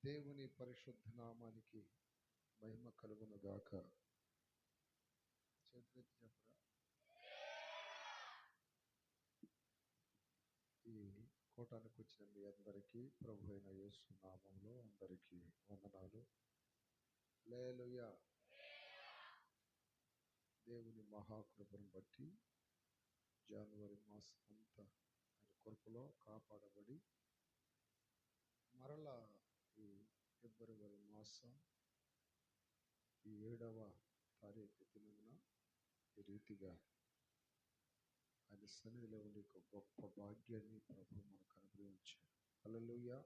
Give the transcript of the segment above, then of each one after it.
దేవుని పరిశుద్ధ నామానికి మహిమ కలుగును గాక. చేతులెత్తి చెప్పరా. ఈ కూటానికి వచ్చిన మీ అందరికీ ప్రభు అయిన యేసు నామంలో అందరికీ వందనాలు. హల్లెలూయా. దేవుని మహాకృపను బట్టి జనవరి మాసం అంతా ఆయన కృపలో కాపాడబడి మరలా ఈ ఫిబ్రవరి మాసం ఈ 7వ తారీఖు దినమున ఈ రీతిగా ఆయన సన్నిధిలో ఉండే ఒక గొప్ప భాగ్యాన్ని ప్రభు మనకు అనుగ్రహించారు. హల్లెలూయా.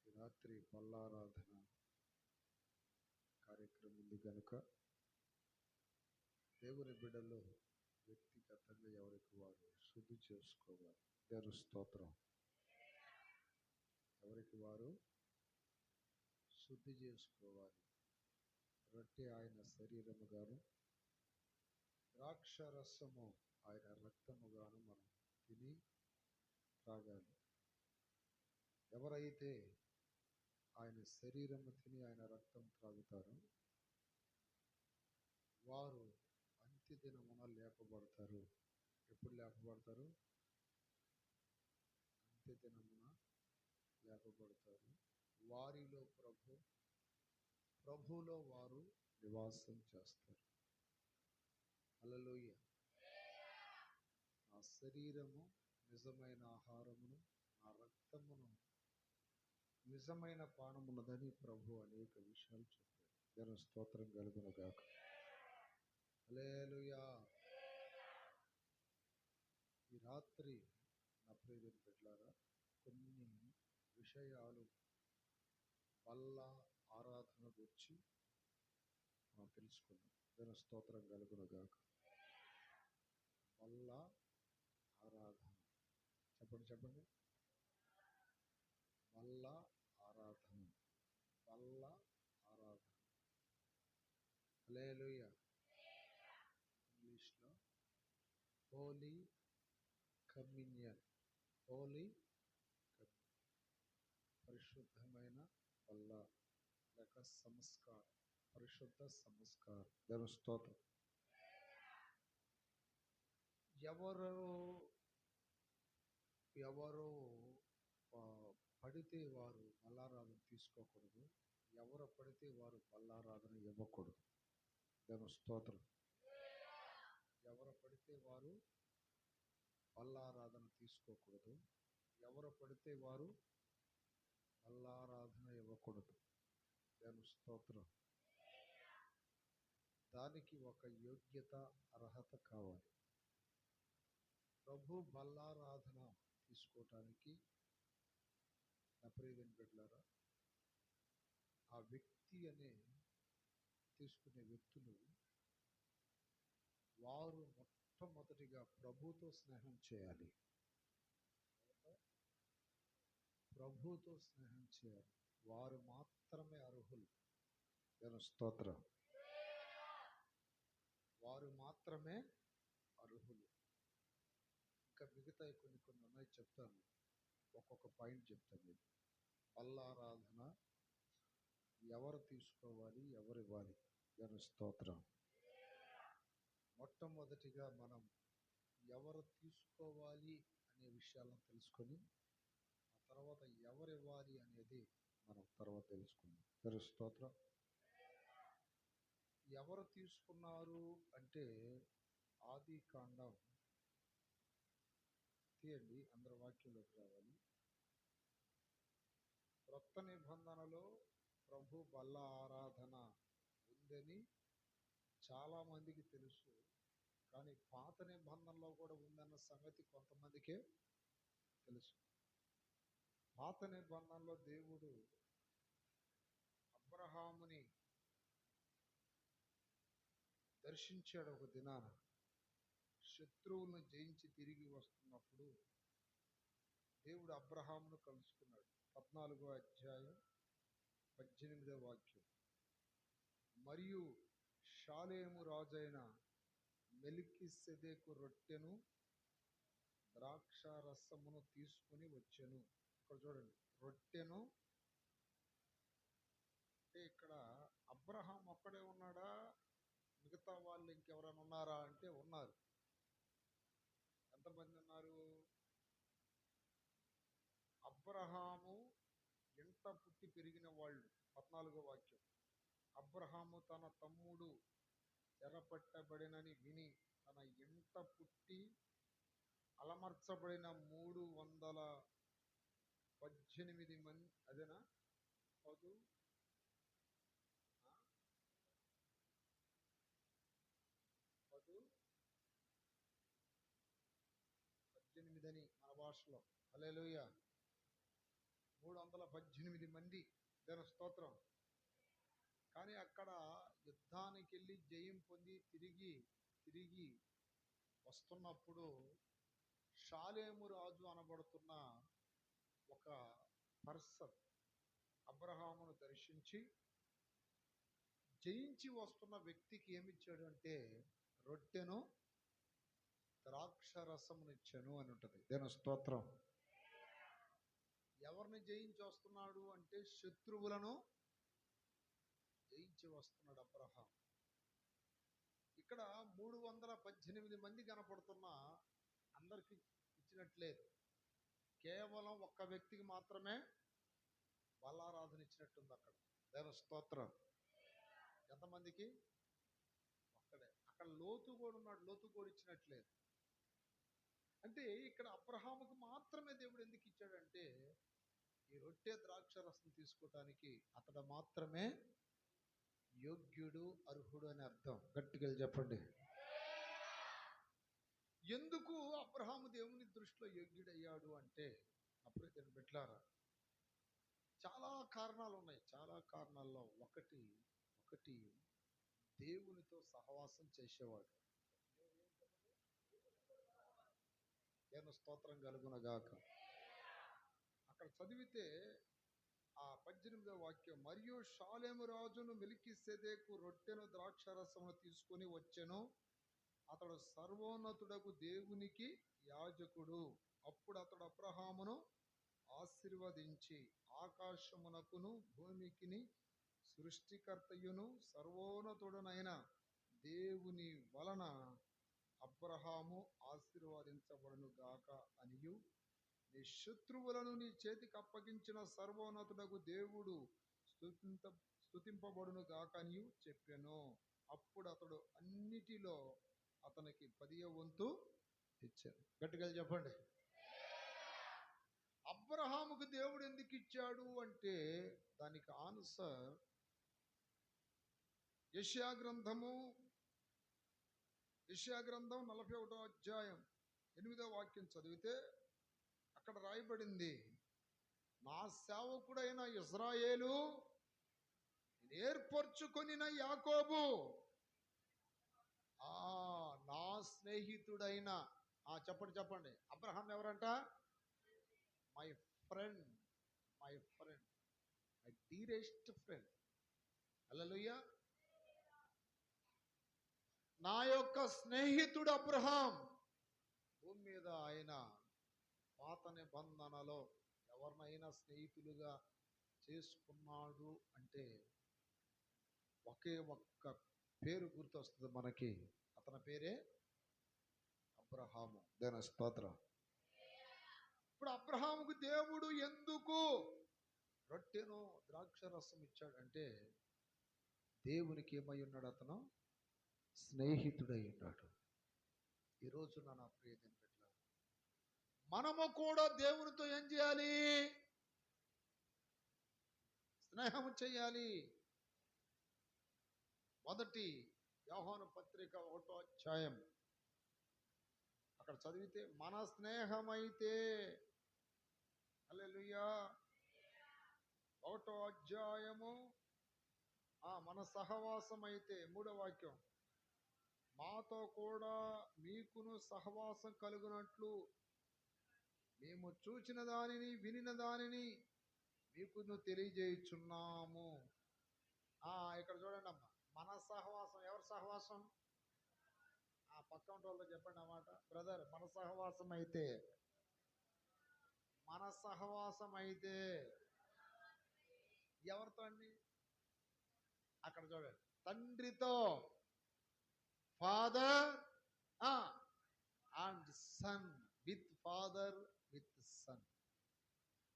ఈ రాత్రి బల్లారాధన కార్యక్రమం ఉంది కనుక దేవుని బిడ్డలో వ్యక్తిగతంగా ఎవరికి వారు శుద్ధి చేసుకోవాలి. దేవుని స్తోత్రం. ఎవరికి వారు శుద్ధి చేసుకోవాలి. రొట్టె ఆయన శరీరముగాను ద్రాక్ష రసము ఆయన రక్తముగాను మనం తిని త్రాగాలి. ఎవరైతే ఆయన శరీరము తిని ఆయన రక్తం త్రాగుతారో వారు అంత్యదినమున లేపబడతారు. ఎప్పుడు లేపబడతారు? అంత్యదినమున లేపబడతారు. వారిలో ప్రభువులో వారు నివాసం చేస్తారు. హల్లెలూయా. నా శరీరము నిజమైన ఆహారమును, నా రక్తమును నిజమైన పానమున్నదని ప్రభు అనేక విషయాలు చెప్పారు. దేవుని స్తోత్రం కలుగును గాక. హల్లెలూయా. ఈ రాత్రి నా ప్రియమైన బిడ్డలారా కొన్ని విషయాలు వల్ల ఆరాధన గురించి మనం తెలుసుకుందాం. దేవుని స్తోత్రం కలుగును గాక. వల్ల ఆరాధన చెప్పండి. వల్ల ఆరాధన. హల్లెలూయా. ఇంగ్లీష్లో హోలీ కమ్యూనియన్. పరిశుద్ధమైన వల్ల లేక సంస్కారం, పరిశుద్ధ సంస్కారం. దేవుని స్తోత్రం. ఎవరు పడితే వారు బల్లారాధన తీసుకోకూడదు. ఎవరు పడితే వారు బల్లారాధన ఇవ్వకూడదు. దేవుని స్తోత్రం. ఎవరు పడితే వారు బల్లారాధన తీసుకోకూడదు. ఎవరు పడితే వారు బల్లారాధన ఇవ్వకూడదు. దేవుని స్తోత్రం. దానికి ఒక యోగ్యత, అర్హత కావాలి. ప్రభు బల్లారాధన తీసుకోవటానికి నా ప్రియమైన బిడ్డలారా ఆ వ్యక్తి తీసుకునే వ్యక్తులు వారు మొట్టమొదటిగా ప్రభుతో స్నేహం చేయాలి. ప్రభుతో స్నేహం చేయాలి. వారు మాత్రమే అర్హులు. దేవుని స్తోత్రం. వారు మాత్రమే అర్హులు. ఇంకా మిగతా కొన్ని ఉన్నాయి, చెప్తాను. ఒక్కొక్క పాయింట్ చెప్తాను. ఇది బల్లారాధన ఎవరు తీసుకోవాలి, ఎవరు ఇవ్వాలి? దేవుని స్తోత్రం. మొట్టమొదటిగా మనం ఎవరు తీసుకోవాలి అనే విషయాలను తెలుసుకొని ఆ తర్వాత ఎవరు ఇవ్వాలి అనేది మనం తర్వాత తెలుసుకుందాం. దేవుని స్తోత్రం. ఎవరు తీసుకున్నారు అంటే ఆది కాండం తీయండి, అందరి వాక్యంలోకి రావాలి. క్రొత్త నిబంధనలో ప్రభు బల్ల ఆరాధన ఉందని చాలా మందికి తెలుసు. కానీ పాత నిబంధనలో కూడా ఉందన్న సంగతి కొంతమందికే తెలుసు. పాత నిబంధనలో దేవుడు అబ్రహాముని దర్శించాడు. ఒక దినాన శత్రువులను జయించి తిరిగి వస్తున్నప్పుడు దేవుడు అబ్రహామును కలుసుకున్నాడు. 14వ అధ్యాయం 18వ వాక్యం. మరియు షాలేము రాజైన మెల్కీసెదెకు రొట్టెను ద్రాక్ష రసమును తీసుకుని వచ్చెను. ఇక్కడ చూడండి, రొట్టెను అంటే ఇక్కడ అబ్రహాం ఒక్కడే ఉన్నాడా, మిగతా వాళ్ళు ఇంకెవరైనా ఉన్నారా అంటే ఉన్నారు. ఎంతమంది ఉన్నారు? అబ్రహాము ఇంట పుట్టి పెరిగిన వాళ్ళు. 14వ వాక్యం. అబ్రహాము తన తమ్ముడు చెరపట్టబడినని విని తన ఇంట పుట్టి అలమర్చబడిన 318 మంది, అదేనా? 18 అని మన భాషలో. హల్లెలూయా. 318 మంది. దాని స్తోత్రం. కానీ అక్కడ యుద్ధానికి వెళ్ళి జయం పొంది తిరిగి వస్తున్నప్పుడు షాలేము రాజు అనబడుతున్న ఒక పర్సన్ అబ్రహామును దర్శించి జయించి వస్తున్న వ్యక్తికి ఏమిచ్చాడు అంటే రొట్టెను ద్రాక్షరసమునిచ్చాను అని ఉంటుంది. దేని స్తోత్రం. ఎవరిని జయించి వస్తున్నాడు అంటే శత్రువులను జయించి వస్తున్నాడు అబ్రహాం. ఇక్కడ 318 మంది కనపడుతున్నా అందరికి ఇచ్చినట్లేదు. కేవలం ఒక్క వ్యక్తికి మాత్రమే బలారాధన ఇచ్చినట్టుంది అక్కడ. దేవ స్తోత్రం. ఎంతమందికి? ఒక్కడే. అక్కడ లోతు కూడా ఉన్నాడు, లోతు కూడా ఇచ్చినట్లేదు. అంటే ఇక్కడ అబ్రహాముకు మాత్రమే దేవుడు ఎందుకు ఇచ్చాడంటే ఈ రొట్టె ద్రాక్షరసం తీసుకోవటానికి అతడు మాత్రమే యోగ్యుడు, అర్హుడు అని అర్థం. గట్టిగా చెప్పండి. ఎందుకు అబ్రహాము దేవుని దృష్టిలో యోగ్యుడయ్యాడు అంటే, అప్పుడే దీన్ని బిడ్డలారా, చాలా కారణాలు ఉన్నాయి. చాలా కారణాల్లో ఒకటి దేవునితో సహవాసం చేసేవాడు. నేను స్తోత్రం కలుగునగాక. అక్కడ చదివితే ఆ 18వ వాక్యం, మరియు షాలేము రాజును మెల్కీసెదెకు రొట్టెను ద్రాక్షరసమును తీసుకొని వచ్చెను. అతడు సర్వోన్నతుడకు దేవునికి యాజకుడు. అప్పుడు అతడు అబ్రహామును ఆశీర్వదించి ఆకాశమునకును భూమికిని సృష్టికర్తయును సర్వోన్నతుడనైన దేవుని వలన అబ్రహాము ఆశీర్వదించబడును గాక అనియు, నీ శత్రువులను నీ చేతికి అప్పగించిన సర్వోన్నతుడకు దేవుడు స్తుతింపబడును గాక అనియు చెప్పెను. అప్పుడు అతడు అన్నిటిలో అతనికి 10వ వంతు ఇచ్చాడు. గట్టిగా చెప్పండి. అబ్రహాముకు దేవుడు ఎందుకు ఇచ్చాడు అంటే దానికి ఆన్సర్ యెషయా గ్రంథం 41వ అధ్యాయం 8వ వాక్యం చదివితే అక్కడ రాయబడింది, నా సేవకుడైన ఇజ్రాయేలు, ఏర్పరచుకొనిన యాకోబు, నా స్నేహితుడైన. చెప్పండి. అబ్రహాం ఎవరంట? My friend, my dearest friend. Hallelujah. నా యొక్క స్నేహితుడు అబ్రహాం. భూమి మీద ఆయన పాత నిబంధనలో ఎవరినైనా స్నేహితులుగా చేసుకున్నాడు అంటే ఒకే ఒక్క పేరు గుర్తొస్తుంది మనకి. అతని పేరే అబ్రహాము. దేని స్తోత్రం. ఇప్పుడు అబ్రహాముకు దేవుడు ఎందుకు రొట్టెను ద్రాక్షరసం ఇచ్చాడంటే దేవునికి ఏమై ఉన్నాడు? అతను స్నేహితుడై ఉన్నాడు. ఈరోజు నా ప్రియ దేవుని, మనము కూడా దేవునితో ఏం చేయాలి? స్నేహం చేయాలి. 1 యోహాను పత్రిక 1వ అధ్యాయం అక్కడ చదివితే, మన స్నేహమైతే, హల్లెలూయా, 1వ అధ్యాయము మన సహవాసం అయితే 3వ వాక్యం, మాతో కూడా మీకును సహవాసం కలుగునట్లు మేము చూచిన దానిని వినిన దానిని మీకును తెలియజేయుచున్నాము. ఇక్కడ చూడండి అమ్మా, మన సహవాసం. ఎవరి సహవాసం? పక్క వాళ్ళతో చెప్పండి అన్నమాట. బ్రదర్, మన సహవాసం అయితే మన సహవాసం అయితే ఎవరితో అండి? అక్కడ చూడండి, తండ్రితో, father and son, with father with son,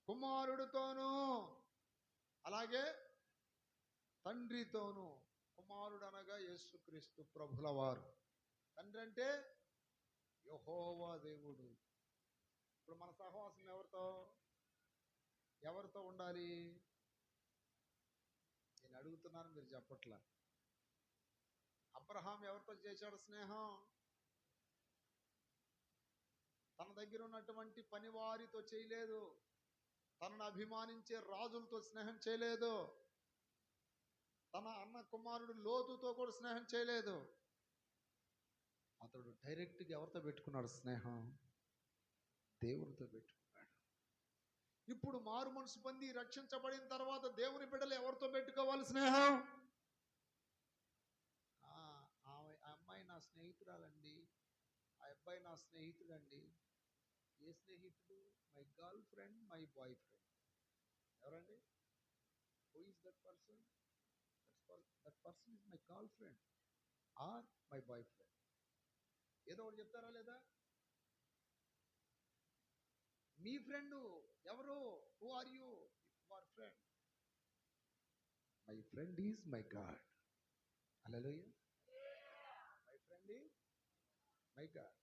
కుమారుడితోనూ అలాగే తండ్రితోనూ. కుమారుడు అనగా యేసుక్రీస్తు ప్రభుల వారు. తండ్రి అంటే యెహోవా దేవుడు. ఇప్పుడు మన సహవాసం ఎవరితో ఉండాలి? నేను అడుగుతున్నాను, మీరు చెప్పట్లా. అబ్రహాం ఎవరితో చేశాడు స్నేహం? తన దగ్గర ఉన్నటువంటి పనివారితో చేయలేదు. తనను అభిమానించే రాజులతో స్నేహం చేయలేదు. తన అన్న కుమారుడు లోతుతో కూడా స్నేహం చేయలేదు. అతడు డైరెక్ట్గా ఎవరితో పెట్టుకున్నాడు స్నేహం? దేవునితో పెట్టుకున్నాడు. ఇప్పుడు మారు మనసు పొంది రక్షించబడిన తర్వాత దేవుని బిడ్డలు ఎవరితో పెట్టుకోవాలి స్నేహం? ఆ అమ్మాయి నా స్నేహితురాలండి, ఆ అబ్బాయి నా స్నేహితుడండి. ఏ స్నేహితుడు? My girlfriend, my boyfriend. ఎవరండి? Who is that person? That person is my girlfriend or my boyfriend. ఏదో ఒకటి చెప్తారా లేదా? మీ ఫ్రెండ్ ఎవరు? Who are you? Your friend. My friend is my God. Hallelujah. My friend is my God.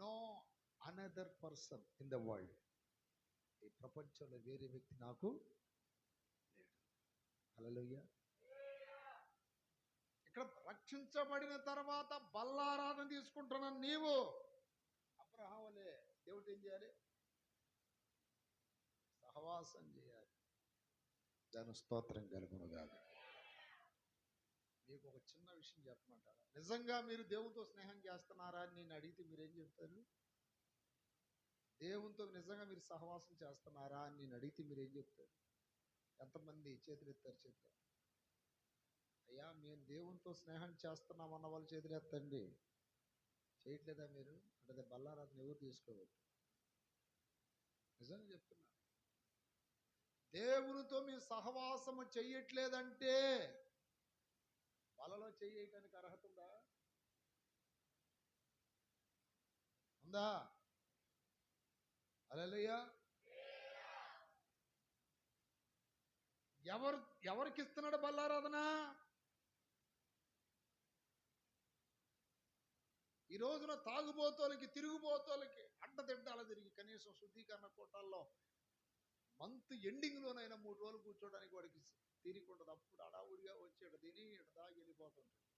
No another person in the world. ఈ ప్రపంచంలో వేరే వ్యక్తి నాకు లేడు. హల్లెలూయా. ఇక్కడ రక్షించబడిన తర్వాత బల్లారాధన తీసుకుంటున్న నీవు అబ్రహాము వలె దేవుడు ఏం చేయాలి? సహవాసం చేయాలి. దాని స్తోత్రం కలుగును గాక. మీకు ఒక చిన్న విషయం చెప్పమంటారా? నిజంగా మీరు దేవునితో స్నేహం చేస్తున్నారా అని నేను అడిగితే మీరేం చెప్తారు? దేవునితో నిజంగా మీరు సహవాసం చేస్తున్నారా అని నేను అడిగితే మీరేం చెప్తారు? ఎంతమంది చేతులు ఎత్తారు? చేతులు. అయ్యా, మేము దేవునితో స్నేహం చేస్తున్నాం అన్న వాళ్ళు చేతులు ఎత్తండి. చేయట్లేదా మీరు? అంటే బల్లారాధన ఎవరు తీసుకోవద్దు. నిజంగా చెప్తున్నా, దేవునితో మీరు సహవాసము చెయ్యట్లేదంటే బలలో చేయటానికి అర్హత ఉందా? ఉందా? హల్లెలూయా. ఎవరికి ఇస్తున్నాడు బల్లారాధన? ఈ రోజున తాగుబోతోలకి, తిరుగుబోతోలకి, అడ్డదిడ్డాల తిరిగి కనీసం శుద్ధీకరణ కోటాల్లో మంత్ ఎండింగ్లోనైనా 3 రోజులు కూర్చోడానికి వాడికి తీరికుండదు. అప్పుడు అడావుడిగా వచ్చాడు తిని దాగి వెళ్ళిపోతుంటాడు.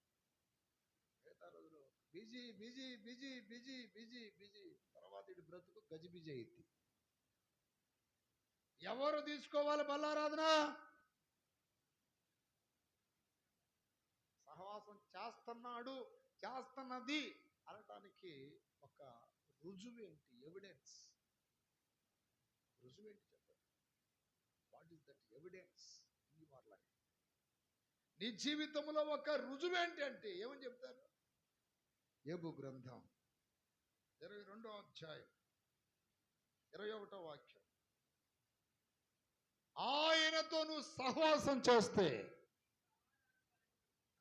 మిగతా రోజులు busy busy busy busy busy busy. తర్వాత ఇటు బ్రతుకు గజిబిజి అయింది. ఎవరు తీసుకోవాలి బల్లారాధన? సహవాసం చేస్తున్నాడు, చేస్తున్నది అనటానికి ఒక రుజువేంటి? ఎవిడెన్స్. రుజువేంటి చెప్పండి? What is that evidence in your life? నీ జీవితంలో ఒక రుజువేంటి అంటే ఏమని చెప్తారు? యోబు గ్రంథం 22వ అధ్యాయం 21వ వాక్యం. ఆయనతో నువ్వు సహవాసం చేస్తే,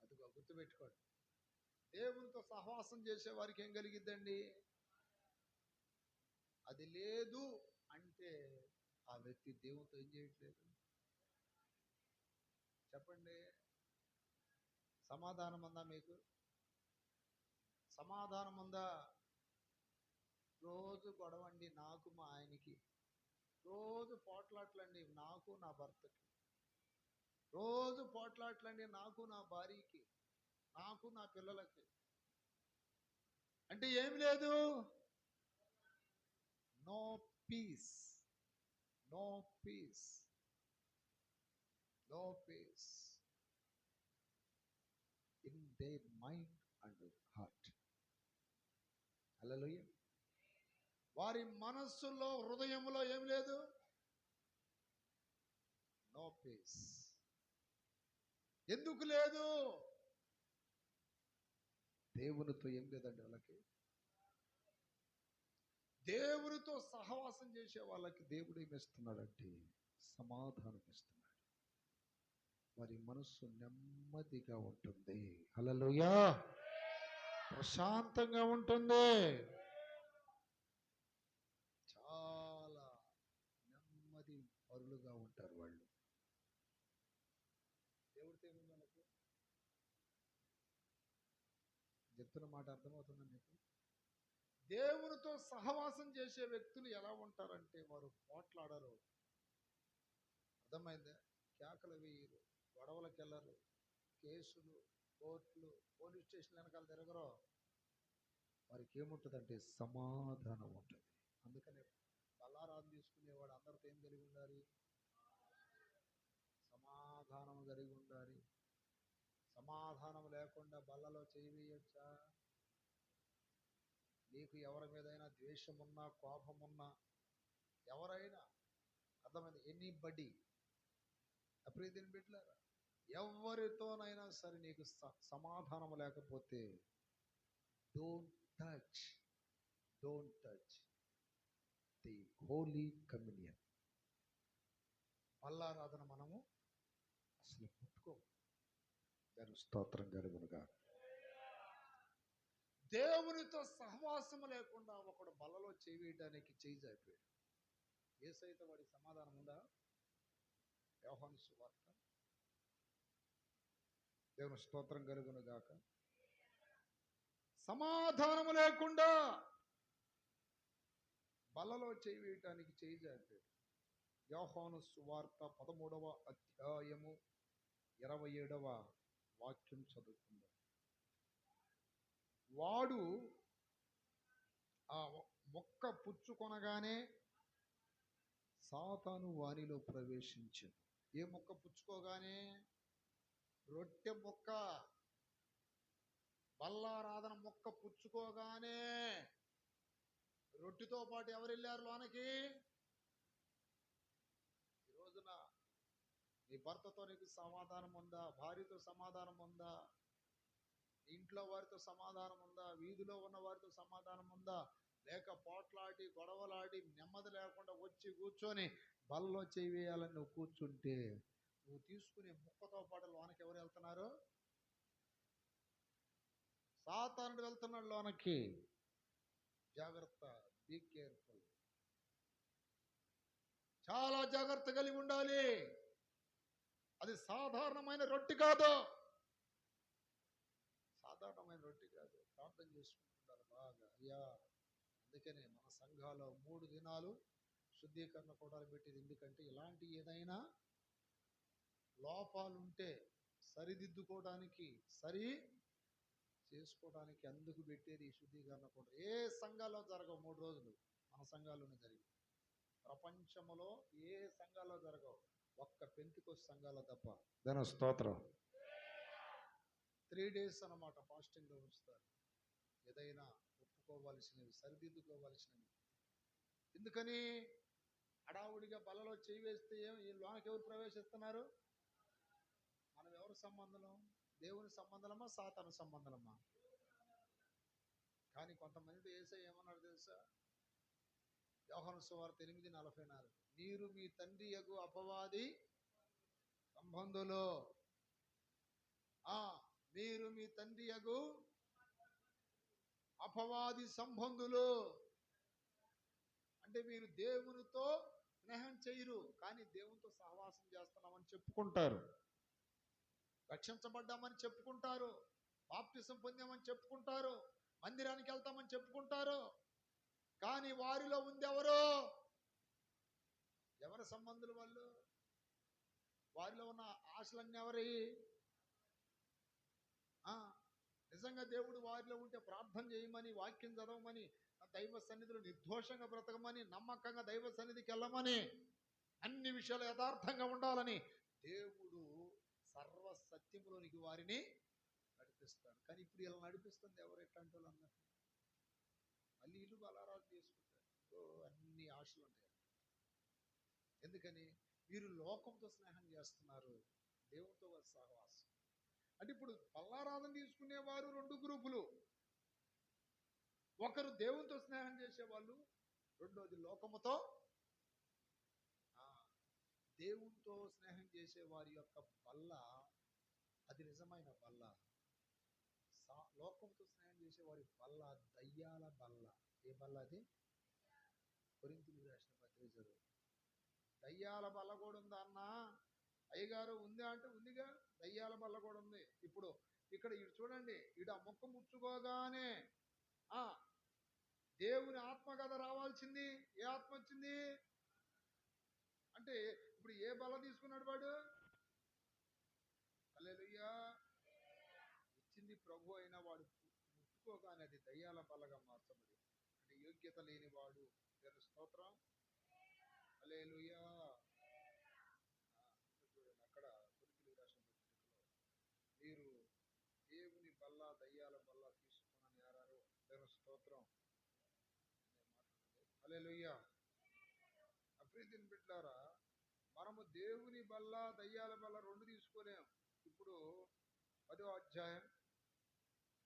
అదిగో గుర్తుపెట్టుకోండి, దేవునితో సహవాసం చేసే వారికి ఏం కలిగిద్దండి? అది లేదు అంటే ఆ వ్యక్తి దేవునితో ఏం చేయట్లేదు. చెప్పండి, సమాధానం ఉందా మీకు? సమాధానం ఉందా? రోజు గొడవండి నాకు మా ఆయనకి, రోజు పోట్లాట్లండి నాకు నా భర్తకి, రోజు పోట్లాట్లండి నాకు నా భార్యకి, నాకు నా పిల్లలకి. అంటే ఏం లేదు? No peace, no peace, no peace in their mind and heart. Hallelujah. వారి మనస్సులో, హృదయంలో ఏం లేదు? No peace. ఎందుకు లేదు? దేవునితో ఏం లేదండి వాళ్ళకి. దేవునితో సహవాసం చేసే వాళ్ళకి దేవుడు ఏమిస్తున్నాడంటే సమాధానం ఇస్తున్నాడు. వారి మనస్సు నెమ్మదిగా ఉంటుంది. హల్లెలూయా. ప్రశాంతంగా ఉంటుంది. చాలా నెమ్మది పరులుగా ఉంటారు వాళ్ళు. దేవుడితో ఏముంది వాళ్ళకి? చెప్తున్న మాట అర్థమవుతుందా మీకు? దేవునితో సహవాసం చేసే వ్యక్తులు ఎలా ఉంటారంటే వారు పోట్లాడరు. అర్థమైందే? కేకలు వేయరు, గొడవలకు వెళ్ళరు, కేసులు, కోర్టులు, పోలీస్ స్టేషన్ వెనకాల తిరగరు. వారికి ఏముంటుందంటే సమాధానం ఉంటుంది. అందుకనే బల్లారాధన తీసుకునేవాడు అందరితో ఏం కలిగి ఉండాలి? సమాధానం కలిగి ఉండాలి. సమాధానం లేకుండా బల్లలో చేయి వేయొచ్చా? నీకు ఎవరి మీదైనా ద్వేషం ఉన్నా, కోపం ఉన్నా, ఎవరైనా, అర్థమైంది, ఎనీబడి, అప్రీతిని బిడ్డలారా, ఎవరితోనైనా సరే నీకు సమాధానం లేకపోతే don't touch the holy communion. బల్లారాధన మనము అసలు ముట్టుకో. దాని స్తోత్రం కలుగునుగా. దేవునితో సహవాసము లేకుండా ఒకడు బల్లలో చేయి వేయడానికి చేయి జారిపోయాడు. యేసయ్యతో వాడికి సమాధానం ఉందా? యోహాను సువార్త. దేవుని స్తోత్రం కలుగును గాక. సమాధానము లేకుండా బల్లలో చేయి వేయటానికి చేయి జారిపోయాడు. యోహాను సువార్త 13వ అధ్యాయము 27వ వాక్యం చదువుకుందాం. వాడు ఆ మొక్క పుచ్చుకొనగానే సాతాను వానిలో ప్రవేశించెను. ఏ మొక్క పుచ్చుకోగానే? రొట్టె మొక్క, బల్లారాధన మొక్క పుచ్చుకోగానే రొట్టెతో పాటు ఎవరు వెళ్ళారు లోనకి? ఈ రోజున నీ భర్తతో నీకు సమాధానం ఉందా? భార్యతో సమాధానం ఉందా? ఇంట్లో వారితో సమాధానం ఉందా? వీధిలో ఉన్న వారితో సమాధానం ఉందా? లేక పోట్లాడి గొడవలాడి నెమ్మది లేకుండా వచ్చి కూర్చొని బల్లలో చేయి వేయాలని నువ్వు కూర్చుంటే నువ్వు తీసుకునే ముక్కతో పాటు లోనకి ఎవరు వెళ్తున్నారు? సాతానుడు వెళ్తున్నాడు లోనకి. జాగ్రత్త, బీ కేర్ఫుల్. చాలా జాగ్రత్త కలిగి ఉండాలి. అది సాధారణమైన రొట్టె కాదు. సాధారణమైన రొట్టె కాదు. ప్రార్థన చేసుకుంటున్నారు బాగా. అయ్యా, అందుకనే మన సంఘాల్లో 3 దినాలు శుద్ధీకరణ కూడాలు పెట్టేది. ఎందుకంటే ఇలాంటి ఏదైనా లోపాలుంటే సరిదిద్దుకోవడానికి, సరి చేసుకోవడానికి అందుకు పెట్టేది ఈ శుద్ధీకరణ కూడా. ఏ సంఘాల్లో జరగవు 3 రోజులు, మన సంఘాల్లోనే జరిగి. ప్రపంచంలో ఏ సంఘాల్లో జరగవు, ఒక్క పెంతెకోస్తు సంఘాల్లో తప్ప. దాని స్తోత్రం. 3 days అన్నమాట ఫాస్టింగ్లో ఉంచుతారు. ఏదైనా ఒప్పుకోవాల్సినవి, సరిదిద్దుకోవాల్సినవి. ఎందుకని? హడావుడిగా బల్లలో చేయి వేస్తే ఈ లోనకి ఎవరు ప్రవేశిస్తున్నారు? మనం ఎవరు సంబంధం? దేవుని సంబంధమా, సాతాను సంబంధమా? కానీ కొంతమంది యేసయ్య ఏమన్నాడు తెలుసా? యోహాను సువార్త 8:44, మీరు మీ తండ్రి యగు అపవాది సంబంధులు. మీరు మీ తండ్రి యగు అపవాది సంబంధులు. అంటే మీరు దేవునితో స్నేహం చేయరు, కానీ దేవునితో సహవాసం చేస్తున్నామని చెప్పుకుంటారు. రక్షించబడ్డామని చెప్పుకుంటారు, బాప్తిసం పొందామని చెప్పుకుంటారు, మందిరానికి వెళ్తామని చెప్పుకుంటారు. కానీ వారిలో ఉంది ఎవరు? ఎవరి సంబంధులు వాళ్ళు? వారిలో ఉన్న ఆశలన్నీ ఎవరి? నిజంగా దేవుడు వారిలో ఉంటే ప్రార్థన చేయమని, వాక్యం చదవమని, దైవ సన్నిధిలో నిర్దోషంగా బ్రతకమని, నమ్మకంగా దైవ సన్నిధికి వెళ్ళమని, అన్ని విషయాలు యథార్థంగా ఉండాలని దేవుడు సర్వ సత్యములోనికి వారిని నడిపిస్తాడు. కానీ ఇప్పుడు ఇలా నడిపిస్తుంది ఎవరు? ఎట్లాంటి వాళ్ళు అన్నట్టు మళ్ళీ ఇల్లు బలారాజు చేసుకుంటారు. అన్ని ఆశలు ఉంటాయి. ఎందుకని? వీరు లోకంతో స్నేహం చేస్తున్నారు, దేవునితో సహవాసం. అంటే ఇప్పుడు బల్లారాధన తీసుకునేవారు 2 గ్రూపులు. ఒకరు దేవునితో స్నేహం చేసేవాళ్ళు, రెండోది లోకముతో, దేవునితో స్నేహం చేసే వారి యొక్క బల్ల అది నిజమైన బల్ల. లోకంతో స్నేహం చేసే వారి బల్ల దయ్యాల బల్ల. ఏ బల్ల అది? కొరింథీయులకు రాసిన పత్రిక చదువు. దయ్యాల బల్ల కూడా ఉందా అన్న? అయ్యగారు ఉందా అంటే ఉందిగా, దయ్యాల బల్ల కూడా ఉంది. ఇప్పుడు ఇక్కడ ఇటు చూడండి, ఇటు ఆ ముక్క ముచ్చుకోగానే దేవుని ఆత్మ కదా రావాల్సింది. ఏ ఆత్మ వచ్చింది అంటే ఇప్పుడు ఏ బల్ల తీసుకున్నాడు వాడు? హల్లెలూయా. ఇచ్చింది ప్రభు అయిన వాడు ముట్టుకోగానే అది దయ్యాల బల్లగా మార్చబడి, అంటే యోగ్యత లేని వాడు. దేవుని స్తోత్రం. హల్లెలూయా. చూడండి అక్కడ కొరింథీయులకు రాసిన పత్రికలో, మీరు దేవుని బల్ల దయ్యాల బల్ల తీసుకున్న నేరారు. దేవుని స్తోత్రం. హల్లెలూయా. అప్రీతిని బిడ్డలారా, మనము దేవుని బల్ల దయ్యాల బల్ల రెండు తీసుకోలేం. ఇప్పుడు 10వ అధ్యాయం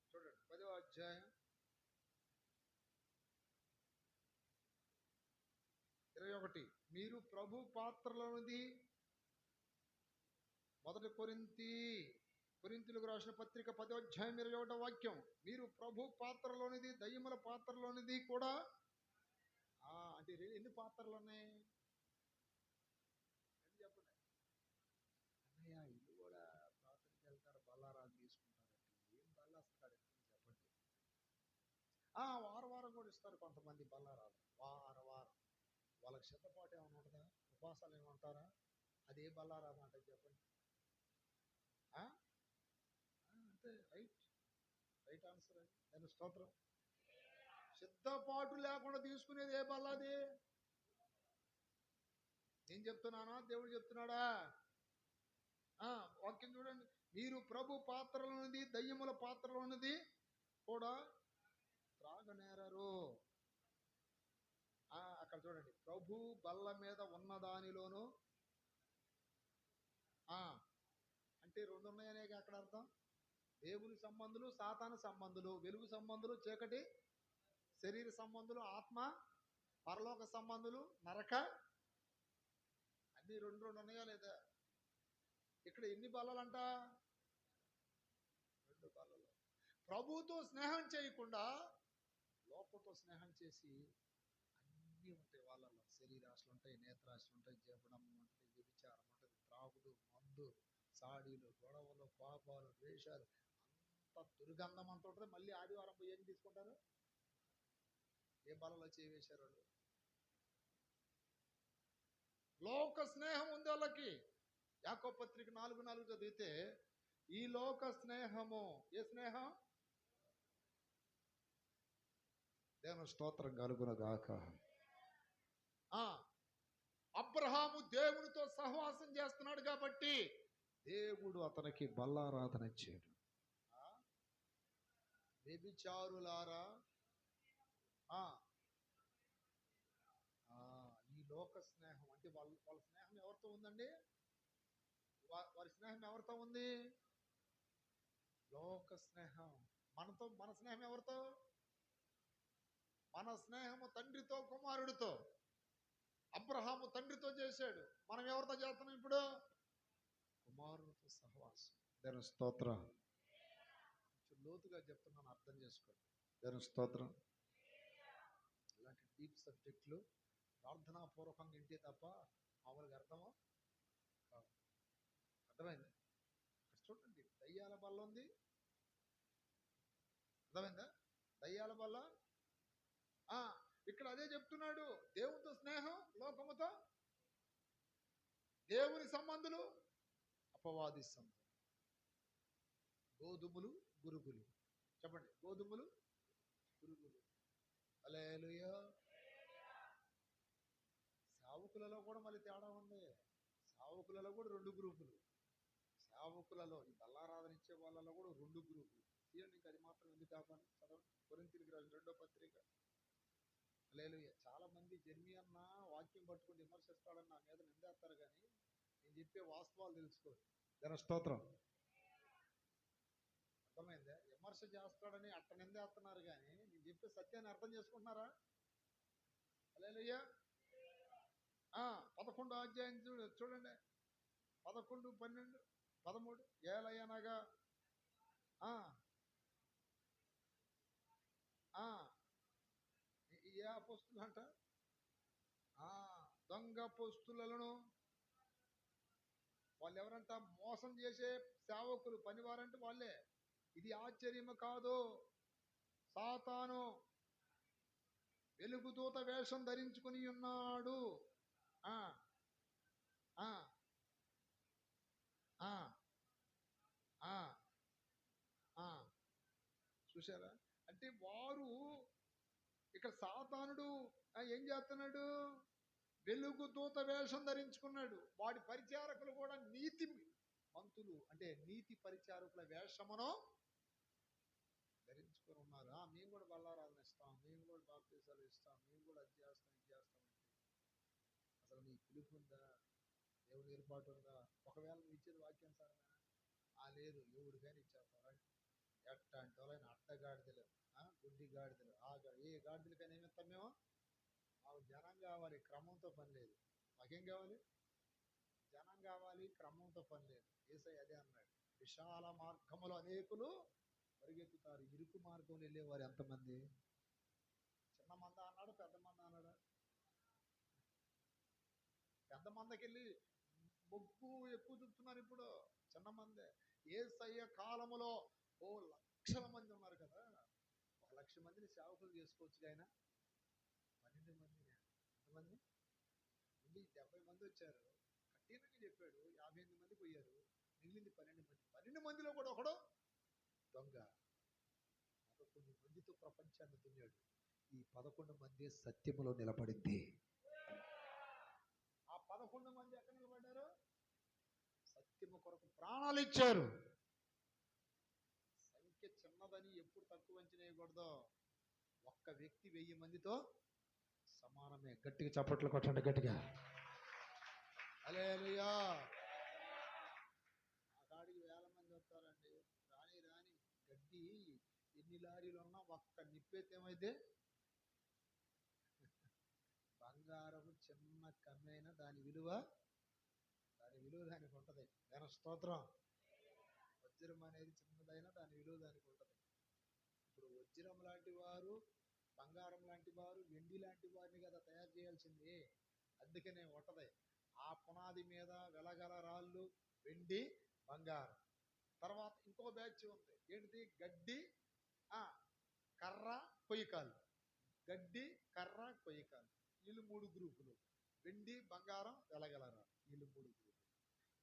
చూడండి, 10వ అధ్యాయం 21. మీరు ప్రభు పాత్రలోనిది. మొదటి కొరింథీయులకు రాసిన పత్రిక 10వ అధ్యాయం 21వ వాక్యం. మీరు ప్రభు పాత్రలోనిది, దయ్యముల పాత్రలోనిది కూడా. అంటే ఎన్ని పాత్రలు ఉన్నాయి అని చెప్పండి. అన్నయ్య ఇల్లు కూడా ప్రార్థనకి వెళ్తారు, బల్లారాలు తీసుకుంటారంటే ఏం బల్ల అసలు కాదు చెప్పండి. వారం కూడా ఇస్తారు కొంతమంది బల్లారాలు. వారం వాళ్ళకి సిద్ధపాటు ఏమైనా ఉంటుందా? ఉపవాసాలు ఏమంటారా? అది ఏ బల్లారాలు అంటే చెప్పండి. అంతే. రైట్ ఆన్సర్ అది. దాని స్తోత్రం. సిద్ధపాటు లేకుండా తీసుకునేది ఏ బల్లది? నేను చెప్తున్నానా దేవుడు చెప్తున్నాడా? వాక్యం చూడండి. మీరు ప్రభు పాత్రలోనిది, దయ్యముల పాత్రలోనిది కూడా త్రాగనేరరు. అక్కడ చూడండి, ప్రభు బల్ల మీద ఉన్న దానిలోను. అంటే రెండు ఉన్నాయనే అక్కడ అర్థం. దేవుని సంబంధులు, సాతాను సంబంధులు, వెలుగు సంబంధులు, చీకటి శరీర సంబంధులు, ఆత్మ పరలోక సంబంధులు, నరక, అన్ని రెండు ఉన్నాయా లేదా? ఇక్కడ ఎన్ని బల్లలంట? 2 బల్లలు. ప్రభుతో స్నేహం చేయకుండా లోకంతో స్నేహం చేసి అన్నీ ఉంటాయి వాళ్ళలో. శరీరాశలు ఉంటాయి, నేత్రాశలు ఉంటాయి, జీవనము ఉంటుంది, వ్యభిచారం ఉంటుంది, త్రాగుడు, మందు, సాడీలు, గొడవలు, పాపాలు, ద్వేషాలు, అంత దుర్గంధం అంత ఉంటుంది. మళ్ళీ ఆదివారం పోయి ఏం తీసుకుంటారు? ఏ బలలో చేవేశారు వాళ్ళు? లోక స్నేహం ఉంది వాళ్ళకి. యాకోబు పత్రిక 4:4 చదివితే, ఈ లోక స్నేహము. ఏ స్నేహం? దేవుని స్తోత్రం కలుగును గాక. అబ్రహాము దేవునితో సహవాసం చేస్తున్నాడు కాబట్టి దేవుడు అతనికి బల్లారాధన ఇచ్చాడు. వ్యభిచారులారా, ఈ లోక స్నేహం అంటే వాళ్ళ స్నేహం ఎవరితో ఉందండి? వారి స్నేహం ఎవరితో ఉంది? లోక స్నేహం. మన స్నేహం ఎవరితో? మన స్నేహము తండ్రితో, కుమారుడితో. అబ్రహాము తండ్రితో చేశాడు, మనం ఎవరితో చేస్తున్నాం ఇప్పుడు? కుమారుడితో సహవాసం. దేవుని స్తోత్రం. కొంచెం లోతుగా చెప్తున్నాను, అర్థం చేసుకోండి. దేవుని స్తోత్రం. ఇలాంటి డీప్ సబ్జెక్టులు ప్రార్థనాపూర్వకంగా ఇంటే తప్ప మామూలుగా అర్థమో కాదు. అర్థమైందా? చూడండి, దయ్యాల బల్ల ఉంది. అర్థమైందా? దయ్యాల బల్ల. ఇక్కడ అదే చెప్తున్నాడు. దేవునితో స్నేహం, లోకముతో, దేవుని సంబంధులు, అపవాది సంబంధులు. గోధుమలు, గురుగులు. చెప్పండి, గోధుమలు, గురుగులు. హల్లెలూయా. సేవకులలో కూడా మళ్ళీ తేడా ఉంది. సేవకులలో కూడా 2 గ్రూపులు. సేవకులలో ఈ బల్లారాధన ఇచ్చే వాళ్ళలో కూడా 2 గ్రూపులు. తీయండి, అది మాత్రం ఎందుకు కావాలి? చదవండి, కొరింథీయులకు రాసిన 2వ పత్రిక. హల్లెలూయా. చాలా మంది జర్మీ అన్న వాక్యం పట్టుకుని విమర్శిస్తాడని నా మీద నిందేస్తారు, కానీ నేను చెప్పే వాస్తవాలు తెలుసుకోండి. దాని స్తోత్రం. అర్థమైందా? విమర్శ చేస్తాడని అట్ట నిందేస్తున్నారు, కానీ నేను చెప్పే సత్యాన్ని అర్థం చేసుకుంటున్నారా? హల్లెలూయా. 11వ అధ్యాయం చూడండి, 11, 12, 13. ఏలయనగా ఆ ఆ ఏ అపోస్తులు అంట? ఆ దొంగ అపోస్తులను. వాళ్ళు ఎవరంట? మోసం చేసే సేవకులు, పనివారంటే వాళ్ళే. ఇది ఆశ్చర్యము కాదు. సాతాను వెలుగుదూత వేషం ధరించుకుని ఉన్నాడు. ఆ ఆ ఆ ఆ ఆ చూసారా? అంటే వారు ఇక్కడ సాతానుడు ఏం చేస్తున్నాడు? వెలుగు దూత వేషం ధరించుకున్నాడు. వాడి పరిచారకులు కూడా నీతి మంతులు, అంటే నీతి పరిచారకుల వేషమును ధరించుకొని ఉన్నారు. మేము కూడా బల్లారాలను ఇస్తాం, మేము కూడా బాప్తీసాలు ఇస్తాం, మేము కూడా అది చేస్తాం, ఇది చేస్తామంటే అసలు నీ పిలుపు ఉందా? దేవుని ఏర్పాటు ఉందా? ఒకవేళ నువ్వు ఇచ్చేది వాక్యానుసారమేనా? లేదు, ఎవడికైనా ఇచ్చేస్తాం. ఎట్టాంటి వాళ్ళైనా అడ్డగాడిదలు, గుడ్డి గాడిదలు, ఏ గాడిదలకైనా ఏమిస్తాం మేము? మాకు జనం కావాలి, క్రమంతో పని లేదు. మాకేం కావాలి? జనం కావాలి, క్రమంతో పని లేదు. యేసయ్య అదే అన్నాడు, విశాల మార్గములో అనేకులు పరిగెత్తుతారు, ఇరుకు మార్గంలో వెళ్ళేవారు ఎంతమంది? చిన్న మంద అన్నాడు, పెద్ద మంద అన్నాడు? పెద్ద మందకి వెళ్ళి మొగ్గు ఎక్కువ చూపుతున్నారు. ఇప్పుడు చిన్న మందే. యేసయ్య కాలములో లక్షల మంది ఉన్నారు కదా, 1,00,000 మందిని సేవకులు చేసుకోవచ్చు. ఆయన 12 మందిని, ఎంతమంది? ముందు 70 మంది వచ్చారు, కఠినంగా చెప్పాడు. 58 మంది పోయారు, మిగిలింది 12 మంది. 12 మందిలో కూడా ఒకడు దొంగ. 11 మందితో ప్రపంచాన్ని దున్నాడు. ఈ 11 మంది సత్యములో నిలబడింది. ఆ 11 మంది ఎక్కడ నిలబడ్డారు? సత్యము కొరకు ప్రాణాలు ఇచ్చారు. సంఖ్య చిన్నదని ఎప్పుడు తక్కువ అంచనా వేయకూడదు. ఒక్క వ్యక్తి 1000 మందితో సమానమే. గట్టిగా చప్పట్లు కొట్టండి, గట్టిగా. హల్లెలూయా. ఆ కాడికి 1000 మంది వస్తారండి. రాని గడ్డి ఎన్ని లారీలు ఉన్నా ఒక్క నిప్పేస్తే ఏమైతే? బంగారము చిన్న కమ్మైన దాని విలువ దానికి ఉంటది. దాని స్తోత్రం. వజ్రం అనేది చిన్నదైనా దాని విలువ దానికి ఉంటది. ఇప్పుడు వజ్రం లాంటి వారు, బంగారం లాంటి వారు, వెండి లాంటి వారిని కదా తయారు చేయాల్సింది. అందుకనే ఉంటది. ఆ పునాది మీద వెలగల రాళ్ళు, వెండి, బంగారం. తర్వాత ఇంకో బ్యాచ్ ఉంది. ఏంటిది? గడ్డి, కర్ర, కొయ్యకాలు. గడ్డి, కర్ర, కొయ్యకాలు. వీళ్ళు 3 గ్రూపులు. వెండి, బంగారం, వెలగలరా, వీళ్ళు 3 గ్రూపులు.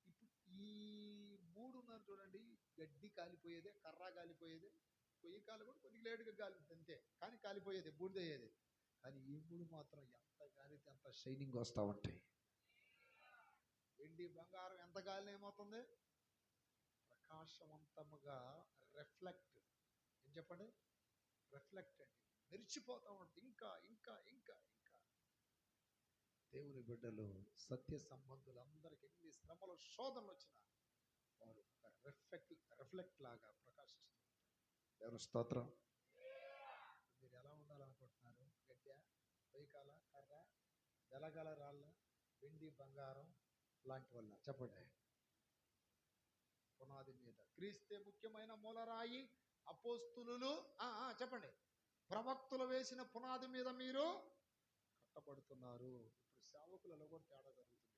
ఇప్పుడు ఈ 3 ఉన్నారు చూడండి. గడ్డి కాలిపోయేదే, కర్ర కాలిపోయేదే, కొయ్యకాలు కూడా కొద్దిగా లేటుగా కాలిపోతుంది అంతే, కానీ కాలిపోయేది, బూడిదయ్యేది. కానీ ఈ 3 మాత్రం ఎంత కాలితే అంత షైనింగ్ వస్తూ ఉంటాయి. వెండి, బంగారం ఎంత గాలిన ఏమవుతుంది? ప్రకాశవంతముగా రిఫ్లెక్ట్. ఏం చెప్పండి? రిఫ్లెక్ట్ అండి, మెరిచిపోతా ఉంటుంది. ఇంకా ఇంకా ఇంకా ఇంకా దేవుని బిడ్డలు, సత్య సంబంధులందరికీ ఎన్ని శ్రమలు, శోధనలు వచ్చినా వారు రిఫ్లెక్ట్ లాగా ప్రకాశిస్తూ ఉంటారు. దేవుని స్తోత్రం. మీరు ఎలా ఉండాలనుకుంటున్నారు? గడ్డ, కొయ్యకాల, కర్ర, వెలగల రాళ్ళ, వెండి, బంగారం లాంటి వల్ల? చెప్పండి. పునాది మీద క్రీస్తే ముఖ్యమైన మూలరాయి. అపోస్తులు చెప్పండి, ప్రవక్తులు వేసిన పునాది మీద మీరు కట్టబడుతున్నారు. ఇప్పుడు సేవకులలో కూడా తేడా జరుగుతుంది.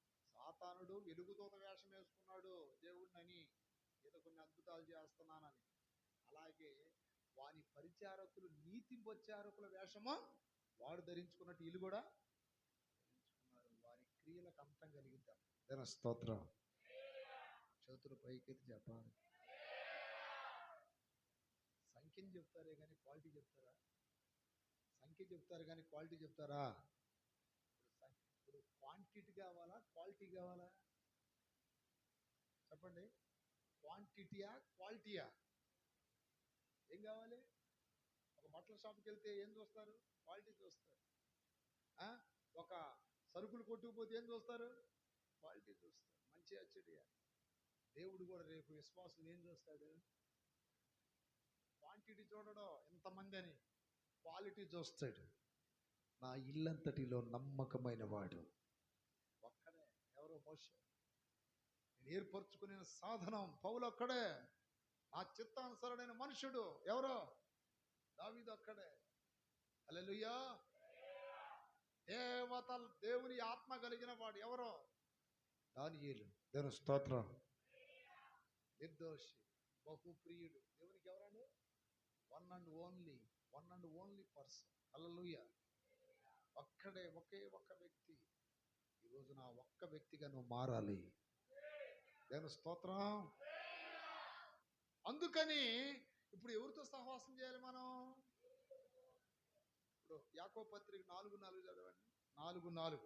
ఇక్కడ సాతానుడు వెలుగుదూత వేషం వేసుకున్నాడు దేవుడిని, ఏదో కొన్ని అద్భుతాలు చేస్తున్నానని. అలాగే వాని పరిచారకులు నీతి పరిచారకుల వేషము వాడు ధరించుకున్నట్టు వీళ్ళు కూడా ధరించుకున్నారు. వారి క్రియలకు అంతం కలిగిద్దాం. దేని స్తోత్రం. చేతులు పైకెత్తి చెప్పాలి. సంఖ్యని చెప్తారే కానీ క్వాలిటీ చెప్తారా? సంఖ్య చెప్తారు కానీ క్వాలిటీ చెప్తారా? ఇప్పుడు క్వాంటిటీ కావాలా, క్వాలిటీ కావాలా? చెప్పండి. క్వాంటిటీయా, క్వాలిటీయా? ఏం కావాలి? ఒక బట్టల షాప్కి వెళ్తే ఏం చూస్తారు? క్వాలిటీ చూస్తారు. ఒక సరుకులు కొట్టుకుపోతే ఏం చూస్తారు? క్వాలిటీ చూస్తారు. మంచి చెడుగా. దేవుడు కూడా రేపు విశ్వాసులు ఏం చూస్తాడు? క్వాంటిటీ చూడడం ఎంతమంది అని, క్వాలిటీ చూస్తాడు. నా ఇల్లంతటిలో నమ్మకమైన వాడు ఒక్కడే. ఎవరో మోషే. నేను ఏర్పరచుకునే సాధనం పౌలు ఒక్కడే. నా చిత్తానుసరుడైన మనుషుడు ఎవరో దావీదు ఒక్కడే. హల్లెలూయా. దేవుని ఆత్మ కలిగిన వాడు ఎవరో దానియేలు. దేవుని స్తోత్రం. నిర్దోషి, బహుప్రియుడు దేవునికి ఎవరండి? One and only person. Hallelujah. ఒక్కడే, ఒకే ఒక్క వ్యక్తి. ఈరోజు నా ఒక్క వ్యక్తిగా నువ్వు మారాలి. దేవుని స్తోత్రం. అందుకని ఇప్పుడు ఎవరితో సహవాసం చేయాలి మనం? ఇప్పుడు యాకోబు పత్రిక 4:4 చదవండి. 4:4.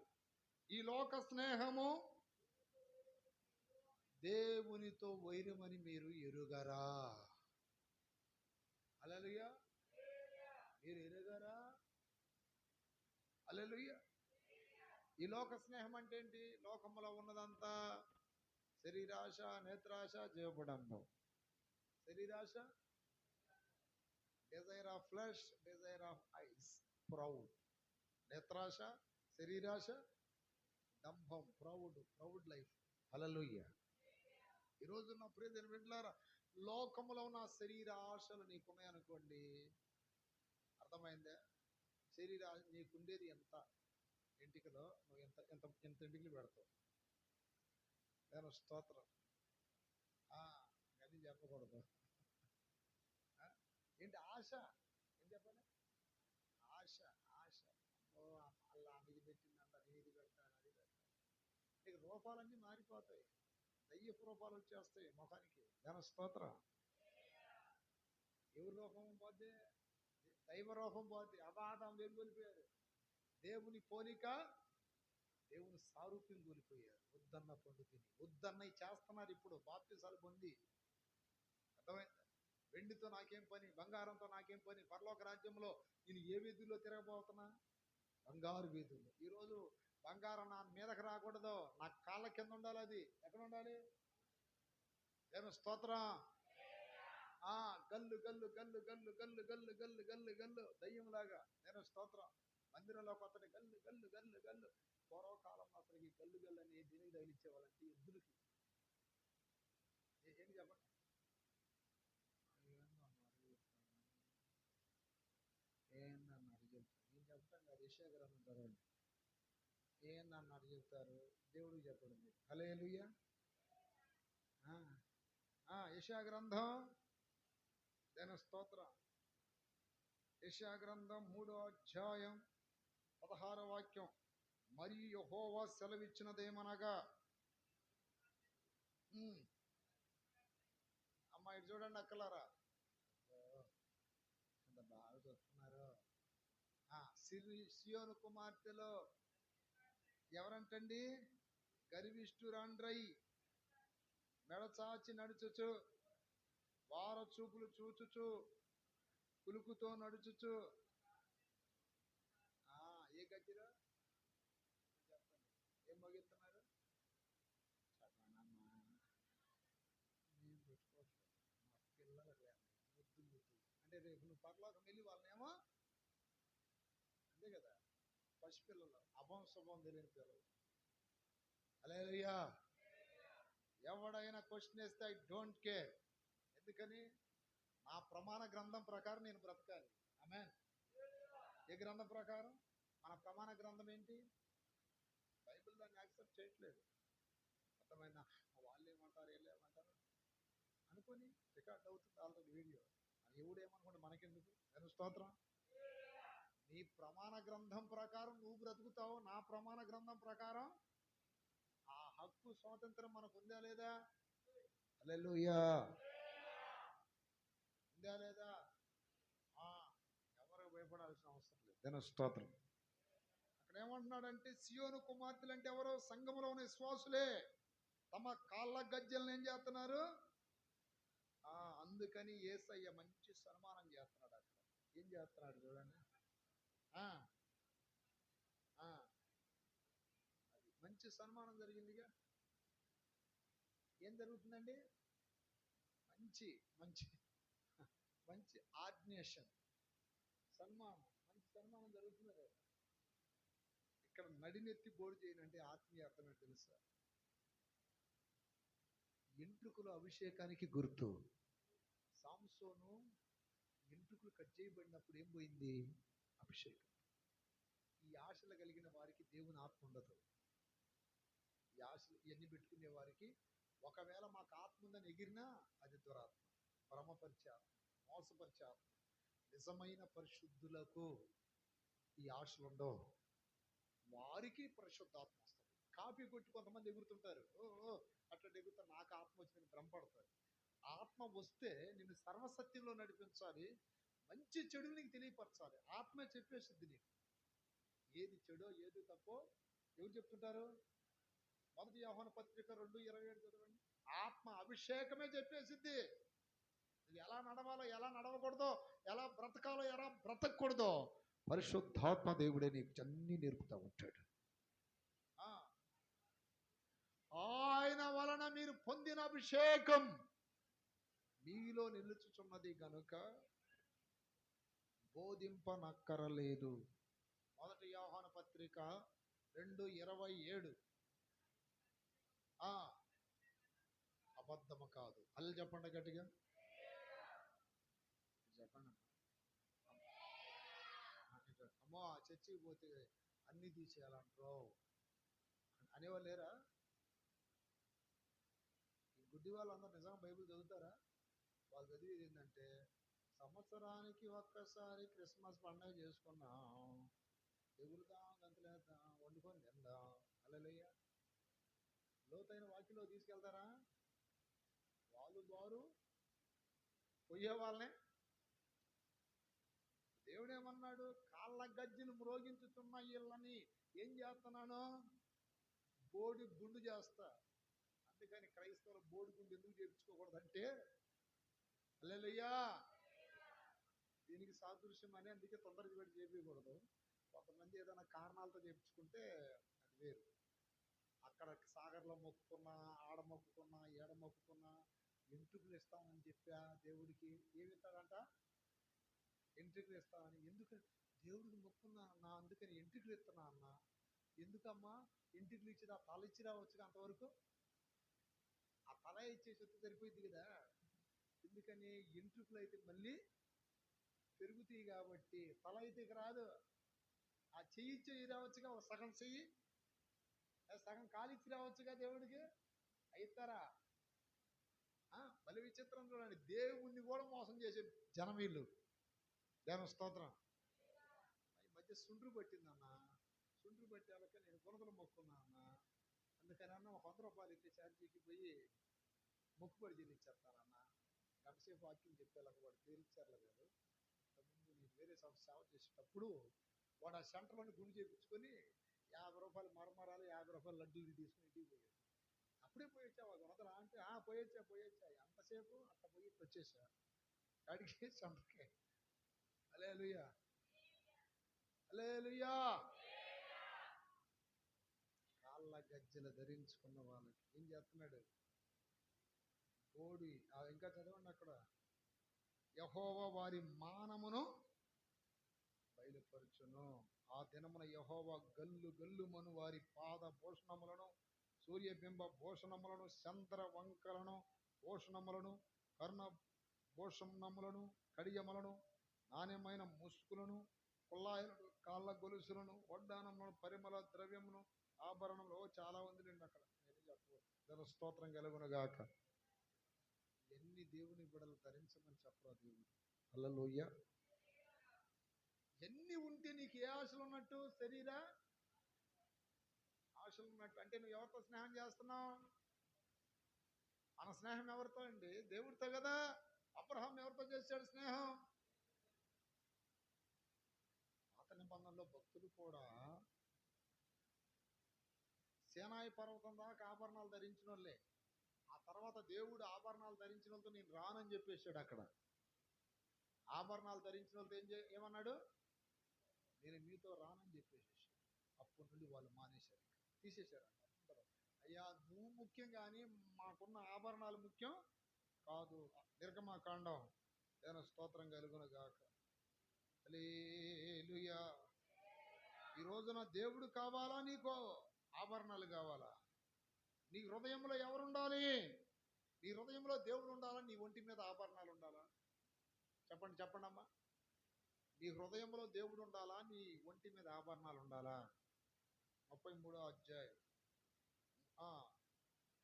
ఈ లోక స్నేహము దేవునితో వైరమని మీరు ఎరుగరా? హల్లెలూయా. మీరు ఎరుగరా? హల్లెలూయా. ఈ లోక స్నేహం అంటే ఏంటి? లోకములో ఉన్నదంతా శరీరాశ, నేత్రాశ, జీవపడంబం. శరీరాశ, desire of flesh, desire of ice, proud. నేత్రాశ, శరీరాశ, డంభం, ప్రౌడ్ లైఫ్. హల్లెలూయా. ఈరోజు నా ప్రియమైన బిడ్డలారా, లోకములో ఉన్న శరీర ఆశలు నీకున్నాయనుకోండి, అర్థమైందే? శరీర నీకుండేది ఎంత ఎంటికలో నువ్వు ఎంత ఎంత ఎంత ఎంటికలు పెడతావు? నేను స్తోత్రం. అది చెప్పకూడదు. ఏంటి ఆశ? ఏం చెప్పాలి? ఆశ. అలా ఇది పెట్టిందంట, నేను ఇది పెట్టాను, అది పెట్టాను. నీకు రూపాలన్నీ మారిపోతాయి. దయ్యపు రూపాలు వచ్చేస్తాయి ముఖానికి. నేను స్తోత్రం. ఎవరి రూపం పోతే? దైవ రూపం పోతే. అబాధం వెలువలిపోయారు. దేవుని పోలిక, దేవుని సారూప్యం కూలిపోయారు. వద్దన్న పండు తిని వద్దన్నవి చేస్తున్నారు ఇప్పుడు బాప్తిసాలు పొంది. అర్థమైందా? వెండితో నాకేం పని, బంగారంతో నాకేం పని? పరలోక రాజ్యంలో నేను ఏ వీధుల్లో తిరగబోతున్నా? బంగారు వీధుల్లో. ఈరోజు బంగారం నా మీదకి రాకూడదు, నా కాళ్ళ కింద ఉండాలి. అది ఎక్కడ ఉండాలి? నేను స్తోత్రం. గల్లు గల్లు గల్లు గల్లు గల్లు గల్లు గల్లు గల్లు గల్లు దయ్యంలాగా. నేను స్తోత్రం. మందిరంలో కొత్తటి గల్లు గల్లు గల్లు గల్లు. పూర్వకాలంలో అసలు ఈ గల్లు గల్లు అని దీనికి తగిలిచ్చేవాళ్ళంటే ఎద్దులకి. ఏంటి చెప్పండి? ఏందన్నారు చెప్తారు? నేను చెప్తాను కాదు, యెషయా గ్రంథం చదవండి. ఏందన్నారు చెప్తారు? దేవుడికి చెప్పండి మీరు. హల్లెలూయా. యెషయా గ్రంథం. దేవుని స్తోత్రం. యెషయా గ్రంథం 3వ అధ్యాయం 16వ వాక్యం. మరియు యెహోవా సెలవిచ్చినదేమనగా, అమ్మాయి చూడండి అక్కలారా, ఎంత బాగా చూస్తున్నారు. సియోను కుమార్తెలో ఎవరంటండి? గర్విష్ఠురాండ్రై మెడచాచి నడుచుచు, వార చూపులు చూచుచు, కులుకుతో నడుచుచు. ఏ గతిలో చెప్పండి? ఏం మోగిస్తున్నారు? చెప్పనమ్మా, నేను పెట్టుకోవట్లేదు. మా పిల్లలు ముద్దు అంటే రేపు నువ్వు పరలోకం వెళ్ళి వాళ్ళనేమో, అంతే కదా, పసిపిల్లలు, అభం శుభం తెలియని పిల్లలు. హల్లెలూయా. ఎవడైనా క్వశ్చన్ వేస్తే ఐ డోంట్ కేర్. ఎందుకని? నా ప్రమాణ గ్రంథం ప్రకారం నేను బ్రతకాలి. ఆమేన్. ఏ గ్రంథం ప్రకారం? మన ప్రమాణ గ్రంథం ఏంటి? బైబిల్ దాన్ని యాక్సెప్ట్ చేయట్లేదు. అర్థమైనా? వాళ్ళు ఏమంటారు, వీళ్ళు ఏమంటారు అనుకొని రికార్డ్ అవుతుంది ఆల్రెడీ వీడియో. ఎవడు ఏమనుకుంటే మనకెందుకు? నేను స్తోత్రం. నీ ప్రమాణ గ్రంథం ప్రకారం నువ్వు బ్రతుకుతావు. నా ప్రమాణ గ్రంథం ప్రకారం ఆ హక్కు, స్వాతంత్రం మనకు ఉందా లేదా? హల్లెలూయా. ఉందా లేదా? ఎవరికి భయపడాల్సిన అవసరం లేదు. నేను స్తోత్రం. అక్కడ ఏమంటున్నాడంటే, సియోను కుమార్తెలు అంటే ఎవరో? సంఘములో ఉన్న విశ్వాసులే. తమ కాళ్ళ గజ్జలను ఏం చేస్తున్నారు? అందుకని యేసయ్య మంచి సన్మానం చేస్తున్నాడు. అక్కడ ఏం చేస్తున్నాడు చూడండి. అది మంచి సన్మానం జరిగిందిగా. ఏం జరుగుతుందండి? మంచి మంచి మంచి ఆర్డినేషన్, సన్మానం, మంచి సన్మానం జరుగుతుంది కదా. ఇక్కడ నడినెత్తి బోడి చేయనంటే ఆత్మీయ అర్థమే తెలుసా? ఎంట్రుకలు అభిషేకానికి గుర్తు. సాంసోను ఎంట్రుకలు కట్ చేయబడినప్పుడు ఏం పోయింది? అభిషేకం. ఈ ఆశలు కలిగిన వారికి దేవుని ఆత్మ ఉండదు. ఈ ఆశలు ఇవన్నీ పెట్టుకునే వారికి ఒకవేళ మాకు ఆత్మ ఉందని ఎగిరినా అది దురాత్మ, భ్రమపరిచే ఆత్మ, మోసపరిచే ఆత్మ. నిజమైన పరిశుద్ధులకు ఈ ఆశలు ఉండవు. వారికి పరిశుద్ధాత్మ వస్తుంది. కాపీ కొట్టి కొంతమంది ఎగురుతుంటారు, ఓ అట్లా ఎగురుతారు, నాకు ఆత్మ వచ్చిందని భ్రమపడతారు. ఆత్మ వస్తే నిన్ను సర్వసత్యంలో నడిపించాలి, మంచి చెడు నీకు తెలియపరచాలి. ఆత్మ చెప్పేసిద్ది నీకు ఏది చెడో ఏది తప్పో. ఎవరు చెప్తుంటారు? 1 యోహాను పత్రిక 2:27 చదవండి. ఆత్మ అభిషేకమే చెప్పేసిద్ది నువ్వు ఎలా నడవాలో, ఎలా నడవకూడదో, ఎలా బ్రతకాలో, ఎలా బ్రతకూడదో పరిశుద్ధాత్మ దేవుడే నీకు అన్ని నేర్పుతా ఉంటాడు. ఆయన వలన మీరు పొందిన అభిషేకం మీలో నిలుచుచున్నది గనుక బోధింపనక్కరలేదు. 1 యోహాను పత్రిక 2:27. అబద్ధము కాదు. అల్లు చెప్పండి గట్టిగా చెప్పండి. అమ్మో చర్చికి పోతే అన్ని తీసేయాలంటారు అనేవాళ్ళు లేరా? ఈ గుడ్డి వాళ్ళందరూ నిజంగా బైబిల్ చదువుతారా? వాళ్ళు చదివేది ఏంటంటే, సంవత్సరానికి ఒక్కసారి క్రిస్మస్ పండుగ చేసుకున్నాం, ఎగురుదాం, గంతులేద్దాం, వండుకొని తిందాం, హల్లెలూయా. లోతైన వాక్యంలో తీసుకెళ్తారా? వాళ్ళు వారు పోయే వాళ్ళనే. దేవుడేమన్నాడు? కాళ్ళ గజ్జలు మ్రోగించుతున్న వీళ్ళని ఏం చేస్తున్నాను? బోడి గుండు చేస్తా. అందుకని క్రైస్తవులు బోడి గుండు ఎందుకు చేయించుకోకూడదంటే, హల్లెలూయా, దీనికి సాదృశ్యం అని. అందుకే తొందరగా పెట్టి చేపించకూడదు. కొంతమంది ఏదైనా కారణాలతో చేయించుకుంటే అది వేరు. అక్కడ సాగర్లో మొక్కుకున్నా, ఆడ మొక్కుకున్నా, ఏడ మొక్కుకున్నా ఎంట్రుకలు ఇస్తామని చెప్పా దేవుడికి. ఏమి ఇస్తాడంట? ఎంట్రుకలు ఇస్తామని. ఎందుకు? దేవుడికి మొక్కున్నా అన్న, అందుకని ఎంట్రుకలు ఇస్తున్నా అన్న. ఎందుకమ్మా? ఎంట్రుకలు ఇచ్చి ఆ తల ఇచ్చి రావచ్చు అంతవరకు. ఆ తల ఇచ్చేసి వస్తే సరిపోయింది కదా. ఎందుకని? ఎంట్రుకలు అయితే మళ్ళీ పెరుగుతాయి కాబట్టి. తల అయితే ఇక రాదు. ఆ చెయ్యి ఇచ్చి రావచ్చుగా, ఒక సగం చెయ్యి, సగం కాలిచ్చి రావచ్చుగా దేవుడికి. అయితారా? మళ్ళీ విచిత్రం చూడండి, దేవుణ్ణి కూడా మోసం చేసే జనం వీళ్ళు. దేవుని స్తోత్రం. ఈ మధ్య సుండ్రు పట్టిందన్న. సుండ్రు పట్టాక నేను గుణదలు మొక్కున్నా అన్న. అందుకని అన్న 100 రూపాయలు ఇచ్చి ఛార్జీకి పోయి మొక్కుబడి చెల్లించేస్తానన్న. గంట సేపు వాక్యం చెప్పేలాగా వాడు తేలిచ్చారులే కాదు. ఇంతకుముందు నేను వేరే సేవ చేసేటప్పుడు వాడు ఆ సెంటర్లోని గుండు చేయించుకొని 50 రూపాయలు మరమరాలు, 50 రూపాయలు లడ్డూలు తీసుకుని ఇంటికి పోయాడు. అప్పుడే పోయొచ్చావా గుణదల అంటే? పోయొచ్చా. ఎంతసేపు అట్లా పోయి వచ్చేసా అడిగి సెంటర్కి. హల్లెలూయా, హల్లెలూయా. కాళ్ళ గజ్జలు ధరించుకున్న వాళ్ళకి ఏం చేస్తున్నాడు? బోడి. ఇంకా చదవండి అక్కడ. యెహోవా వారి మానమును బయలుపరచును. ఆ దినమున యెహోవా గల్లు గల్లుమను వారి పాద భూషణములను, సూర్యబింబ భూషణములను, చంద్ర వంకలను భూషణములను, కర్ణ భూషణములను, కడియములను, నాణ్యమైన ముసుకులను, కుల్లాయలను, కాళ్ళ గొలుసులను, వడ్డానములను, పరిమళ ద్రవ్యమును, ఆభరణములు. చాలా ఉందిలేండి అక్కడ, నేను చెప్పవచ్చు. దాని స్తోత్రం కలుగునుగాక. ఎన్ని దేవుని బిడ్డలు ధరించమని చెప్పరా దేవుడు? హల్లెలూయా. ఎన్ని ఉంటే నీకు ఏ ఆశలు ఉన్నట్టు? శరీర ఆశలు ఉన్నట్టు. అంటే నువ్వు ఎవరితో స్నేహం చేస్తున్నావు? మన స్నేహం ఎవరితో అండి? దేవుడితో కదా. అబ్రహాం ఎవరితో చేశాడు స్నేహం? పాత నిబంధనలో భక్తులు కూడా సీనాయి పర్వతం దాకా ఆభరణాలు ధరించిన వాళ్ళే. ఆ తర్వాత దేవుడు ఆభరణాలు ధరించిన వాళ్ళతో నేను రానని చెప్పేశాడు. అక్కడ ఆభరణాలు ధరించిన వాళ్ళతో ఏమన్నాడు? నేను మీతో రానని చెప్పేసేసాడు. అప్పటి నుండి వాళ్ళు మానేశారు, తీసేశారు. అందరూ, అయ్యా నువ్వు ముఖ్యం కానీ మాకున్న ఆభరణాలు ముఖ్యం కాదు. నిర్గమకాండం. దేవుని స్తోత్రం కలుగును గాక. హల్లెలూయా. ఈ రోజున దేవుడు కావాలా, నీకు ఆభరణాలు కావాలా? నీ హృదయంలో ఎవరుండాలి? నీ హృదయంలో దేవుడు ఉండాలా, నీ ఒంటి మీద ఆభరణాలు ఉండాలా? చెప్పండి చెప్పండి అమ్మా. నీ హృదయంలో దేవుడు ఉండాలా, నీ ఒంటి మీద ఆభరణాలు ఉండాలా? 33వ అధ్యాయం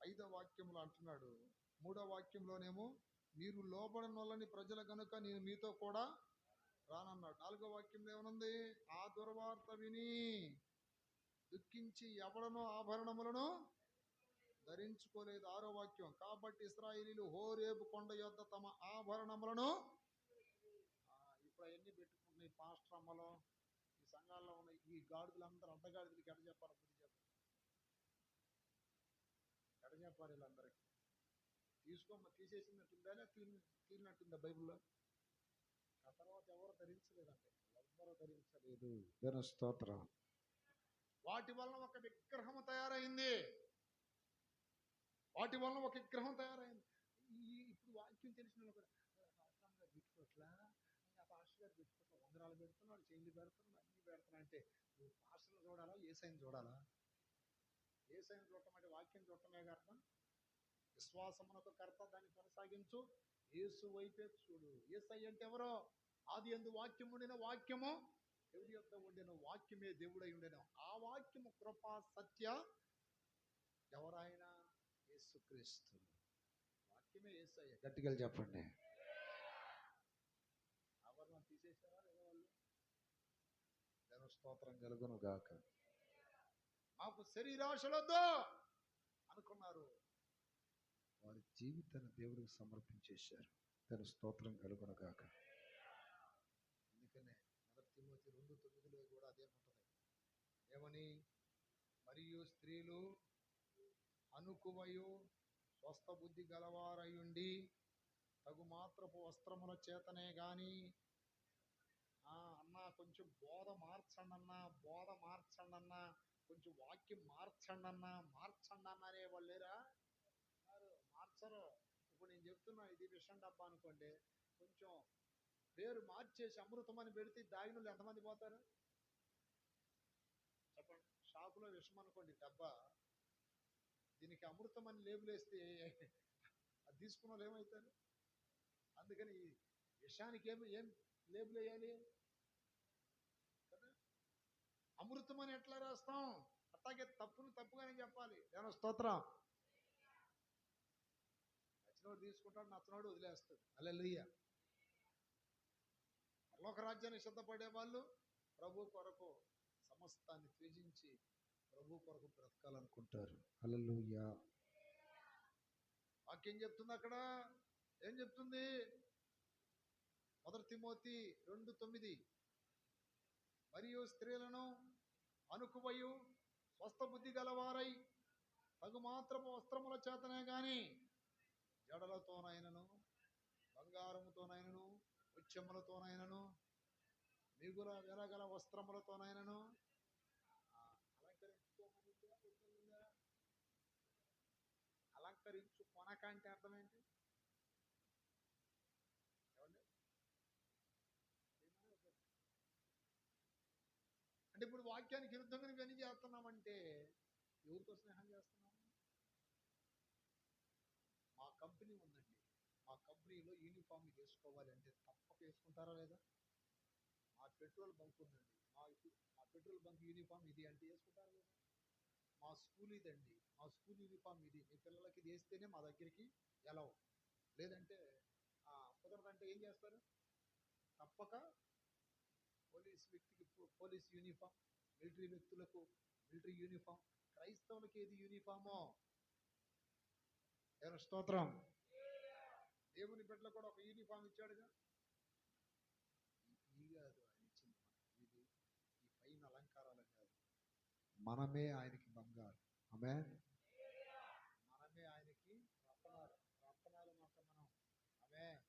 5వ వాక్యంలో అంటున్నాడు. 3వ వాక్యంలోనేమో మీరు లోబడనొల్లని ప్రజల కనుక నేను మీతో కూడా రానన్నాడు. 4వ వాక్యంలో ఏమనుంది? ఆ దుర్వార్త విని దుఃఖించి ఎవడనో ఆభరణములను ధరించుకోలేదు. 6వ వాక్యం, కాబట్టి ఇశ్రాయేలీయులు హోరేబు కొండ యొద్ద తమ ఆభరణములను ఇప్పుడు అవన్నీ పెట్టుకుంటున్నాయి. పాస్టర్ అమ్మలో ఈ సంఘాల్లో ఉన్న ఈ గాడిదలందరూ అడ్డగాడిదలకి ఎడ చెప్పాలి, బుద్ధి చెప్పాలి, ఎడ చెప్పాలి వీళ్ళందరికీ? తీసేసినట్టుందా, తీరినట్టుందా బైబిల్లో? ఆ తర్వాత ఎవరు ధరించలేదంటే, ఎవ్వరు ధరించలేదు. దేవుని స్తోత్రం. వాటి వలన ఒక విగ్రహం తయారైంది. వాటి వలన ఒక విగ్రహం తయారైంది. ఇప్పుడు వాక్యం తెలిసిన వాళ్ళు కూడా పాస్టర్ గారు పెట్టుకోవట్లా, ఇంకా పాస్టర్ గారు పెట్టుకోవట్లా, ఉంగరాలు పెడుతున్నాడు, చైన్లు పెడుతున్నాడు, అన్ని పెడుతున్నా అంటే నువ్వు పాస్టర్ని చూడాలా, ఏసైని చూడాలా? ఏసైని చూడటం అంటే వాక్యం చూడటమే అర్థం. విశ్వాసమునకు కర్త, దాన్ని కొనసాగించు యేసు వైపే చూడు. యేసై అంటే ఎవరో? ఆది యందు వాక్యం ఉండిన, వాక్యము దేవుడి యొద్ద ఉండిన, వాక్యమే దేవుడై ఉండెను. ఆ వాక్యము కృప సత్య ఎవరైనా యేసుక్రీస్తు. వాక్యమే యేసయ్య. గట్టిగా చెప్పండి. ఆభరణం తీసేసారా లేదా వాళ్ళు? దేవుని స్తోత్రం కలుగును గాక. మాకు శరీరాశలొద్దు అనుకున్నారు, వారి జీవితాన్ని దేవుడికి సమర్పించేశారు. తన స్తోత్రం కలుగును గాక. అందుకనే 1 తిమోతి 2:9లో కూడా అదే ఉంటుంది. ఏమని? మరియు స్త్రీలు అనుకువయు స్వస్థ బుద్ధి గలవారయుండి తగు మాత్రపు వస్త్రముల చేతనే గాని అన్నా కొంచెం బోధ మార్చండి అన్నా, బోధ మార్చండి అన్నా, కొంచెం వాక్యం మార్చండి అన్నా, మార్చండి అన్న అనే వాళ్ళు లేరా? మార్చరు. ఇప్పుడు నేను చెప్తున్నా, ఇది విషం డబ్బా అనుకోండి, కొంచెం పేరు మార్చేసి అమృతం అని పెడితే దాగినోళ్ళు ఎంతమంది పోతారు చెప్పండి? షాపులో విషం అనుకోండి డబ్బా, దీనికి అమృతం అని లేబుల్ వేస్తే అది తీసుకున్న వాళ్ళు ఏమవుతారు? అందుకని విషానికి ఏం లేబుల్ వేయాలి కదా? అమృతం అని ఎట్లా రాస్తాం? అట్లాగే తప్పును తప్పుగానే చెప్పాలి. దేవుని స్తోత్రం. నచ్చినోడు తీసుకుంటాడు, నచ్చినోడు వదిలేస్తాడు. హల్లెలూయా. పరలోక రాజ్యాన్ని సిద్ధపడే వాళ్ళు ప్రభు కొరకు సమస్తాన్ని త్యజించి ప్రభు కొరకు బ్రతకాలనుకుంటారు. హల్లెలూయా. వాక్యం చెప్తుంది అక్కడ. ఏం చెప్తుంది? 1 తిమోతి 2:9, మరియు స్త్రీలను అనుకువయు స్వస్థ బుద్ధి గలవారై తగు మాత్రపు వస్త్రముల చేతనే గాని జడలతోనైనను బంగారముతోనైనను ముత్యములతోనైనను మిగుల వెలగల వస్త్రములతోనైనను అలంకరించుకోమనిందా? అలంకరించుకొనక అంటే అర్థం ఏంటి? అంటే ఇప్పుడు వాక్యానికి విరుద్ధంగా ఇవన్నీ చేస్తున్నామంటే ఎవరితో స్నేహం చేస్తున్నాము? మా కంపెనీ ఉందండి, మా కంపెనీలో యూనిఫామ్ వేసుకోవాలి అంటే తప్పక వేసుకుంటారా లేదా? మా పెట్రోల్ బంక్ ఉందండి, మా పెట్రోల్ బంక్ యూనిఫామ్ ఇది అంటే వేసుకుంటారా లేదా? మా స్కూల్ ఇదండి, మా స్కూల్ యూనిఫామ్ ఇది, మీ పిల్లలకి ఇది వేస్తేనే మా దగ్గరికి ఎలా, లేదంటే కుదరదంటే ఏం చేస్తారు? తప్పక పోలీస్ వ్యక్తికి పోలీస్ యూనిఫామ్, మిలిటరీ వ్యక్తులకు మిలిటరీ యూనిఫామ్, క్రైస్తవులకి ఏది యూనిఫామో? ఎవరు స్తోత్రం. దేవుని బిడ్డలు కూడా ఒక యూనిఫామ్ ఇచ్చాడుగా. ఇది కాదు ఆయన ఇచ్చింది మనకి, ఇది ఈ పైన అలంకారాలు కాదు, మనమే ఆయనకి బంగారు. ఆమేన్. మనమే ఆయనకి రత్నాలు. రత్నాలు మాత్రం మనం. ఆమేన్.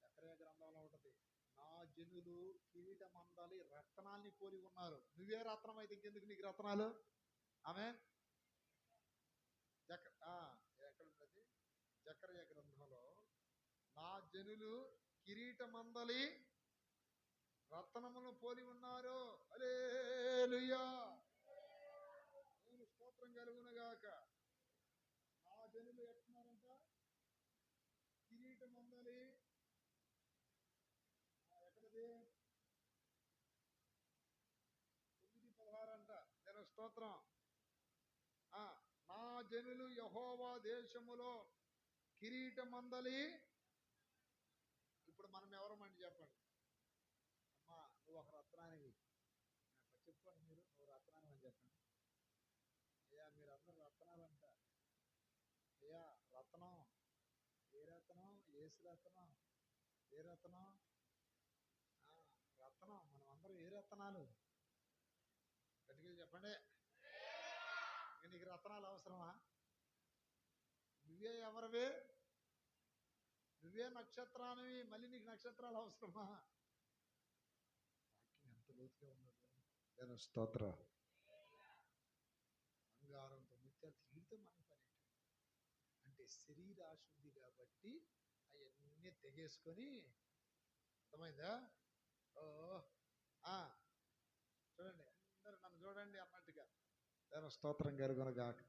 జకర్యా గ్రంథంలో ఉంటది, నా జనులు కిరీట మందలి రత్నాల్ని పోలి ఉన్నారు. నువ్వే రత్నం అయితే ఇంకెందుకు నీకు రత్నాలు? ఆమేన్. ఎక్కడ ఉన్నది? జకర్యా గ్రంథంలో, నా జనులు కిరీట మందలి రత్నములను పోలి ఉన్నారు. హల్లెలూయా. స్తోత్రం కలుగునుగాక. నా జనులు ఎట్టున్నారంట? కిరీటం ఉండాలి. ఎక్కడది? 9:16 అంట. నేను స్తోత్రం. నా జనులు యెహోవా దేశములో కిరీటమందలి. ఇప్పుడు మనం ఎవరమండి చెప్పండి. అమ్మా నువ్వు ఒక రత్నానివి. చెప్పండి మీరు, నువ్వు రత్నాన్ని అని చెప్పండి. అయ్యా మీరు అందరు రత్నాలంట. అయ్యా రత్నం. ఏ రత్నం? ఏసు రత్నం. ఏ రత్నం? రత్నం. మనం అందరం ఏ రత్నాలు? గట్టిగా చెప్పండి. నీకు రత్నాలు అవసరమా? నువ్వే ఎవరివి? నువ్వే నక్షత్రానివి. మళ్ళీ నీకు నక్షత్రాలు అవసరమా? వాక్యం ఎంత లోతుగా ఉన్నదో. నేను స్తోత్ర. బంగారంతో ముత్యాలు తీరితే మన పని అంటే శరీరాశ ఉంది కాబట్టి అవన్నీ తెగేసుకొని, అర్థమైందా? చూడండి అందరూ నన్ను చూడండి అన్నట్టుగా. నేను స్తోత్రం కలుగునుగాక.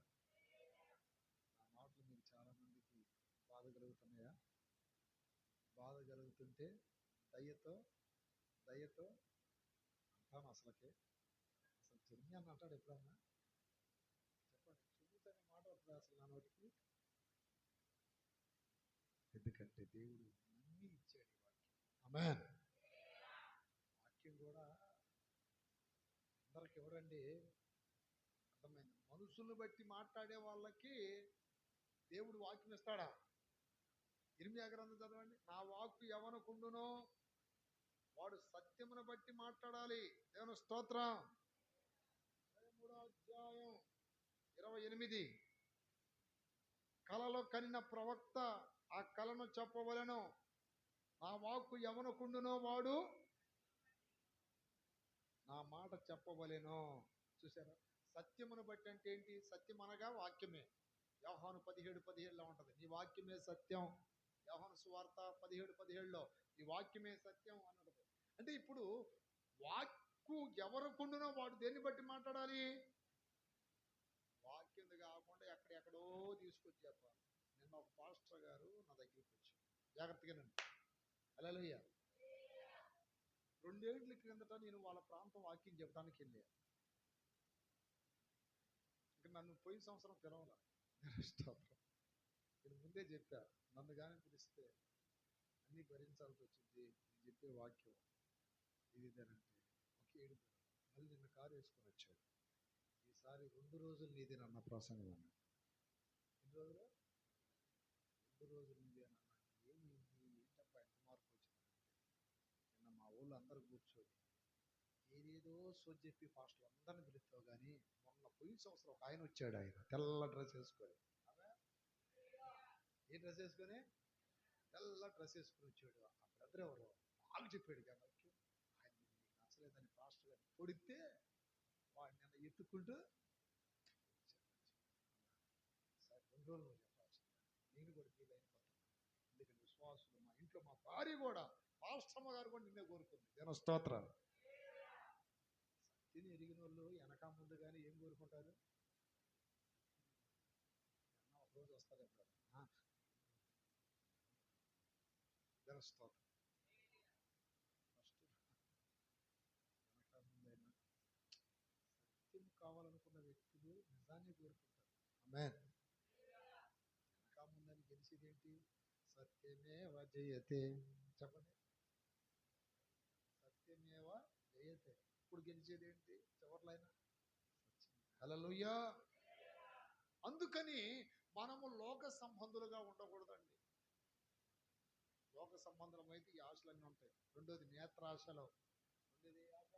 నా మాటలు మీకు చాలా మందికి బాధ కలుగుతున్నాయా? బాధ కలుగుతుంటే దయతో అంటాను. అసలు చిన్ని అని అంటాడు ఎప్పుడన్నా? చెప్పండి. చురుకుతనే మాట వస్తుంది అసలు నా నోటికి. ఎందుకంటే దేవుడు నమ్మి ఇచ్చాడు ఈ వాక్యం. ఆమేన్. వాక్యం కూడా అందరికి ఎవరండి? అర్థమైంది. మనుషులను బట్టి మాట్లాడే వాళ్ళకి దేవుడు వాక్యం ఇస్తాడా? ఇర్మీయా గ్రంథం చదవండి. నా వాక్కు ఎవనుకుండునో వాడు సత్యమును బట్టి మాట్లాడాలి. దేవుని స్తోత్రం. 23వ అధ్యాయం 28. కలలో కనిన ప్రవక్త ఆ కలను చెప్పవలెను. నా వాక్కు ఎవనుకుండునో వాడు నా మాట చెప్పవలెను. చూసారా? సత్యమును బట్టి అంటే ఏంటి? సత్యం అనగా వాక్యమే. యోహాను 17:17లో ఉంటది. నీ వాక్యమే సత్యం. యోహాను సువార్త 17:17లో నీ వాక్యమే సత్యం అన్నది. అంటే ఇప్పుడు వాక్కు ఎవరుకుండునో వాడు దేన్ని బట్టి మాట్లాడాలి? వాక్యం కాకుండా ఎక్కడెక్కడో తీసుకొచ్చి చెప్పాలి. నిన్న ఒక పాస్టర్ గారు నా దగ్గరికి వచ్చి, జాగ్రత్తగానండి, హల్లెలూయా, 2 ఏళ్ల క్రిందట నేను వాళ్ళ ప్రాంతం వాక్యం చెప్పడానికి వెళ్ళా. ఇక నన్ను పోయిన సంవత్సరం పిలవాల. నేను ముందే చెప్పా, నన్ను కానీ పిలిస్తే అన్నీ భరించాల్సి వచ్చింది. నేను చెప్పే వాక్యం ఇదేనంటే ఒక ఏడుపు. మళ్ళీ నిన్న కారు వేసుకొని వచ్చాడు. ఈసారి 2 రోజులు నీదేనన్న ప్రసంగం అన్నాడు. ఎన్ని రోజులు? 2 రోజులు నీదేనన్నా. ఏంటప్పా ఎంత మార్పు వచ్చిందంటే, నిన్న మా ఊళ్ళో అందరూ కూర్చొని ఏదేదో సోది చెప్పి పాస్టర్లు అందరిని పిలుస్తావు కానీ మొన్న పోయిన సంవత్సరం ఒక ఆయన వచ్చాడు. ఆయన తెల్ల డ్రెస్ వేసుకొని, ఏ డ్రెస్ వేసుకొని? తెల్ల డ్రెస్ వేసుకొని వచ్చాడు. ఆ బ్రదర్ ఎవరు బాగా చెప్పాడు కాబట్టి ఆయన నీకు నచ్చలేదని పాస్టర్ గారిని పొడితే వాడిని నన్ను ఎత్తుకుంటూ సార్ 2 రోజులు నువ్వు చెప్పాల్సింది. నేను కూడా ఫీల్ అయిపోతున్నాను. ఎందుకంటే విశ్వాసులు మా ఇంట్లో మా భార్య కూడా, పాస్టమ్మ గారు కూడా నిన్నే కోరుకుంది. నేను స్తోత్రాలు. సత్యని ఎరిగిన వాళ్ళు వెనక ముందు కానీ ఏం కోరుకుంటారు? ఒకరోజు వస్తారు ఎప్పుడన్నా. స్తోత్రం. ఫస్ట్ వెనక ముందైనా సత్యం కావాలనుకున్న వ్యక్తులు నిజాన్ని కోరుకుంటారు. ఆమేన్. వెనక ముందని గెలిచేది ఏంటి? సత్యమేవ జయతే. చెప్పండి. సత్యమేవ జయతే. ఇప్పుడు గెలిచేది ఏంటి? చివర్లైనా హల్లెలూయా. అందుకని మనము లోక సంబంధులుగా ఉండకూడదండి. లోక సంబంధం అయితే ఈ ఆశలన్నీ ఉంటాయి. రెండోది నేత్రాశలో. రెండోది ఆశ,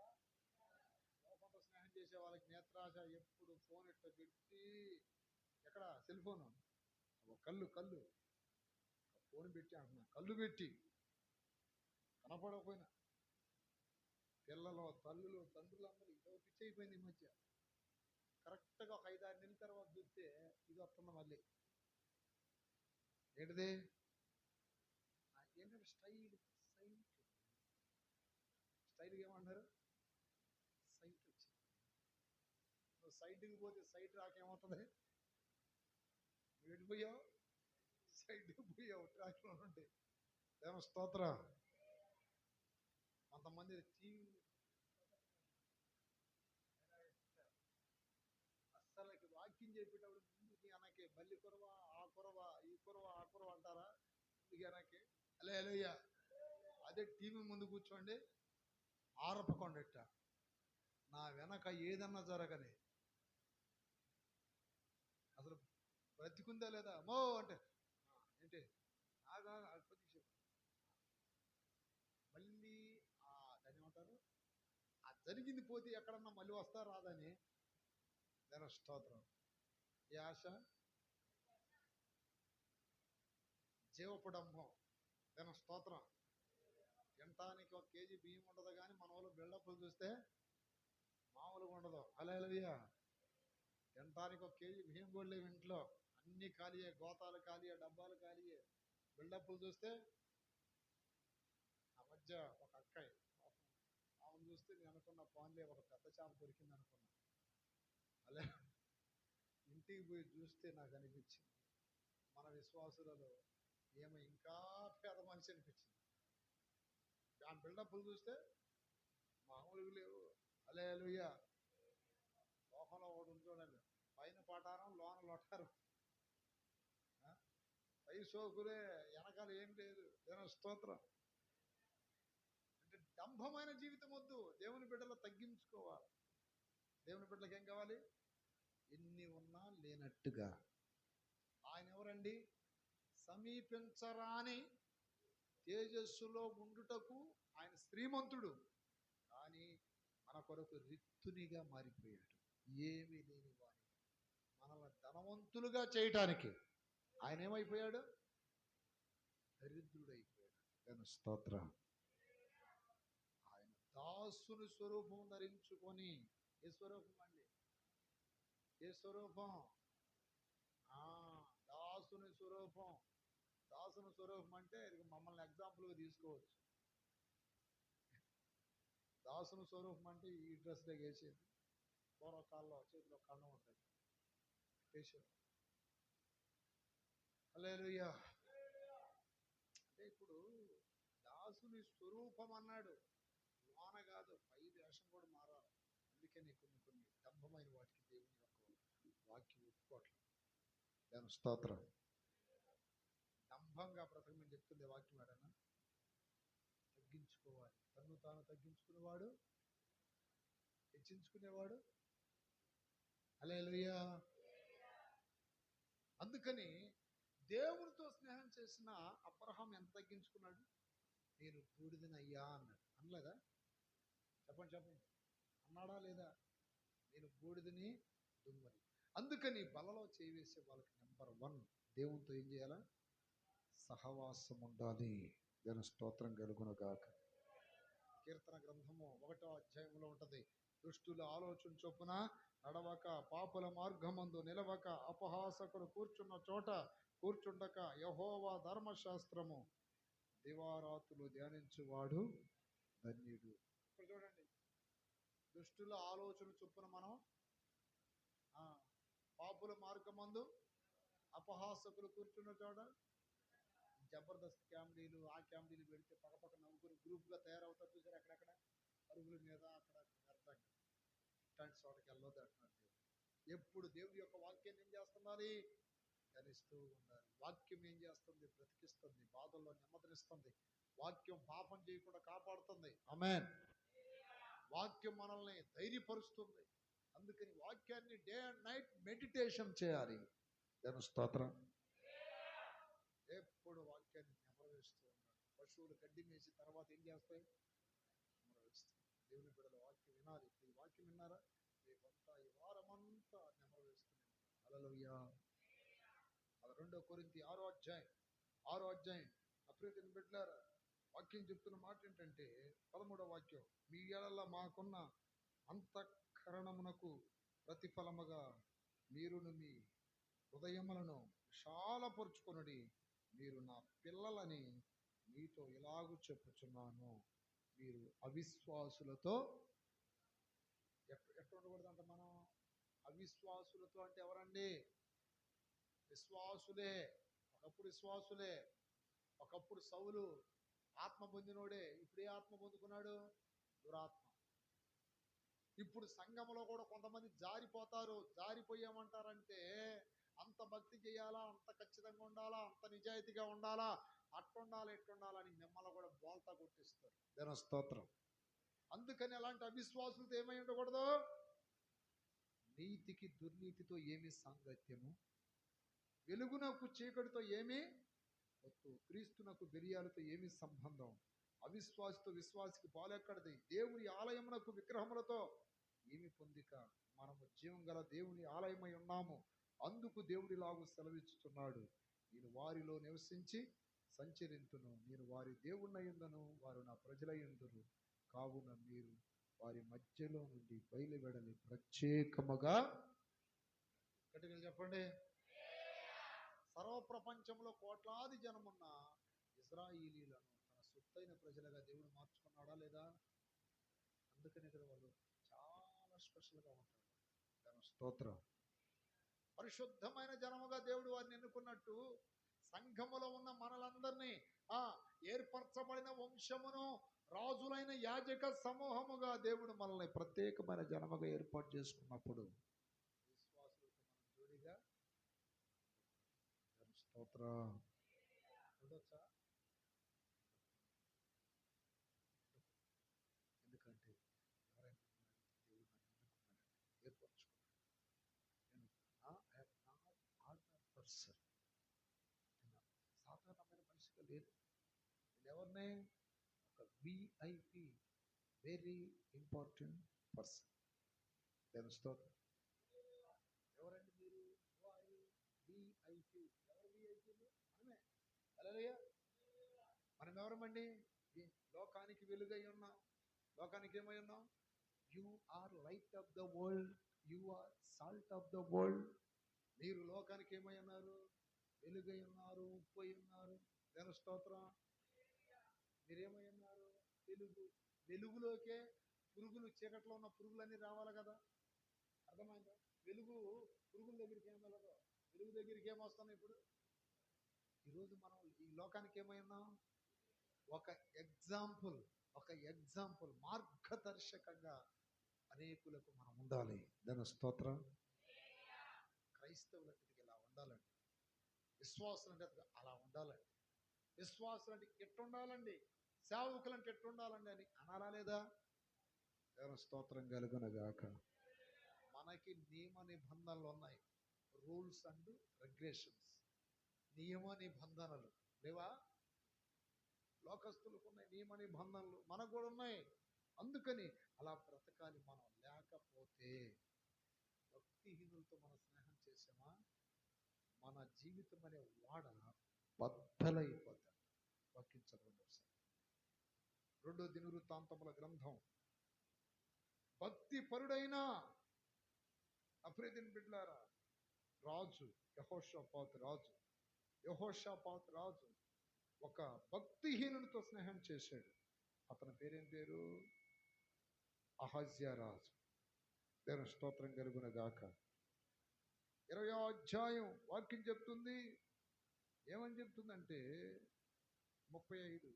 లోకంతో స్నేహం చేసే వాళ్ళకి నేత్రాశ. ఎప్పుడు ఫోన్ ఇట్లా పెట్టి, ఎక్కడ సెల్ ఫోను, కళ్ళు ఫోన్ పెట్టి అంటున్నా, కళ్ళు పెట్టి కనపడకపోయినా పిల్లలు, తల్లులు, తండ్రులు అందరూ ఇదో పిచ్చి అయిపోయింది ఈ మధ్య. కరెక్ట్గా ఒక 5-6 నెలల తర్వాత చూస్తే ఇది వస్తుంది మళ్ళీ. ఏంటిది? ఏంటంటే స్టైల్ సైడ్కి ఏమంటారు? సైట్ వచ్చింది. నువ్వు సైడ్కి పోతే సైట్ రాకేమవుతుంది? నువ్వు వెళ్ళిపోయావు, సైడ్కి పోయావు, ట్రాక్లో నుండి. ఏమో స్తోత్రం. కొంతమంది అస్సలకి వాక్యం చెప్పేటప్పుడు ముందుకి వెనక్కి బల్లి కురవ, ఆ కురవ, ఈ కురవ, ఆ కురవ అంటారా? ముందుకి వెనక్కి హల్లెలూయా. అదే టీవీ ముందు కూర్చోండి, ఆరపకొండెట్ట నా వెనక ఏదన్నా జరగని, అసలు బ్రతికుందా లేదా మో అంటే ఏంటి కొద్దిసేపు మళ్ళీ దాన్ని ఏమంటారు, ఆ జరిగింది పోతే ఎక్కడన్నా మళ్ళీ వస్తా రాదని. దాని స్తోత్రం. ఈ ఆశ జీవపుడంభం. దాని స్తోత్రం. తినటానికి 1 కేజీ బియ్యం ఉండదు, కానీ మన వాళ్ళు బిల్డప్లు చూస్తే మామూలుగా ఉండదు. హల్లెలూయా. తినటానికి 1 కేజీ బియ్యం కూడా లేవు ఇంట్లో, అన్ని ఖాళీయే, గోతాలు ఖాళీయే, డబ్బాలు ఖాళీయే. బిల్డప్లు చూస్తే ఆ మధ్య ఒక అక్కయ్య ఆమెను చూస్తే నేను అనుకున్న పాన్లే ఒక పెద్ద చేప దొరికింది అనుకున్నా. అలా ఇంటికి పోయి చూస్తే నాకు అనిపించింది మన విశ్వాసులలో ఏమో ఇంకా పేద మనిషి అనిపించింది. ఆ బిల్డప్లు చూస్తే మామూలుగా లేవు. హల్లెలూయా. లోకంలో ఒకటి చూడండి, పైన పటారం లోన లొటారు, పై సోకులే, వెనకాల ఏం లేదు. దేవుని స్తోత్రం. అంటే డంభమైన జీవితం వద్దు. దేవుని బిడ్డలో తగ్గించుకోవాలి. దేవుని బిడ్డలకు ఏం కావాలి? ఎన్ని ఉన్నా లేనట్టుగా. ఆయన ఎవరండి? సమీపించరాని తేజస్సులో ఉండుటకు ఆయన శ్రీమంతుడు, కానీ మన కొరకు రిక్తునిగా మారిపోయాడు. ఏమీ లేని వారిగా మనల్ని ధనవంతులుగా చేయటానికి ఆయన ఏమైపోయాడు? దరిద్రుడైపోయాడు. దాని స్తోత్రం. ఆయన దాసుని స్వరూపం ధరించుకొని, ఏ స్వరూపం అండి? ఏ స్వరూపం? దాసుని స్వరూపం. దాసుని స్వరూపం అంటే మమ్మల్ని ఎగ్జాంపుల్గా తీసుకోవచ్చు. దాసుని స్వరూపం అంటే ఈ డ్రెస్ దగ్గర వేసేది, పూర్వకాల్లో చేతిలో కన్నం ఉంటుంది, వేసేది. హల్లెలూయా. అంటే ఇప్పుడు దాసుని స్వరూపం అన్నాడు, లోన కాదు, పై వేషం కూడా మారాలి. అందుకని కొన్ని డంభమైన వాటికి దేవుని యొక్క వాక్యం ఒప్పుకోవట్లేదు. దాని స్తోత్రం. డంభంగా బ్రతకమని చెప్తుంది వాక్యం. ఏడన్నా తగ్గించుకోవాలి. తన్ను తాను తగ్గించుకునేవాడు హెచ్చించుకునేవాడు. హల్లెలూయా. అందుకని దేవునితో స్నేహం చేసిన అబ్రహాం ఎంత తగ్గించుకున్నాడు? నేను బూడిదనయ్యా అన్నాడు. అనలేదా? చెప్పండి. అన్నాడా లేదా? నేను బూడిదని దుమ్మని. అందుకని బలలో చేవేసే వాళ్ళకి నెంబర్ 1 దేవునితో ఏం చేయాలా? సహవాసం ఉండాలి. దాని స్తోత్రం కలుగునుగాక. కీర్తన గ్రంథము 1వ అధ్యాయంలో ఉంటది, దుష్టుల ఆలోచన చొప్పున నడవక, పాపుల మార్గమందు నిలవక, అపహాసకుడు కూర్చున్న చోట కూర్చుండక, యెహోవా ధర్మశాస్త్రము దివారాతులు ధ్యానించువాడు ధన్యుడు. ఇప్పుడు చూడండి, దుష్టుల ఆలోచన చొప్పున మనం, పాపుల మార్గమందు, అపహాసకులు కూర్చున్న చోట. జబర్దస్త్ కామెడీలు, ఆ కామెడీలు పెడితే పక్కపక్క నవ్వుకుని గ్రూప్గా తయారవుతారు చూసారు. అక్కడక్కడ అరుగుల మీద అక్కడ వ్యర్థంగా. ఇట్లాంటి చోటకి వెళ్ళొద్దు అంటున్నారు దేవుడు. ఎప్పుడు దేవుడి యొక్క వాక్యాన్ని ఏం చేస్తున్నారు? ధ్యానిస్తూ ఉండాలి. వాక్యం ఏం చేస్తుంది? బ్రతికిస్తుంది, బాధల్లో నెమ్మదినిస్తుంది. వాక్యం పాపం చేయకుండా కాపాడుతుంది. ఆమేన్. వాక్యం మనల్ని ధైర్యపరుస్తుంది. అందుకని వాక్యాన్ని డే అండ్ నైట్ మెడిటేషన్ చేయాలి. దాని స్తోత్రం. ఎప్పుడు వాక్యాన్ని నెమరవేస్తూ ఉండాలి. పశువులు గడ్డి మేసి తర్వాత ఏం చేస్తాయి? నెమరవేస్తాయి. దేవుని బిడ్డల వాక్యం వినాలి. ఈ వాక్యం విన్నారా? రేపంతా ఈ వారమంతా నెమరవేస్తూనే ఉంటారు. హల్లెలూయా. 2 కొరింథీ 6వ అధ్యాయం అప్రియమైన బిడ్డలారా, వాక్యం చెప్తున్న మాట ఏంటంటే 13వ వాక్యం, మీ ఎడల మాకున్న అంతఃకరణమునకు ప్రతిఫలముగా మీరును మీ హృదయములను విశాలపరుచుకొనుడి. మీరు నా పిల్లలని మీతో ఇలాగూ చెప్పుచున్నాను. మీరు అవిశ్వాసులతో ఎట్లా ఉండకూడదంట మనం. అవిశ్వాసులతో అంటే ఎవరండి? విశ్వాసులే. ఒకప్పుడు విశ్వాసులే. ఒకప్పుడు సౌలు ఆత్మ పొందినోడే. ఇప్పుడు ఏ ఆత్మ పొందుకున్నాడు? దురాత్మ. ఇప్పుడు సంఘంలో కూడా కొంతమంది జారిపోతారు. జారిపోయామంటారంటే అంత భక్తి చేయాలా, అంత ఖచ్చితంగా ఉండాలా, అంత నిజాయితీగా ఉండాలా, అట్టుండాలి ఇట్టుండాలని మిమ్మల్ని కూడా బోల్తా కొట్టిస్తారు. దేవుని స్తోత్రం. అందుకని అలాంటి అవిశ్వాసులతో ఏమై ఉండకూడదు? నీతికి దుర్నీతితో ఏమి సాంగత్యము, వెలుగునకు చీకటితో ఏమి పొత్తు, క్రీస్తునకు బెలియాలతో ఏమి సంబంధం, అవిశ్వాసితో విశ్వాసికి పాలెక్కడిది, దేవుని ఆలయమునకు విగ్రహములతో ఏమి పొందిక. మనము జీవం గల దేవుని ఆలయమై ఉన్నాము. అందుకు దేవుడిలాగు సెలవిచ్చుతున్నాడు, నేను వారిలో నివసించి సంచరింతును, నేను వారి దేవుణ్ణయుందును, వారు నా ప్రజలయుందురు, కావున మీరు వారి మధ్యలో నుండి బయలువెడలి ప్రత్యేకముగా. గట్టిగా చెప్పండి. సర్వప్రపంచంలో కోట్లాది జనమున్న ఇజ్రాయిలీలను తన సొత్తైన ప్రజలుగా దేవుడు మార్చుకున్నాడా లేదా? అందుకనే కదా వాళ్ళు చాలా స్పెషల్గా ఉంటారు. దాని స్తోత్రం. పరిశుద్ధమైన జనముగా దేవుడు వారిని ఎన్నుకున్నట్టు సంఘములో ఉన్న మనలందరినీ ఏర్పరచబడిన వంశమును, రాజులైన యాజక సమూహముగా దేవుడు మనల్ని ప్రత్యేకమైన జనముగా ఏర్పాటు చేసుకున్నప్పుడు విశ్వాసులతో మనం జోడిగా స్తోత్రం ఉండొచ్చా? ఎందుకంటే ఎవరైనా దేవుడు నన్ను ఎన్నుకున్నాడు, ఏర్పరచుకున్నాడు. నేను ఆర్డినరీ పర్సన్, సాధారణమైన మనిషిగా లేదు. నేను ఎవరిని? ఒక విఐపి, వెరీ ఇంపార్టెంట్ పర్సన్. నేను స్తోత్రం. ఎవరండి మీరు? విఐపి. ఎవరు విఐపీలు? మనమే. హల్లెలూయా. మనం ఎవరమండి? లోకానికి వెలుగై ఉన్నాం. లోకానికి ఏమై ఉన్నాం? You are light of the world, you are salt of the world. మీరు లోకానికి ఏమై ఉన్నారు? వెలుగై ఉన్నారు, ఉప్పు అయి ఉన్నారు. దేవుని స్తోత్రం. మీరేమై ఉన్నారు? వెలుగు. వెలుగులోకే పురుగులు, చీకట్లో ఉన్న పురుగులన్నీ రావాలి కదా. అర్థమైందా? వెలుగు పురుగుల దగ్గరికి ఏం వెళ్ళదు, వెలుగు దగ్గరికి ఏమొస్తున్నాయి? ఇప్పుడు ఈరోజు మనం ఈ లోకానికి ఏమై ఉన్నాం? ఒక ఎగ్జాంపుల్, మార్గదర్శకంగా అనేకులకు మనం ఉండాలి. దాని స్తోత్రం. క్రైస్తవులంటే ఇలా ఉండాలండి. విశ్వాసులంటే అలా ఉండాలండి. విశ్వాసులంటే ఎట్టుండాలండి, సేవకులంటే ఎట్టుండాలండి అని అనాలా లేదా? దేవుని స్తోత్రం కలుగునగాక. మనకి నియమ నిబంధనలు ఉన్నాయి. Rules and regulations. నియమ నిబంధనలు లేవా? లోకస్తులకు ఉన్నాయి నియమ నిబంధనలు, మనకు కూడా ఉన్నాయి. అందుకని అలా బ్రతకాలి మనం. లేకపోతే భక్తిహీనులతో మనం స్నేహం చేసామా, మన జీవితం అనే వాడ బద్దలైపోతాడు. వాక్యం ఒకసారి. 2 దినవృత్తాంతముల గ్రంథం. భక్తి పరుడైన అఫ్రీదిన్ బిడ్లారా, రాజు యెహోషాపాతు రాజు ఒక భక్తిహీనునితో స్నేహం చేశాడు. అతని పేరేం పేరు? అహజ్యా రాజు. దేవుని స్తోత్రం కలుగునగాక. 20వ అధ్యాయం వాక్యం చెప్తుంది. ఏమని చెప్తుందంటే 35,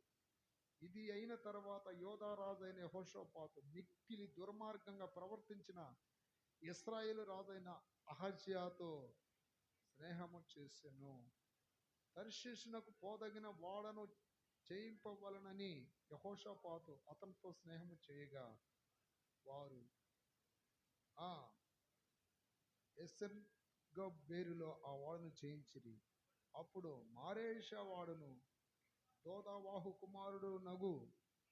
ఇది అయిన తర్వాత యోధారాజు అయిన యెహోషాపాతు మిక్కిలి దుర్మార్గంగా ప్రవర్తించిన ఇశ్రాయేలు రాజైన అహజ్యాతో స్నేహము చేసెను. తర్షీషునకు పోదగిన వాడను చేయింపవలనని యెహోషాపాతు అతనితో స్నేహము చేయగా, వారు ఎసెర్గోబేరులో ఆ వాడను చేయించిరి. అప్పుడు మారేషా వాడును దోదావాహు కుమారుడు నగు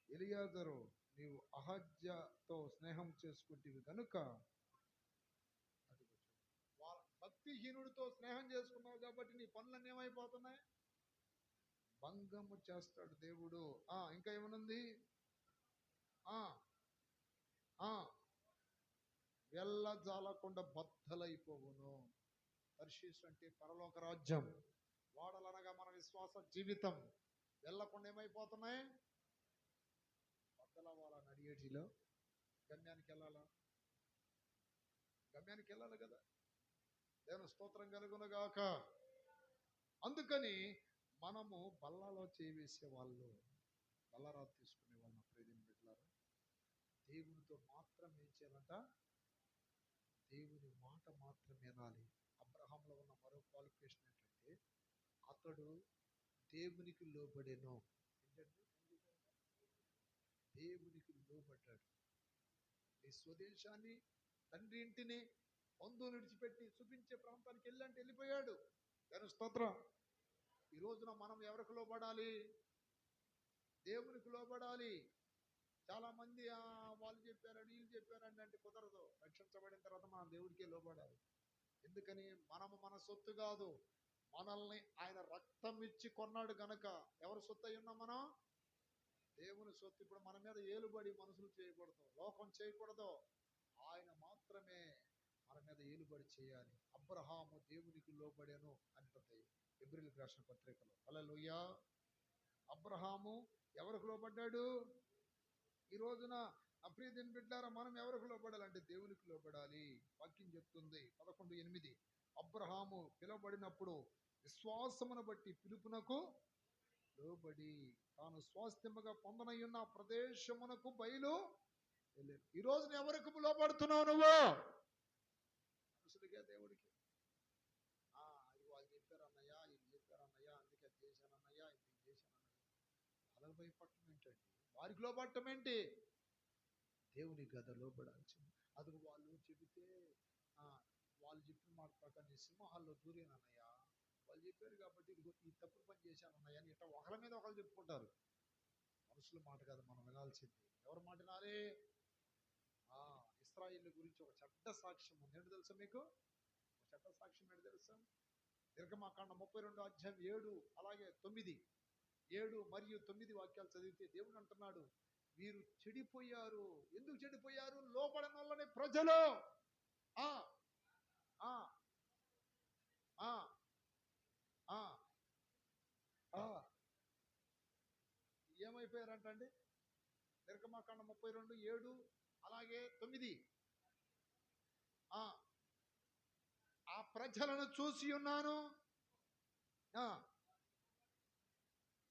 ఎలియాజరు, నీవు అహజ్యాతో స్నేహం చేసుకుంటేవి కనుక, భక్తిహీనుడితో స్నేహం చేసుకున్నావు కాబట్టి నీ పనులన్నీ ఏమైపోతున్నాయి? భంగము చేస్తాడు దేవుడు. ఇంకా ఏమనుంది? వెళ్ళజాలకుండా బద్దలైపోవును. తర్షీషు అంటే పరలోక రాజ్యం. వాడలనగా మన విశ్వాస జీవితం. వెళ్ళకుండా ఏమైపోతున్నాయి? బద్దలైపోతున్నాయి. పిహెచ్డిలో గమ్యానికి వెళ్ళాలా? గమ్యానికి వెళ్ళాలి కదా. దేవుని స్తోత్రం కలుగునుగాక. అందుకని మనము బల్లలో చేవేసే వాళ్ళు, బల్లరాలు తీసుకునే వాళ్ళు, ప్రియమైన బిడ్డలారా, దేవునితో మాత్రం ఏం చేయాలంట? దేవుని మాట మాత్రం వినాలి. అబ్రహాంలో ఉన్న మరో క్వాలిఫికేషన్ ఏంటంటే అతడు దేవునికి లోబడెను. ఏంటంటే దేవునికి లోబడ్డాడు. నీ స్వదేశాన్ని, తండ్రి ఇంటిని, బంధువులు విడిచిపెట్టి చూపించే ప్రాంతానికి వెళ్ళంటే వెళ్ళిపోయాడు. దాని స్తోత్రం. ఈ రోజున మనం ఎవరికి లోబడాలి? దేవునికి లోబడాలి. చాలా మంది వాళ్ళు చెప్పారని వీళ్ళు చెప్పారని అంటే కుదరదు. రక్షించబడిన తర్వాత మనం దేవుడికే లోబడాలి. ఎందుకని? మనము మన సొత్తు కాదు, మనల్ని ఆయన రక్తం ఇచ్చి కొన్నాడు గనక. ఎవరు సొత్తు అయి ఉన్నాం మనం? దేవుని సొత్తు. ఇప్పుడు మన మీద ఏలుబడి మనుషులు చేయకూడదు, లోకం చేయకూడదు, ఆయన మాత్రమే మన మీద ఏలుబడి చేయాలి. అబ్రహాము దేవునికి లోబడెను అంటుంది హెబ్రీయులకు రాసిన పత్రికలో. హల్లెలూయా. అబ్రహాము ఎవరికి లోబడ్డాడు? ఈ రోజున అప్రియదేని బిడ్డారా, మనం ఎవరికి లోబడాలంటే దేవునికి లోబడాలి. వాక్యం చెప్తుంది 11:8, అబ్రహాము పిలువబడినప్పుడు విశ్వాసమును బట్టి పిలుపునకు లోబడి తాను స్వాస్థ్యముగా పొందనయున్న ప్రదేశమునకు బయలు వెళ్ళాడు. ఈ రోజున ఎవరికి లోబడుతున్నావు నువ్వు? మనుషుడికే, దేవుడికి? అది వాళ్ళు చెప్పారన్నయ్య, వీళ్ళు చెప్పారన్నయ్య, అందుకే చేశానన్నయ్య, ఇది చేశానన్నయ్య. వాళ్ళకి భయపడటం ఏంటండి? వారికి లోబడటం ఏంటి? దేవుని గద లోబడాల్సింది. అది వాళ్ళు చెబితే వాళ్ళు చెప్పిన మాట ప్రకారం సింహాల్లో దూరేనన్నయ్య, వాళ్ళు చెప్పారు కాబట్టి ఇదిగో ఈ తప్పుడు పని చేశానన్నయ్య అని ఇట్లా ఒకరి మీద ఒకరు చెప్పుకుంటారు. మనుషుల మాట కాదు మనం వినాల్సింది. ఎవరి మాట వినాలి? ఇశ్రాయేలు గురించి ఒక చెడ్డ సాక్ష్యం ఉంది. ఏంటో తెలుసా మీకు? ఒక చెడ్డ సాక్ష్యం ఏంటో తెలుసా? నిర్గమకాండం 32:7 అలాగే 9, 7 మరియు 9 వాక్యాలు చదివితే దేవుడు అంటున్నాడు, వీరు చెడిపోయారు. ఎందుకు చెడిపోయారు? లోబడని వల్లనే ప్రజలు ఏమైపోయారంటండి? నిర్గమకాండం 32:7 అలాగే 9, ఆ ప్రజలను చూసి ఉన్నాను.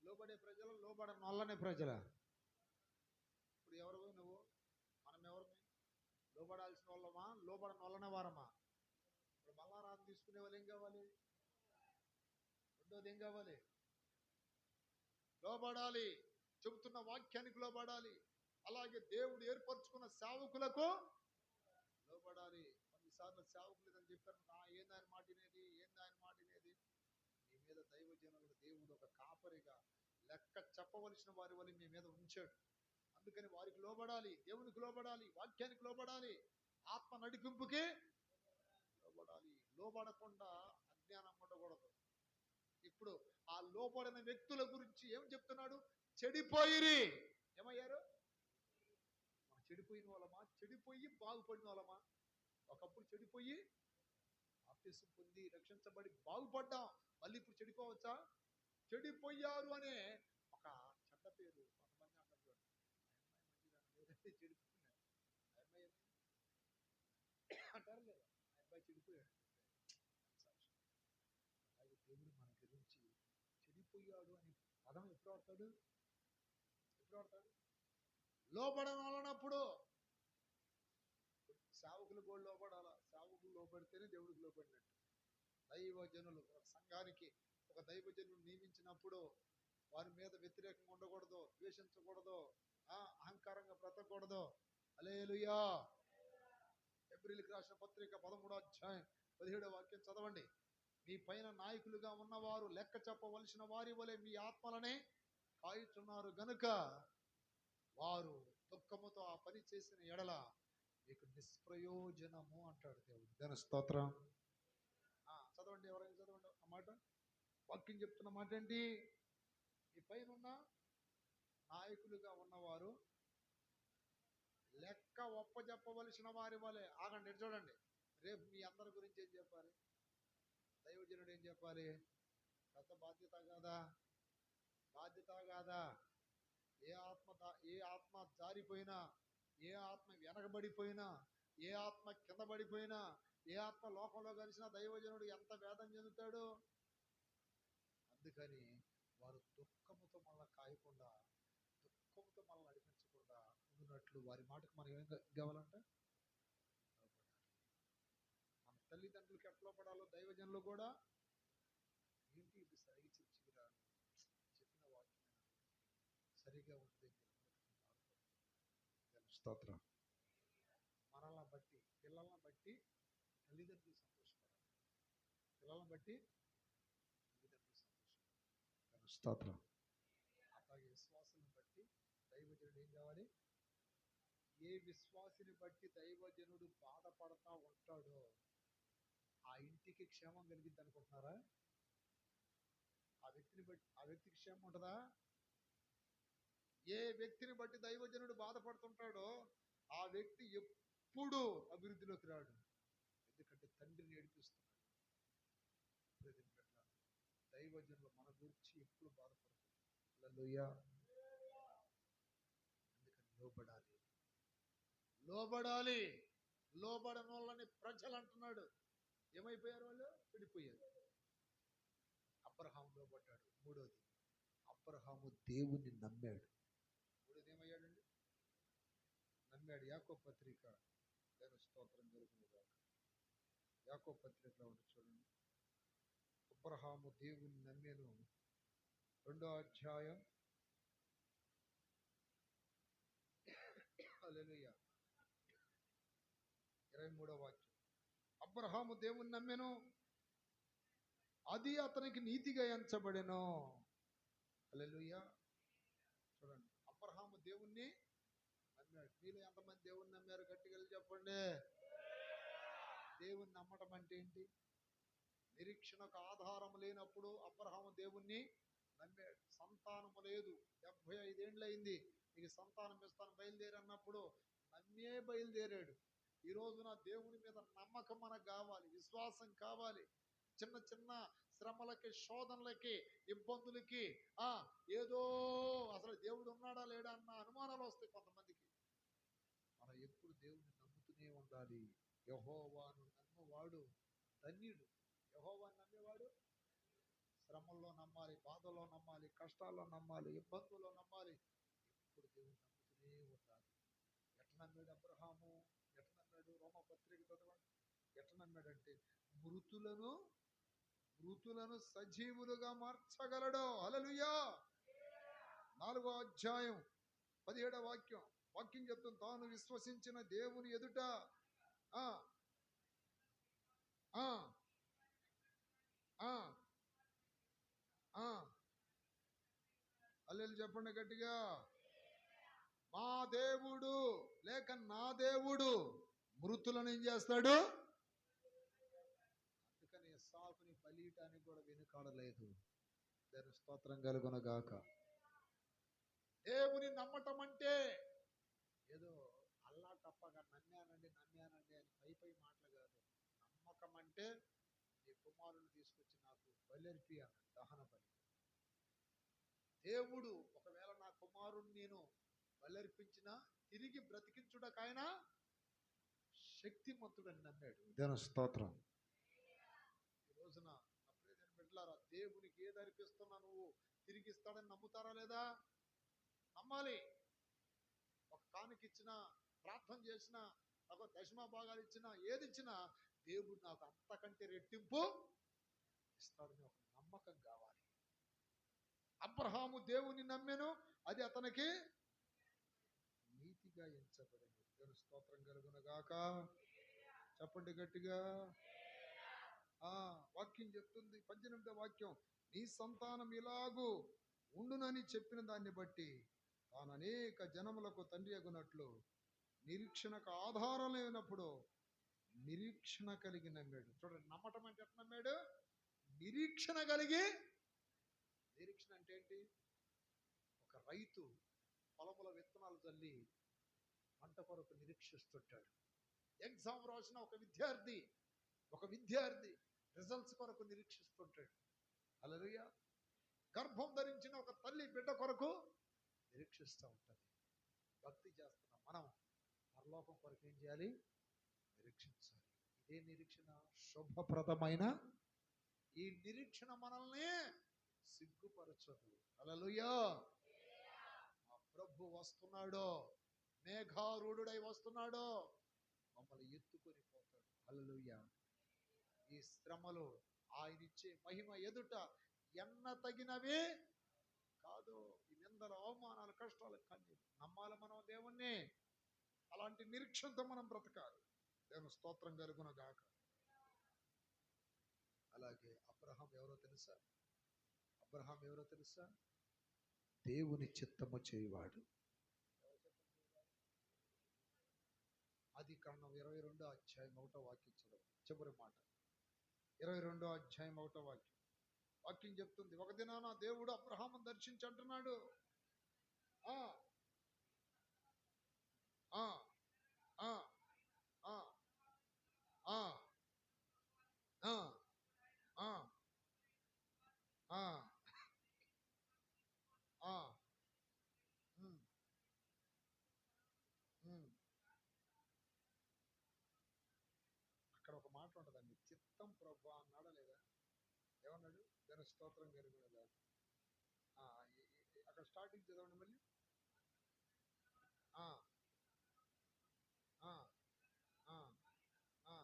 లోబడే ప్రజలు, లోబడని వల్లనే ప్రజల. ఇప్పుడు ఎవరు నువ్వు? మనం ఎవరిని? లోబడాల్సిన వాళ్ళమా, లోబడని వల్లనే వారమా? ఇప్పుడు బల్లారాధన తీసుకునే వాళ్ళు ఏం కావాలి? రెండోది ఏం కావాలి? లోబడాలి. చెబుతున్న వాక్యానికి లోబడాలి. అలాగే దేవుడు ఏర్పరచుకున్న సేవకులకు లోబడాలి. కొన్నిసార్లు సేవకులు ఏదని చెప్పారు, ఏంది ఆయన మాట వినేది, ఏంది ఆయన మాట వినేది? మీ మీద దైవజనులు దేవుడు ఒక కాపరిగా లెక్క చెప్పవలసిన వారి వల్ల మీ మీద ఉంచాడు. అందుకని వారికి లోబడాలి, దేవునికి లోబడాలి, వాక్యానికి లోబడాలి, ఆత్మ నడిపింపుకి లోబడాలి. లోబడకుండా అజ్ఞానం ఉండకూడదు. ఇప్పుడు ఆ లోబడిన వ్యక్తుల గురించి ఏం చెప్తున్నాడు? చెడిపోయిరి. ఏమయ్యారు? మనం చెడిపోయిన వాళ్ళమా? చెడిపోయి బాగుపడిన వాళ్ళమా? ఒకప్పుడు చెడిపోయి బాప్తిసం పొంది రక్షించబడి బాగుపడ్డాం, మళ్ళీ ఇప్పుడు చెడిపోవచ్చా? చెడిపోయారు అనే ఒక చెడ్డ పేరు కొంతమంది అంటారు. లేదంటే చెడిపోయినాడు అమ్మాయి అంటారు లేదా? ఆ అబ్బాయి చెడిపోయాడు. అలాగే దేవుడు మన గురించి చెడిపోయాడు అని పదం ఎప్పుడు వాడతాడు? ఎప్పుడు వాడతాడు? లోబడని వాళ్ళనప్పుడు. సేవకులు కూడా లోబడాలా. సేవకులు లోబడితేనే దేవుడికి లోబడినట్టు. దైవజనులు, ఒక సంఘానికి ఒక దైవజనులు నియమించినప్పుడు వారి మీద వ్యతిరేకంగా ఉండకూడదు, ద్వేషించకూడదు, అహంకారంగా బ్రతకూడదు. హల్లెలూయా. హెబ్రీయులకు రాసిన పత్రిక 13:17 వాక్యం చదవండి. మీ పైన నాయకులుగా ఉన్నవారు లెక్క చెప్పవలసిన వారి వలె మీ ఆత్మలనే కాయుచున్నారు గనుక వారు దుఃఖముతో ఆ పని చేసిన ఎడల మీకు నిష్ప్రయోజనము అంటాడు దేవుడు. దాని స్తోత్రం. చదవండి, ఎవరైనా చదవండి ఆ మాట. వాక్యం చెప్తున్న మాట ఏంటి? మీ పైన ఉన్న నాయకులుగా ఉన్నవారు లెక్క ఒప్పజెప్పవలసిన వారి వలె. ఆగండి, చూడండి. రేపు మీ అందరి గురించి ఏం చెప్పాలి? దైవజనుడు ఏం చెప్పాలి? పెద్ద బాధ్యత కాదా? బాధ్యత కాదా? ఏ ఆత్మ జారిపోయినా ఏ ఆత్మ వెనకబడిపోయినా, ఏ ఆత్మ కింద పడిపోయినా, ఏ ఆత్మ లోకంలో కలిసినా దైవజనుడు ఎంత వేదన చెందుతాడు. అందుకని వారు దుఃఖముతో మనల్ని కాయకుండా, దుఃఖముతో మనల్ని నడిపించకుండా ఉన్నట్లు వారి మాటకు మనం ఏం కావాలంటే మన తల్లిదండ్రులకి ఎట్లా పడాలో దైవజనులు కూడా ఏంటి ఇది సరిగి చెప్పిరా, చెప్పిన వాక్యం సరిగా ఉంటుంది. స్తోత్రం. మనల్ని బట్టి, పిల్లల్ని బట్టి తల్లిదండ్రులు సంతోషపడాలి. పిల్లల్ని బట్టి తల్లిదండ్రులు సంతోషపడాలి. స్తోత్రం. అలాగే విశ్వాసాన్ని బట్టి దైవజనుడు ఏం కావాలి? ఏ విశ్వాసిని బట్టి దైవజనుడు బాధపడతా ఉంటాడో ఆ ఇంటికి క్షేమం కలిగిద్ది అనుకుంటున్నారా? ఆ వ్యక్తికి క్షేమం ఉంటుందా? ఏ వ్యక్తిని బట్టి దైవజనుడు బాధపడుతుంటాడో ఆ వ్యక్తి ఎప్పుడు అభివృద్ధిలోకి రాడు. ఎందుకంటే తండ్రిని ఏడిపిస్తున్నాడు. దైవజనులు మన గురించి ఎప్పుడు బాధపడుతుంది. హల్లెలూయా. అందుకని లోబడాలి. లోబడని వాళ్ళని ప్రజలు అంటున్నాడు. ఏమైపోయారు వాళ్ళు? విడిపోయారు. అబ్రహాము లోబడ్డాడు. మూడోది, అబ్రహాము దేవుని నమ్మాడు. మూడోది ఏమయ్యాడండి? నమ్మాడు. యాకోబు పత్రిక, దేవుని స్తోత్రం జరుగునుగాక. యాకోబు పత్రికలో ఉంది చూడండి. అబ్రహాము దేవుని నమ్మాను, 2వ అధ్యాయం. హల్లెలూయా. 23వ వాక్యం. అబ్రహాము దేవుని నమ్మెను, అది అతనికి నీతిగా ఎంచబడెను. హల్లెలూయా. చూడండి, అబ్రహాము దేవుణ్ణి నమ్మాడు. మీరు ఎంతమంది దేవుణ్ణి నమ్మారు? గట్టిగా చెప్పండి. దేవుణ్ణి నమ్మటం అంటే ఏంటి? నిరీక్షణకు ఆధారం లేనప్పుడు అబ్రహాము దేవుణ్ణి నమ్మాడు. సంతానము లేదు, 75 ఏళ్ళు అయింది, నీకు సంతానం ఇస్తాను బయలుదేరి అన్నప్పుడు నమ్మే బయలుదేరాడు. ఈ రోజున దేవుని మీద నమ్మకం మనకు కావాలి, విశ్వాసం కావాలి. చిన్న చిన్న శ్రమలకి, శోధనలకి, ఇబ్బందులకి ఏదో అసలు దేవుడు ఉన్నాడా లేడా అన్న అనుమానాలు వస్తాయి కొంతమందికి. మనం ఎప్పుడు దేవుని నమ్ముతూనే ఉండాలి. యెహోవాను నమ్మువాడు ధన్యుడు. యెహోవాను నమ్మేవాడు శ్రమల్లో నమ్మాలి, బాధల్లో నమ్మాలి, కష్టాల్లో నమ్మాలి, ఇబ్బందుల్లో నమ్మాలి. ఎప్పుడు దేవుని నమ్ముతూనే ఉండాలి. ఎట్లా నమ్మాడు అబ్రహాము? ఎట్లా నమ్మాడు? రోమపత్రిక చదవండి. ఎట్లా నమ్మాడంటే మృతులను సజీవులుగా మార్చగలడు. హల్లెలూయా. 4వ అధ్యాయం 17వ వాక్యం. వాక్యం చెప్తుంది, తాను విశ్వసించిన దేవుని ఎదుట హల్లెలూయా చెప్పండి గట్టిగా. మా దేవుడు లేక నా దేవుడు మృతులను ఏం చేస్తాడు? అందుకని ఇస్సాకుని బలియటానికి కూడా వెనుకాడలేదు. దాని స్తోత్రం కలుగునగాక. దేవుని నమ్మటం అంటే ఏదో అల్లా తప్పగా నమ్మానండి అని పై మాటలు కాదు. నమ్మకం అంటే నీ కుమారుని తీసుకొచ్చి నాకు బలర్పి అన్నాడు, దహన బలి. దేవుడు ఒకవేళ నా కుమారుని నేను బలర్పించిన తిరిగి బ్రతికించుటకైనా శక్తిమంతుడని నమ్మాడు. దేవుని స్తోత్రం. ఈ రోజున నా బిడ్డలారా, దేవునికి ఏది అర్పిస్తున్నా నువ్వు తిరిగి ఇస్తాడని నమ్ముతారా లేదా? నమ్మాలి. ఒక కానుకిచ్చినా, ప్రార్థన చేసినా, ఒక దశమ భాగాలు ఇచ్చినా, ఏది ఇచ్చినా దేవుడు నాకు అంతకంటే రెట్టింపు ఇస్తాడని ఒక నమ్మకం కావాలి. అబ్రహాము దేవుని నమ్మెను, అది అతనికి నీతిగా ఎంచబడెను. దేవుని స్తోత్రం కలుగునగాక. చెప్పండి గట్టిగా. వాక్యం చెప్తుంది, 18వ వాక్యం, నీ సంతానం ఇలాగూ ఉండునని చెప్పిన దాన్ని బట్టి తాను అనేక జనములకు తండ్రి అగునట్లు నిరీక్షణకు ఆధారం లేనప్పుడు నిరీక్షణ కలిగి నమ్మాడు. చూడండి, నమ్మటం అంటే ఎట్లా నమ్మాడు? నిరీక్షణ కలిగి. నిరీక్షణ అంటే ఏంటి? ఒక రైతు పొలముల విత్తనాలు చల్లి పంట కొరకు నిరీక్షిస్తుంటాడు. ఎగ్జామ్ రాసిన ఒక విద్యార్థి రిజల్ట్స్ కొరకు నిరీక్షిస్తుంటాడు. హల్లెలూయా. గర్భం ధరించిన ఒక తల్లి బిడ్డ కొరకు నిరీక్షిస్తూ ఉంటుంది. భక్తి చేస్తున్నాం మనం, పరలోకం కొరకు ఏం చేయాలి? నిరీక్షించాలి. ఇదే నిరీక్షణ శుభప్రదమైన ఈ నిరీక్షణ మనల్ని సిగ్గుపరచదు. హల్లెలూయా. ఆ ప్రభు వస్తున్నాడు, మేఘారూఢుడై వస్తున్నాడు, మమ్మల్ని ఎత్తుకొని పోతాడు. హల్లెలూయా. ఈ శ్రమలు ఆయన ఇచ్చే మహిమ ఎదుట ఎన్న తగినవి కాదు. ఈ నిందలు, అవమానాలు, కష్టాలు, కన్నీరు నమ్మాలి మనం దేవుణ్ణి. అలాంటి నిరీక్షణతో మనం బ్రతకాలి. దేవుని స్తోత్రం కలుగును గాక. అలాగే అబ్రహాం ఎవరో తెలుసా? అబ్రహాం ఎవరో తెలుసా? దేవుని చిత్తము చేయవాడు. ఆదికాండం 22వ అధ్యాయం 1వ వాక్యం చదవండి. చివరి మాట 22వ అధ్యాయం 1వ వాక్యం. వాక్యం చెప్తుంది, ఒక దినాన దేవుడు అబ్రహామును దర్శించి అంటున్నాడు, ఆ ఆ ఆ ఆ ఆ ఆ ఆ ఆ ఆ అక్కడ ఒక మాట ఉంటుందండి, చిత్తం ప్రభు అన్నాడా లేదా? ఏమన్నాడు? దాని స్తోత్రం కలుగునుగా. అక్కడ స్టార్టింగ్ చదవండి మళ్ళీ. ఆ ఆ ఆ ఆ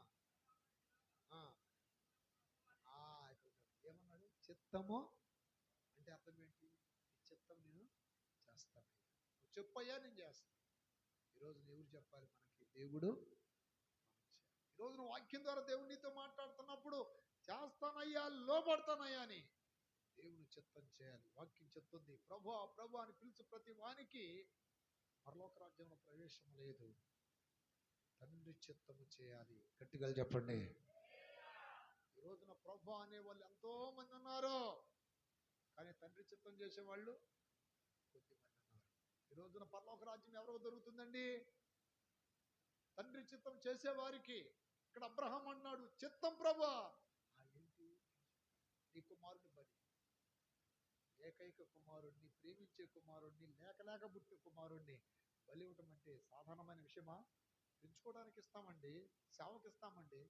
ఆ ఏమన్నాడు? చిత్తము అంటే అర్థం ఏంటి? చిత్తం నేను చేస్తాను. నువ్వు చెప్పయ్యా, నేను చేస్తాను. ఈరోజు ఎవరు చెప్పాలి మనకి? దేవుడు. ఈరోజు నువ్వు వాక్యం ద్వారా దేవుడు నీతో మాట్లాడుతున్నప్పుడు చేస్తానయ్యా, లోబడతానయ్యా అని దేవుని చిత్తం చేయాలి. వాక్యం చెప్తుంది, ప్రభు ప్రభు అని పిలుచు ప్రతి వానికి పరలోక రాజ్యంలో ప్రవేశం లేదు. తండ్రి చిత్తము చేయాలి. గట్టిగా చెప్పండి. ఈ రోజున ప్రభు అనే వాళ్ళు ఎంతో మంది ఉన్నారు, కానీ తండ్రి చిత్తం చేసేవాళ్ళు కొద్దిమంది ఉన్నారు. ఈ రోజున పరలోక రాజ్యం ఎవరికి దొరుకుతుందండి? తండ్రి చిత్తం చేసేవారికి. ఇక్కడ అబ్రహాం అన్నాడు, చిత్తం ప్రభు. ఏంటి? నీ కుమారుని బలి, ఏకైక కుమారుణ్ణి, ప్రేమించే కుమారుణ్ణి, లేక పుట్టిన కుమారుణ్ణి బలి ఇవ్వటం అంటే సాధారణమైన విషయమా? పెంచుకోవడానికి ఇస్తామండి, సేవకి ఇస్తామండి,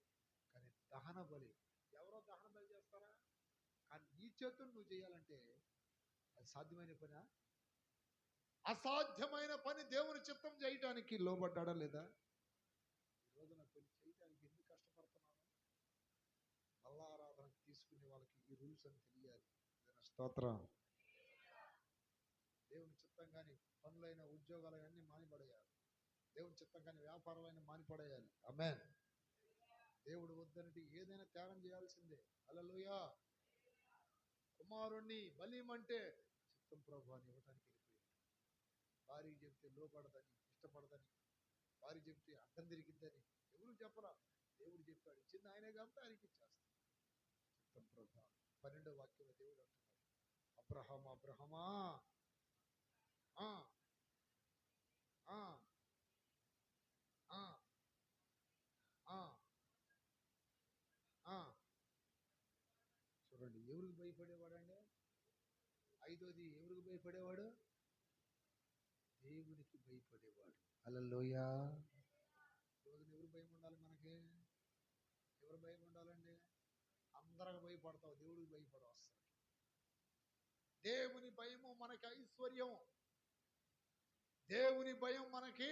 కానీ దహన బలి ఎవరో దహన బలి చేస్తారా? కానీ నీ చేతులు నువ్వు చేయాలంటే అది సాధ్యమైన పని? అసాధ్యమైన పని దేవుని చిత్తం చేయటానికి లోబడ్డా లేదా? ఈ రోజున కొన్ని చేయటానికి ఎందుకు కష్టపడుతున్నాను? బల్లారాధన తీసుకునే వాళ్ళకి ఈ రూల్స్ అని తెలియాలి. స్తోత్రం. దేవుని చిత్తం కానీ పనులైన, ఉద్యోగాలు అన్నీ మానిపడేయాలి. దేవుని చిత్తం కానీ వ్యాపారాలైన మానిపడేయాలి. ఆమేన్. దేవుడు వద్దనంటే ఏదైనా త్యాగం చేయాల్సిందే. హల్లెలూయా. కుమారుణ్ణి బలిమంటే చిత్తం ప్రభు అని ఇవ్వటానికి వెళ్ళిపోయాడు. భార్య చెప్తే లోపడదని, ఇష్టపడదని, భార్య చెప్తే అడ్డం తిరిగిద్దని ఎవరు చెప్పరా? దేవుడు చెప్పాడు, ఇచ్చింది ఆయనే కాబట్టి ఆయనకి ఇచ్చేస్తాడు. చిత్తం ప్రభు. 12వ వాక్యంలో దేవుడు అంటున్నాడు, అబ్రహాము అబ్రహమా, ఆ ఆ ఆ ఆ ఆ చూడండి, ఎవరికి భయపడేవాడు అండి? 5వది ఎవరికి భయపడేవాడు? దేవునికి భయపడేవాడు. హల్లెలూయా. రోజున ఎవరు భయం ఉండాలి మనకి? ఎవరు భయం ఉండాలండి? అందరికి భయపడతావు, దేవుడికి భయపడవు అసలు. దేవుని భయము మనకి ఐశ్వర్యం. దేవుని భయం మనకి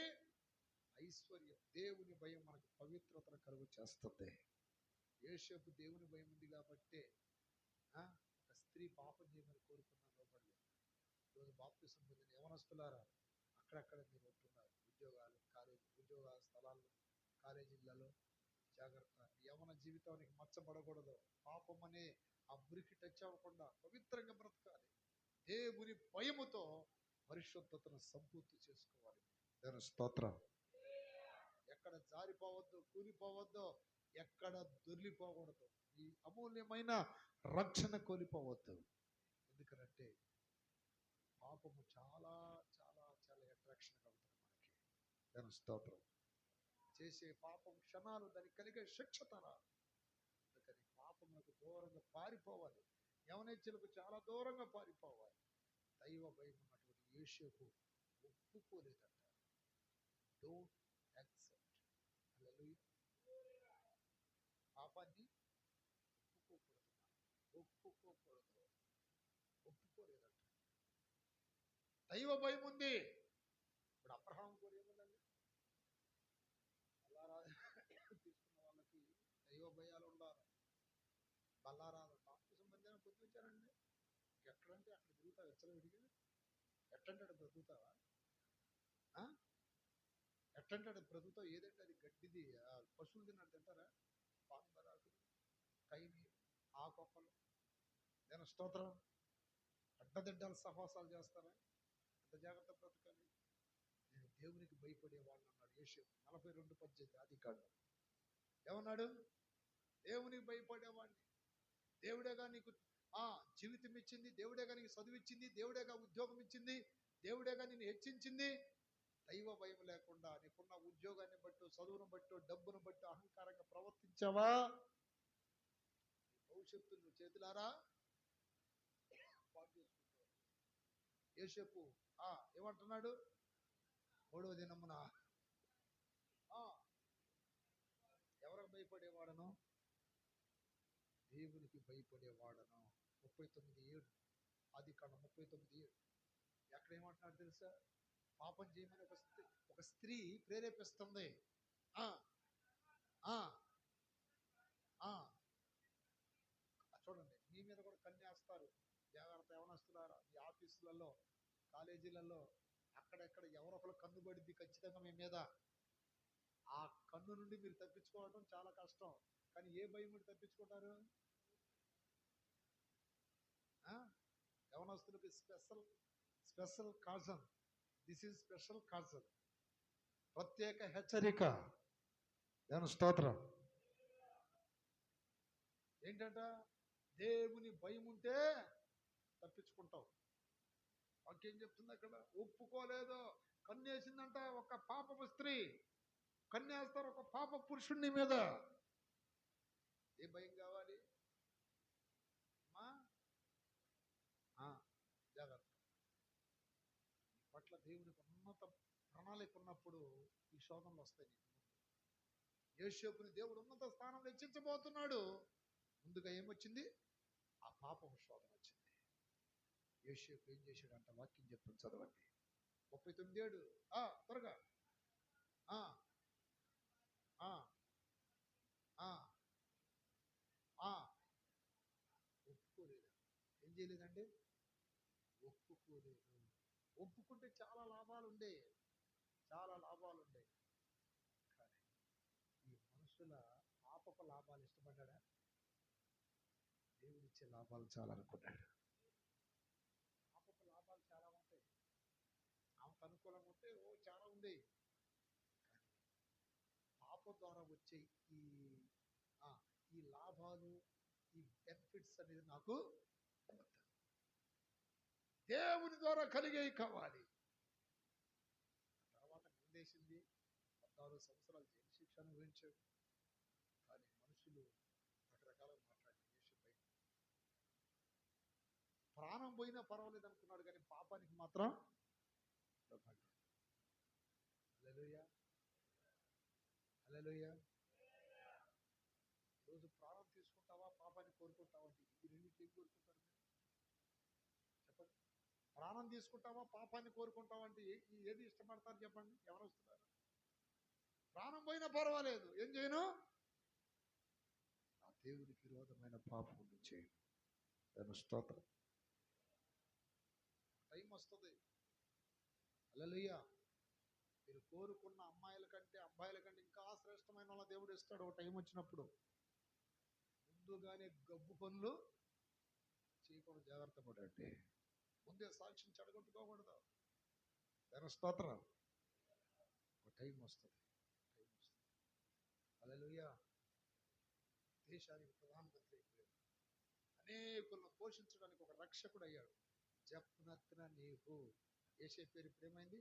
ఐశ్వర్యం. దేవుని భయం మనకి పవిత్రతను కలుగు చేస్తుంది. యోసేపు దేవుని భయం ఉంది కాబట్టే ఒక స్త్రీ పాపం చేయమని కోరుకున్న లోపడలేదు. ఈరోజు బాప్తిసం పొందిన యవనస్తులారా, అక్కడక్కడ మీరు ఉంటున్నారు, ఉద్యోగ స్థలాల్లో, కాలేజీలలో జాగ్రత్త. యవన జీవితానికి మచ్చబడకూడదు. పాపం అనే ఆ మురికి టచ్ అవ్వకుండా పవిత్రంగా బ్రతకాలి. దేవుని భయముతో పరిశుద్ధతను సంపూర్తి చేసుకోవాలి. దేవుని స్తోత్రం. ఎక్కడ జారిపోవద్దు, కూలిపోవద్దు, ఎక్కడ దొర్లిపోకూడదు. ఈ అమూల్యమైన రక్షణ కోల్పోవద్దు. ఎందుకంటే పాపము చాలా చాలా చాలా అట్రాక్షన్ అవుతుంది మనకి. దేవుని స్తోత్రం. చేసే పాపం క్షణాలు, దానికి కలిగే శిక్షత రాదు. అందుకని పాపములకు దూరంగా పారిపోవాలి. యవనేచ్ఛలకు చాలా దూరంగా పారిపోవాలి. దైవ భయం ఉన్నటువంటి యోసేపు ఒప్పుకోలేదంట. డోంట్ పాపాన్ని ఒప్పుకోకూడదు. ఒప్పుకోలేదంట. దైవ భయం ఉంది. ఇప్పుడు అబ్రహాం కూడా ఏముందండి, బల్లారాధన తీసుకున్న వాళ్ళకి దైవ భయాలు ఉండాలి. బల్లారాధన బాప్తిసం పొందిన పొద్దు వచ్చారండి, ఎక్కడంటే అక్కడ తిరుగుతావు, ఎచ్చలవిడిగా ఎట్టంటే అక్కడ బ్రతుకుతావా? ఎట్టంటే అక్కడ బ్రతుకుతావు. ఏదంటే అది గడ్డిది, పశువులు తిన్నట్టు తింటారా? పాంబరాకులు, కైని, ఆకొక్కలు, నేను స్తోత్రం. అడ్డదిడ్డాలు సహవాసాలు చేస్తారా? ఎంత జాగ్రత్త బ్రతకాలి. నేను దేవునికి భయపడేవాడిని అన్నాడు యోసేపు 42:18 ఆదికాండం. ఏమన్నాడు? దేవునికి భయపడేవాడిని. దేవుడేగా నీకు జీవితం ఇచ్చింది, దేవుడేగా నీకు చదువు ఇచ్చింది, దేవుడేగా ఉద్యోగం ఇచ్చింది, దేవుడేగా నిన్ను హెచ్చించింది. దైవ భయం లేకుండా నీకున్న ఉద్యోగాన్ని బట్టి, చదువును బట్టి, డబ్బును బట్టి అహంకారంగా ప్రవర్తించావా, భవిష్యత్తు నువ్వు చేతులారా పాటు చేసుకుంటావు. యోసేపు ఏమంటున్నాడు? 3వ దినమున ఎవరికి భయపడేవాడను? దేవునికి భయపడేవాడను. 39:7 ఆదికాండం 39:7. ఎక్కడ ఏమంటున్నాడు తెలుసా? పాపం చేయమని ఒక స్త్రీ ప్రేరేపిస్తుంది. చూడండి, మీ మీద కూడా కన్నేస్తారు. జాగ్రత్త యవనస్తులారా. ఈ ఆఫీసులలో, కాలేజీలలో అక్కడెక్కడ ఎవరొకరు కన్ను పడిద్ది ఖచ్చితంగా మీ మీద. ఆ కన్ను నుండి మీరు తప్పించుకోవడం చాలా కష్టం. కానీ ఏ భయం నుండి తప్పించుకుంటారు? యవనస్తులకి స్పెషల్ కాజన్. దిస్ ఈజ్ స్పెషల్ కాజన్, ప్రత్యేక హెచ్చరిక. దేవుని స్తోత్రం. ఏంటంట? దేవుని భయం ఉంటే తప్పించుకుంటావు. వాక్యం చెప్తుంది అక్కడ. ఒప్పుకోలేదు, కన్నేసిందంట ఒక పాపపు స్త్రీ, కన్నేస్తారు ఒక పాప పురుషుణ్ణి మీద. ఏ భయం కావాలి అమ్మా? జాగ్రత్త. పట్ల దేవునికి ఉన్నత ప్రణాళిక ఉన్నప్పుడు ఈ శోధనలు వస్తాయి నీకు. యోసేపుని దేవుడు ఉన్నత స్థానంలో హెచ్చించబోతున్నాడు. ముందుగా ఏమొచ్చింది? ఆ పాపం శోధన వచ్చింది. యోసేపు ఏం చేశాడంట? వాక్యం చెప్తుంది, చదవండి. 39:7 త్వరగా. ఒప్పుకోలేదు. ఏం చేయలేదండి? ఒప్పుకోలేదు. ఒప్పుకుంటే చాలా లాభాలు ఉండే, కానీ ఈ మనుషుల పాపపు లాభాలు ఇష్టపడ్డా? దేవుడిచ్చే లాభాలు చాలా అనుకున్నాడు. పాపపు లాభాలు చాలా ఉంటాయి. ఆమెకు అనుకూలంగా ఉంటే చాలా ఉంది. కానీ పాపం ద్వారా వచ్చే ఈ లాభాలు, ఈ బెనిఫిట్స్ అనేది నాకు దేవుని ద్వారా కలిగేవి కావాలి. తర్వాత నిందేసింది, 14 సంవత్సరాలు జైలు శిక్ష అనుభవించాడు. కానీ మనుషులు రకరకాలుగా మాట్లాడి యేసుపై ప్రాణం పోయినా పర్వాలేదు అనుకున్నాడు, కానీ పాపానికి మాత్రం. హల్లెలూయా, హల్లెలూయా. ఈరోజు ప్రాణం తీసుకుంటావా, పాపాన్ని కోరుకుంటావా? అంటే ఈ రెండింటిని ఏం కోరుకుంటారు మీరు చెప్పండి? ప్రాణం తీసుకుంటావా, పాపాన్ని కోరుకుంటావా? అంటే ఏది ఇష్టపడతారు చెప్పండి? ఎవరు వస్తున్నారు? ప్రాణం పోయినా పర్వాలేదు, ఏం చేయను? నా దేవునికి విరోధమైన పాపం చేయను. దాని స్తోత్రం. టైం వస్తుంది. హల్లెలూయా. మీరు కోరుకున్న అమ్మాయిల కంటే, అబ్బాయిల కంటే ఇంకా శ్రేష్టమైన వాళ్ళ దేవుడు ఇస్తాడు ఒక టైం వచ్చినప్పుడు. ముందుగానే గబ్బు పనులు చేయకూడదు, జాగ్రత్త పడండి. ముందే సాక్ష్యం చెడగొట్టుకోకూడదు. దాని స్తోత్రం. ఒక టైం వస్తుంది. హల్లెలూయా. దేశానికి ప్రధానమంత్రి అయిపోయాడు. అనేకులను పోషించడానికి ఒక రక్షకుడు అయ్యాడు. జప్నత్న నీహు. యేసే పేరు ఇప్పుడు ఏమైంది?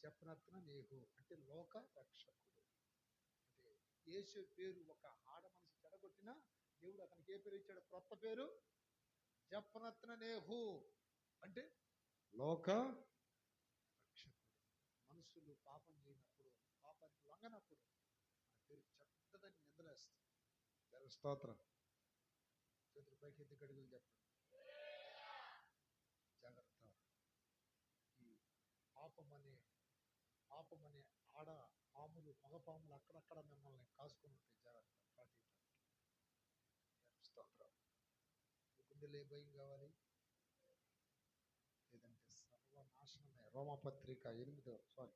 జప్నత్న నీహు అంటే లోక రక్షకుడు. అంటే యేసే పేరు ఒక ఆడ మనిషి చెడగొట్టినా దేవుడు అతనికి ఏ పేరు ఇచ్చాడు? క్రొత్త పేరు, జప్నత్న నేహు అంటే లోక రక్షకుడు. మనుషులు పాపం చేయనప్పుడు, పాపానికి లొంగనప్పుడు మన పేరు చెడ్డదని నిందలేస్తుంది. స్తోత్రం. చేతులు పైకి ఎత్తి గడుగులు చెప్పండి. జాగ్రత్త. ఈ పాపమనే ఆడ పాములు, మగ పాములు అక్కడక్కడ మిమ్మల్ని కాసుకుని ఉంటాయి. జాగ్రత్త. స్తోత్రం. గుండెలే భయం కావాలి, లేదంటే సర్వనాశనమే. రోమపత్రిక 3:11.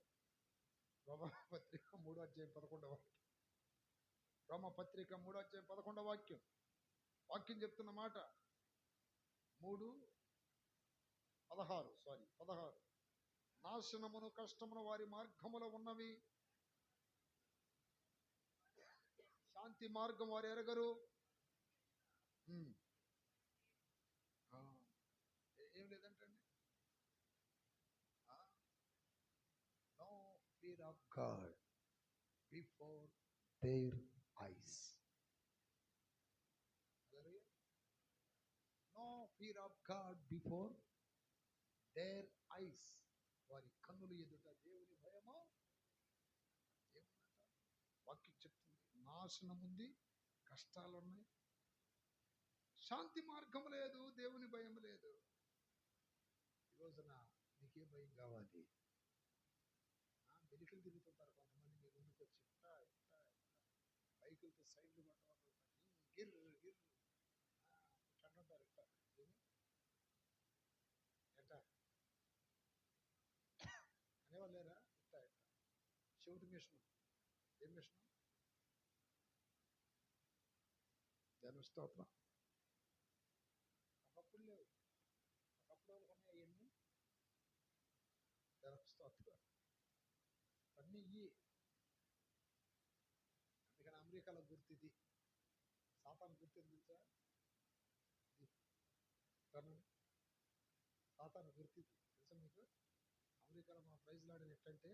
రోమపత్రిక 3:11 వాక్యం చెప్తున్న మాట. 3:16. నాశనమును కష్టమును వారి మార్గములో ఉన్నవి, శాంతి మార్గం వారు ఎరగరు. ఏం లేదంటండి. No fear of God before their eyes. No fear of God before their eyes. వారి కన్నులు ఎదుట దేవుని భయము ఏముందట? వాక్యం చెప్తుంది. నాశనం ఉంది, కష్టాలున్నాయి, శాంతి మార్గం లేదు, దేవుని భయం లేదు. ఈ రోజున నీకే భయం కావాలి? మెలికలు తిరుగుతుంటారు కొంతమంది మీ ముందుకు వచ్చి, బైకులతో సైడ్లు కొట్టమంటుంటారు, అంటుంటారు. ఎట్ట అనేవాళ్ళు లేరా? చెవిటి మిషన్. ఏం మిషన్? స్తోత్రం. ఒకప్పుడు లేవు, ఒకప్పుడు ఉన్నాయి అవన్నీ. స్తోత్రం. అన్నీ ఇయ్యి. అందుకని అమెరికాలో గుర్తిది, సాతాను గుర్తింది తెలుసా? సాతాను గుర్తిది తెలుసా మీకు? అమెరికాలో మా ప్రైజ్ లాడని ఎట్టంటే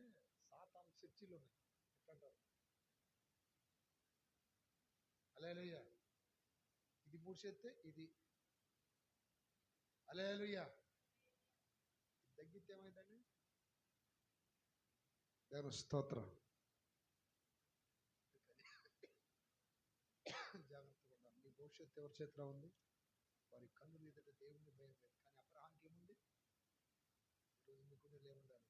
సాతాను చర్చిలు ఉన్నాయి. ఎట్టంటారు? హల్లెలూయా. ఇది 3 చేస్తే ఇది. హల్లెలూయా. ఇది తగ్గితే ఏమైందండి? దేవుని స్తోత్రం. జాగ్రత్తగా ఉండాలి. మీ భవిష్యత్తు ఎవరి చేతిలో ఉంది? వారి కన్నులు ఎదుట దేవుని భయం లేదు. కానీ అబ్రహాంకి ఏముంది? ఈరోజు మీ గుండెలు ఏముండాలి?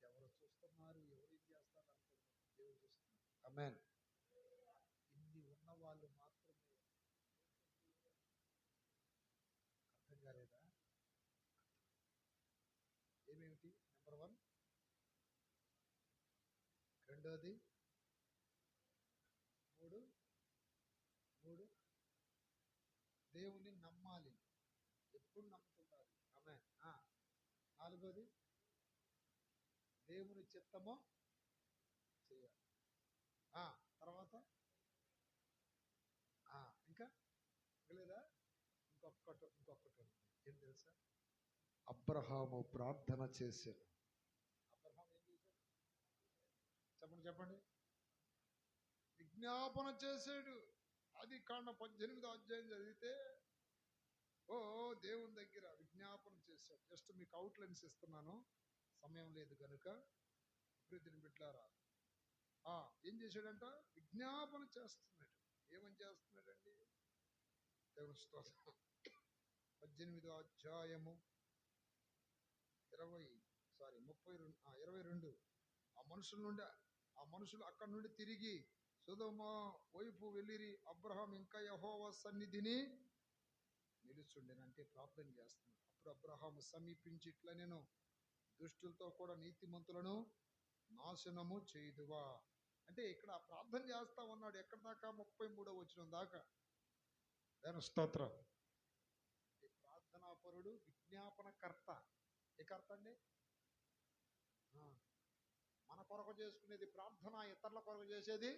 ఎవరు చూస్తున్నారు, ఎవరు ఏం చేస్తారు అనుకోండి, దేవుడు చూస్తున్నారు. ఆమేన్. ఇన్ని ఉన్న వాళ్ళు మాత్రమే. అర్థం కాలేదా? ఏమేమిటి? నెంబర్ 1. రెండోది 3 దేవుని నమ్మాలి. ఎప్పుడు నమ్ముతుండాలి. ఆమేన్. 4వది దేవుని చిత్తము చేయాలి. తర్వాత ఇంకా లేదా? ఇంకొకటి ఏం తెలుసా? అబ్రహాము ప్రార్థన చేశాడు. అబ్రహాం ఏం చేశాడు? చెప్పండి. విజ్ఞాపన చేశాడు. ఆదికాండం 18వ అధ్యాయం చదివితే దేవుని దగ్గర విజ్ఞాపన చేశాడు. జస్ట్ మీకు అవుట్లైన్స్ ఇస్తున్నాను, సమయం లేదు కనుక. ప్రీతిని బిడ్డలారా, ఏం చేశాడంట? విజ్ఞాపన చేస్తున్నాడు. ఏమని చేస్తున్నాడండి? దేవుని స్తోత్రం. 18వ అధ్యాయము 22. ఆ మనుషులు అక్కడి నుండి తిరిగి సొదొమ వైపు వెళ్ళిరి. అబ్రహాం ఇంకా యెహోవా సన్నిధిని నిలుచుండెనంటే ప్రార్థన చేస్తున్నాడు. అప్పుడు అబ్రహాము సమీపించి ఇట్లా, నేను దుష్టులతో కూడా నీతిమంతులను నాశనము చేయుదువా అంటే ఇక్కడ ప్రార్థన చేస్తా ఉన్నాడు. ఎక్కడ దాకా? 33వ వచనం దాకా. దేవుని స్తోత్రం. ప్రార్థనాపరుడు, విజ్ఞాపనకర్త. ఏ కర్త అండి? మన కొరకు చేసుకునేది ప్రార్థన, ఇతరుల కొరకు చేసేది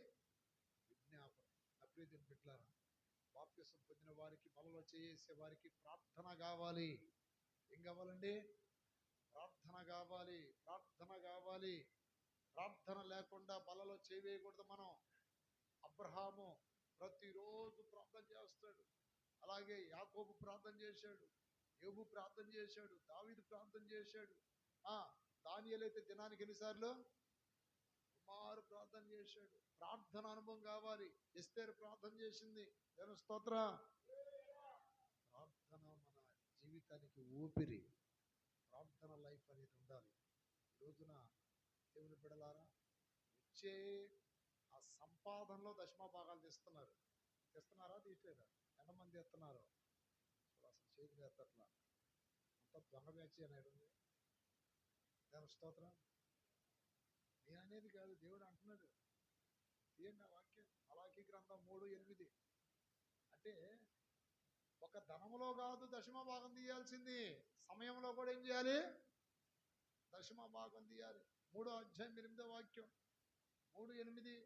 విజ్ఞాపన. అప్రీతి బిడ్డలారా, బాప్తిసం పొందిన వారికి, బలలో చేసే వారికి ప్రార్థన కావాలి. ఏం కావాలండి? ప్రార్థన కావాలి. ప్రార్థన లేకుండా బలలో చేయకూడదు మనం. అబ్రహాము ప్రతిరోజు ప్రార్థన చేస్తాడు. అలాగే యాకోబు ప్రార్థన చేశాడు, యోబు ప్రార్థన చేశాడు, దావీదు ప్రార్థన చేశాడు. దానియేలు అయితే దినానికి ఎన్నిసార్లు? సుమారు ప్రార్థన వాగ్దానం చేశాడు. ప్రార్థన అనుభవం కావాలి. ఎస్తేరు ప్రార్థన చేసింది. దేవుని స్తోత్ర. ప్రార్థన మన జీవితానికి ఊపిరి. ప్రార్థన లైఫ్ అనేది ఉండాలి. ఈ రోజున దేవుని బిడ్డలారా, వచ్చే ఆ సంపాదనలో దశమ భాగాలు తెస్తున్నారా తీయట్లేదా? ఎంతమంది ఎత్తున్నారు? అసలు చేతులు ఎత్తట్లా. అంత దొంగ బ్యాచి అనేది ఉంది. దేవుని స్తోత్రం. నేను అనేది కాదు, దేవుడు అంటున్నాడు. తీయండి ఆ వాక్యం. మలాకీ గ్రంథం 3:8. అంటే ఒక ధనములో కాదు దశమ భాగం తీయాల్సింది, సమయంలో కూడా ఏం చేయాలి? దశమ భాగం తీయాలి. 3:8 వాక్యం. 3:8.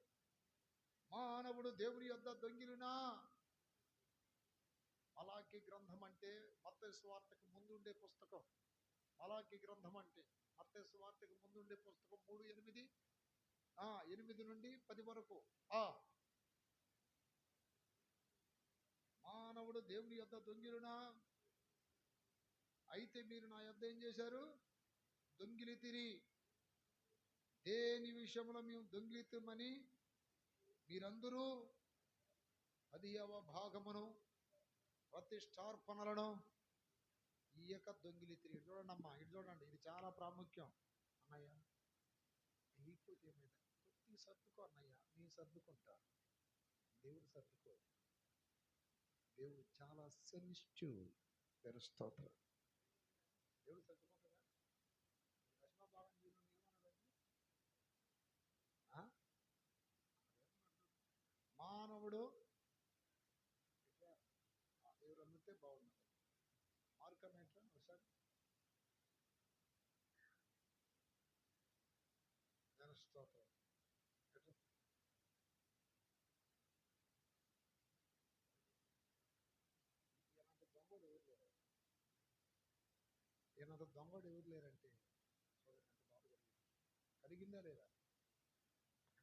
మానవుడు దేవుని యొద్ద దొంగిలినా. మలాకీ గ్రంథం అంటే మత్తయి సువార్తకు ముందుండే పుస్తకం. మలాకీ గ్రంథం అంటే మత్తయి సువార్తకు ముందుండే పుస్తకం. 3:8. 8 నుండి 10 వరకు. మానవుడు దేవుని యొద్ద దొంగిలినా, అయితే మీరు నా యొద్ద ఏం చేశారు? దొంగిలితిరి. దేని విషయంలో మేము దొంగిలితమని మీరందరూ 10వ భాగమును ప్రతిష్టార్పణలను ఈయక దొంగిలితిరి. ఇటు చూడండి అమ్మా, ఇటు చూడండి. ఇది చాలా ప్రాముఖ్యం. అన్నయ్య అయిపోతే ఏమైంది? కొద్దిగా సర్దుకో అన్నయ్య. నేను సర్దుకుంటా, దేవుడు సర్దుకో. దేవుడు చాలా సెన్సిటివ్. స్తోత్రం. దేవుడు సర్దుకుంటాడా? దశమ భాగం జీవనం ఏమన్నాడండి? మానవుడు ఎవరు అమ్మితే బాగున్నది. మార్కం ఏంట్రా ఒకసారి. స్తోత్రం. ఈయనంత దొంగడు ఎవరు లేరంటే చూడండి ఎంత బాధ కలిగిందా లేదా?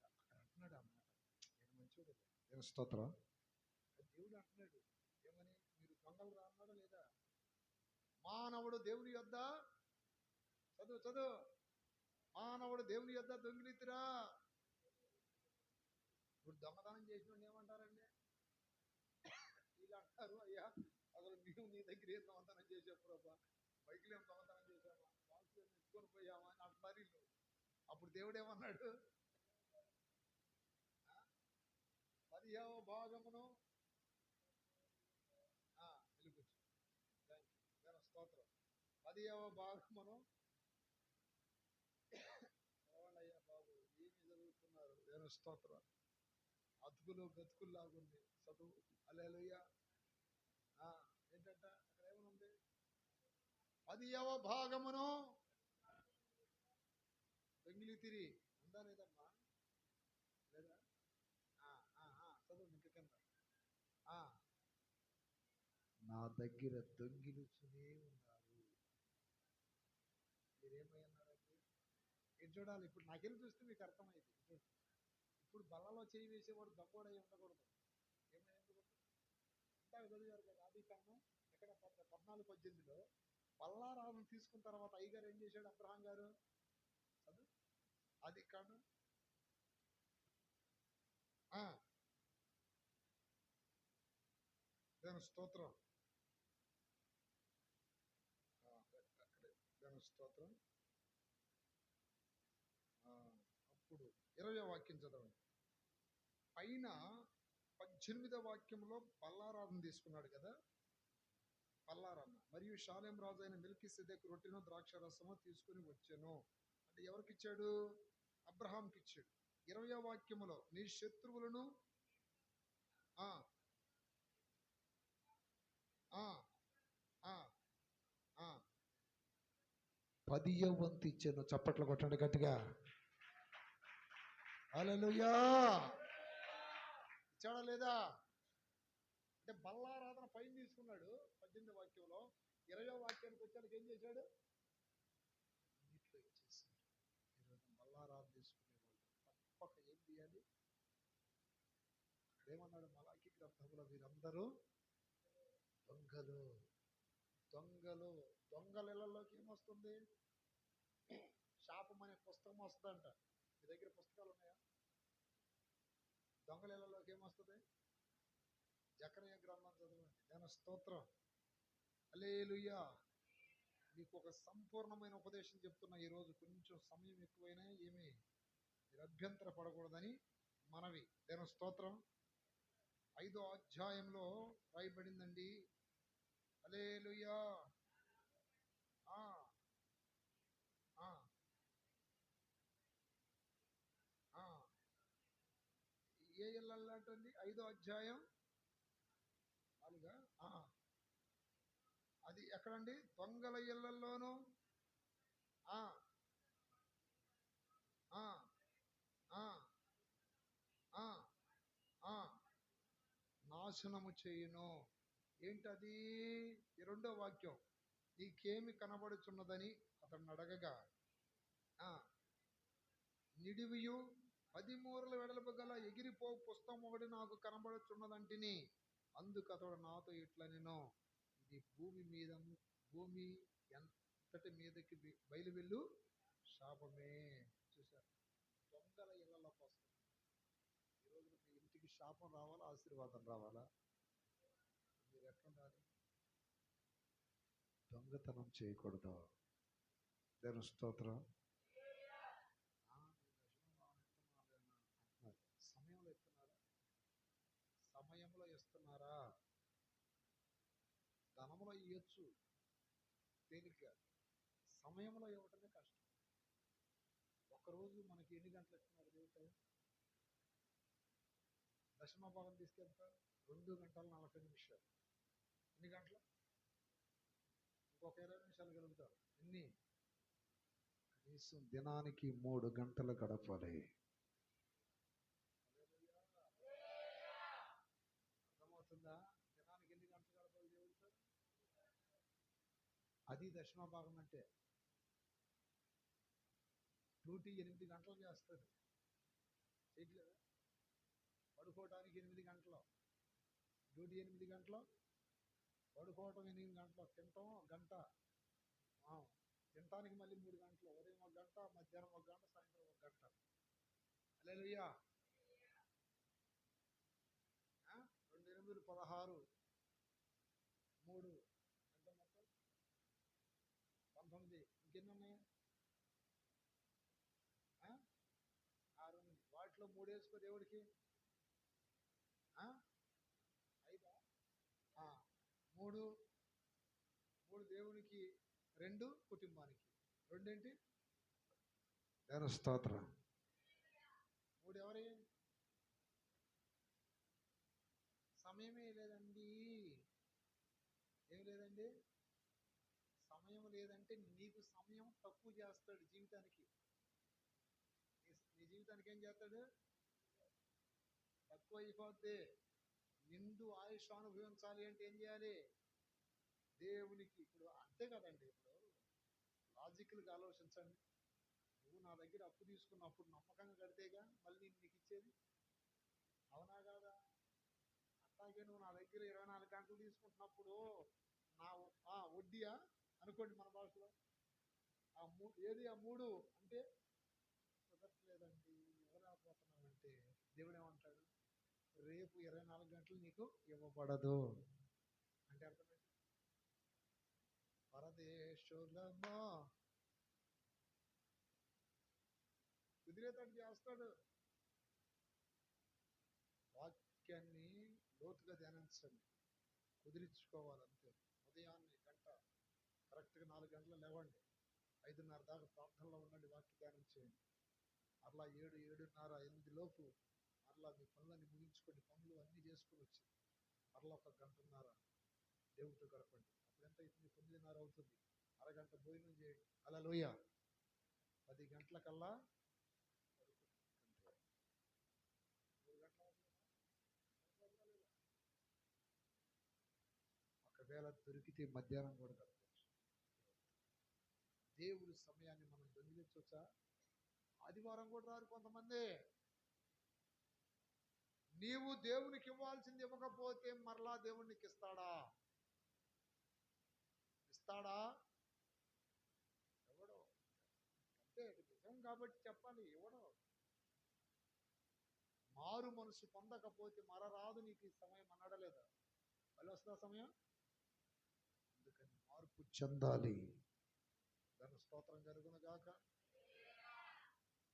అక్కడ అంటున్నాడు అన్నమాట, నేను మంచివాడు. నేను స్తోత్రం. దేవుడు అంటున్నాడు ఏమని? మీరు దొంగలు రా అన్నాడా లేదా? మానవుడు దేవుని యొద్ద చదువు మానవుడు దేవుని యొద్ద దొంగిలితిరా. ఇప్పుడు దొంగతనం చేసిన ఏమంటారండి? వీళ్ళు అంటారు, అయ్యా అసలు మేము నీ దగ్గర ఏం దొంగతనం చేసావు ప్రభా? బైకులు ఏం దొంగతనం చేసామా? బాక్సులు ఏం ఎత్తుకొని పోయామా అని అంటున్నారు వీళ్ళు. అప్పుడు దేవుడు ఏమన్నాడు? 10వ భాగమును స్తోత్రం. 10వ భాగమును. అయ్యా బాబు ఏమి చదువుతున్నారు? నేను స్తోత్రం. అతుకులు గతుకులు లాగుంది చదువు. హల్లెలూయా. ఏంటంట అక్కడ ఏమనుంది? 10వ భాగమును దొంగిలితిరి. ఉందా లేదమ్మా? లేదా? చదువు ఇంక కింద. నా దగ్గర దొంగిలుచునే ఉన్నారు. మీరేమన్నారండి? ఇది చూడాలి. ఇప్పుడు నాకెళ్ళి చూస్తే మీకు అర్థమైంది. ఇప్పుడు బల్లలో చేయి వేసేవాడు దొంగోడై ఉండకూడదు. ఏమై ఉండకూడదు? ఇందాక చదివారు కదా ఆదికాండం ఎక్కడ 14:18. బల్లారాలను తీసుకున్న తర్వాత అయ్యగారు ఏం చేశాడు? అబ్రహాం గారు చదువు. ఆదికాండం దేవుని స్తోత్రం. దేవుని స్తోత్రం. అప్పుడు 20వ వాక్యం చదవండి. పైన 18వ వాక్యంలో పల్లారాధన తీసుకున్నాడు కదా. పల్లారాధన. మరియు షాలేం రాజు అయిన మెల్కీసెదెకు రొట్టెను ద్రాక్ష రసము తీసుకుని వచ్చాను అంటే ఎవరికి ఇచ్చాడు? అబ్రహాంకి ఇచ్చాడు. 20వ వాక్యములో నీ శత్రువులను 10వ వంతు ఇచ్చాను. చప్పట్లు కొట్టండి గట్టిగా. హల్లెలూయా. ఇచ్చాడా లేదా? అంటే బల్లారాధన పైన తీసుకున్నాడు 18వ వాక్యంలో. 20వ వాక్యానికి వచ్చానికి ఏం చేశాడు? అన్నిట్లో ఇచ్చేసాడు. ఈరోజు బల్లారాధన తీసుకునేవాళ్ళు తప్పక ఏం చేయాలి? అక్కడేమన్నాడు? మలాకీ గ్రంథంలో వీరందరూ దొంగలు. దొంగలు. దొంగల ఇళ్లలోకి ఏమొస్తుంది? శాపం అనే పుస్తకం వస్తుందంట. మీ దగ్గర పుస్తకాలు ఉన్నాయా? దొంగల ఇళ్లలోకి ఏమొస్తుంది? జకర్యా గ్రంథం చదవండి. దాని స్తోత్రం. హల్లెలూయా. మీకు ఒక సంపూర్ణమైన ఉపదేశం చెప్తున్నా ఈరోజు. కొంచెం సమయం ఎక్కువైనా ఏమీ మీరు అభ్యంతర పడకూడదని మనవి. దాని స్తోత్రం. 5వ అధ్యాయంలో రాయబడిందండి. హల్లెలూయా. ఆ ఆ ఆ ఏ ఇళ్ళంటండి? 5వ అధ్యాయం 4. అది ఎక్కడండి? దొంగల ఇళ్లలోను ఆ ఆ ఆ ఆ ఆ నాశనము చేయును. ఏంటది? ఈ 2వ వాక్యం. నీకేమి కనబడుచున్నదని అతన్ని అడగగా, ఆ నిడివియు 10 మూరల వెడల్పు గల ఎగిరిపో పుస్తకం ఒకటి నాకు కనబడుచున్నదంటిని. అందుకు అతడు నాతో ఇట్లనెను, ఇది భూమి ఎంతటి మీదకి బయలువెళ్ళు శాపమే. చూశారు? దొంగల ఇళ్లలోకి వస్తుంది. ఈరోజు మీ ఇంటికి శాపం రావాలా, ఆశీర్వాదం రావాలా? మీరు ఎట్లుండాలి? దొంగతనం చేయకూడదు. దేవుని స్తోత్రం. సమయంలో ఇస్తున్నారా? సమయంలో ఇస్తున్నారా? ధనంలో ఇవ్వచ్చు తేలిగ్గా, సమయంలో ఇవ్వటమే కష్టం. ఒక్కరోజు మనకి ఎన్ని గంటలు ఇస్తున్నారు దేవుడు? దశమ భాగం తీసుకెళ్తారు 2 గంటల 40 నిమిషాలు. ఎన్ని గంటలు? ఇంకొక 20 నిమిషాలు గడుపుతారు. ఎన్ని? కనీసం దినానికి 3 గంటలు గడపాలి. అర్థమవుతుందా? దినానికి ఎన్ని గంటలు గడపాలి దేవుడితో? అది దశమ భాగం అంటే. డ్యూటీ 8 గంటలు చేస్తుంది, చేయట్లేదా? పడుకోవడానికి 8 గంటలు, డ్యూటీ 8 గంటలు, పడుకోవటం 8 గంటలు, తినటం గంట, తినటానికి మళ్ళీ 3 గంటలు, ఉదయం 1 గంట, మధ్యాహ్నం 1 గంట, సాయంత్రం 1 గంట. హల్లెలూయా. 2 8 16, 3 ఎంత మొత్తం? 19. ఇంకెన్ని ఉన్నాయి? 6 ఉన్నాయి. వాటిలో 3 వేసుకో దేవుడికి. 5. 3 దేవునికి, 2 కుటుంబానికి. 2 ఏంటి? దేవుని స్తోత్రం. 3 ఎవరి? సమయమే లేదండి. ఏం లేదండి? సమయం లేదంటే నీకు సమయం తక్కువ చేస్తాడు జీవితానికి. నీ జీవితానికి ఏం చేస్తాడు? తక్కువ అయిపోద్ది. నిండు ఆయుష్ అనుభవించాలి అంటే ఏం చేయాలి? దేవునికి. ఇప్పుడు అంతే కదండి. ఇప్పుడు లాజికల్గా ఆలోచించండి. నువ్వు నా దగ్గర అప్పు తీసుకున్నప్పుడు నమ్మకంగా కడితేగా మళ్ళీ నీకు ఇచ్చేది. అవునా కాదా? అట్లాగే నువ్వు నా దగ్గర 24 గంటలు తీసుకుంటున్నప్పుడు నా వడ్డీయా అనుకోండి మన భాషలో. ఏది ఆ 3 అంటే కుదరట్లేదండి, ఇవ్వలేకపోతున్నామంటే దేవుడు ఏమంటాడు? రేపు 24 గంటలు నీకు ఇవ్వబడదు అంటే అర్థమైంది. పరదేశులమా కుదిరేటట్టు చేస్తాడు. వాక్యాన్ని లోతుగా ధ్యానించండి, కుదిరించుకోవాలంతే. ఉదయాన్నే గంట, కరెక్ట్గా 4 గంటలు లేవండి, 5:30 దాకా ప్రార్థనలో ఉండండి, వాక్య ధ్యానం చేయండి. అట్లా 7, 7:30, 8 లోపు అట్లా మీ పనులన్నీ ముగించుకోండి. పనులు అన్నీ చేసుకుని వచ్చి అట్లా ఒక 1 గంటన్నర దేవుడితో గడపండి. అప్పుడు ఎంత అవుతుంది? 9:30 అవుతుంది. అరగంట భోజనం చేయండి. హల్లెలూయా. 10 గంటలకల్లా పడుకోండి. 3 గంటల ఒకవేళ దొరికితే మధ్యాహ్నం కూడా గడపచ్చు. దేవుడి సమయాన్ని మనం దొంగిలించవచ్చా? ఆదివారం కూడా రారు కొంతమంది. నీవు దేవునికి ఇవ్వాల్సింది ఇవ్వకపోతే మరలా దేవునికి ఇస్తాడా? ఇస్తాడా? ఎవడో. అంటే నిజం కాబట్టి చెప్పాలి. ఎవడో. మారు మనసు పొందకపోతే మరరాదు నీకు ఈ సమయం అన్నాడలేదా? మళ్ళీ వస్తుందా సమయం? అందుకని మార్పు చెందాలి. దాని స్తోత్రం జరుగును గాక.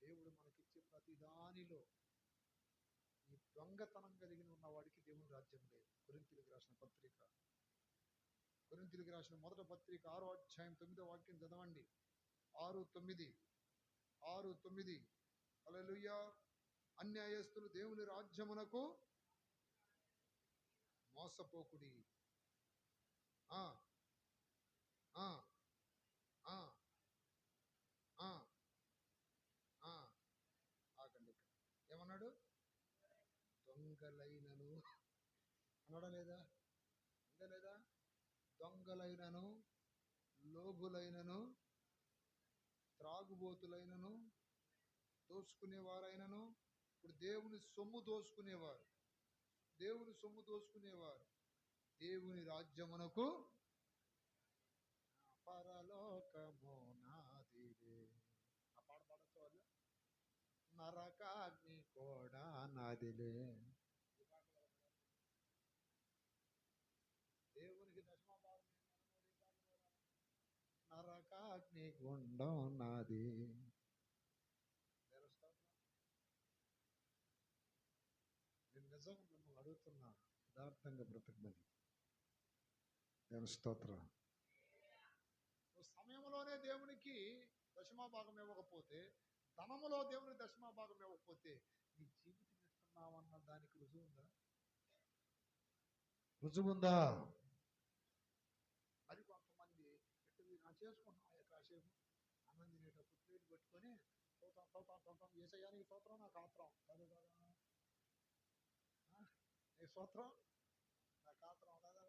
దేవుడు మనకిచ్చే ప్రతి దానిలో ఈ దొంగతనం కలిగిన ఉన్నవాడికి దేవుని రాజ్యం లేదు. కొరింథీయులకు రాసిన పత్రిక, కొరింథీయులకు రాసిన మొదటి పత్రిక 6వ అధ్యాయం 9వ వాక్యం చదవండి. 6:9 హల్లెలూయా. అన్యాయస్తులు దేవుని రాజ్యమునకు మోసపోకుడి. ఆ ఆ ఆ ఆ ఆగండి. ఏమన్నాడు? దొంగలైనను అన్నాడా లేదా? ఉందా లేదా? దొంగలైనను, లోభులైనను, త్రాగుబోతులైనను, దోచుకునేవారైనను. ఇప్పుడు దేవుని సొమ్ము దోచుకునేవారు దేవుని రాజ్యమునకు పరలోకము నాదిలే. ఆ పాట పాడచ్చు వాళ్ళు. నరకాగ్ని కూడా నాదిలే. దేవునికి దశమభాగం నరకాగ్ని గుండం నాది. నేను నిజం మిమ్మల్ని అడుగుతున్నా, యథార్థంగా బ్రతకమని. నేను స్తోత్రం. సమయంలోనే దేవునికి దశమభాగం ఇవ్వకపోతే, ధనములో దేవునికి దశమభాగం ఇవ్వకపోతే నీ జీవితం ఇస్తున్నావన్న దానికి రుజువుందా? మరి కొంతమంది నా చేసుకుంటున్నా కాసేపు అన్నం తినేటప్పుడు ప్లేట్ పెట్టుకొని సౌతం ఏసయ్యా నీ స్తోత్రం, నాకు ఆత్రం కాదు కదా, నీ స్తోత్రం నాకు ఆత్రం కదా.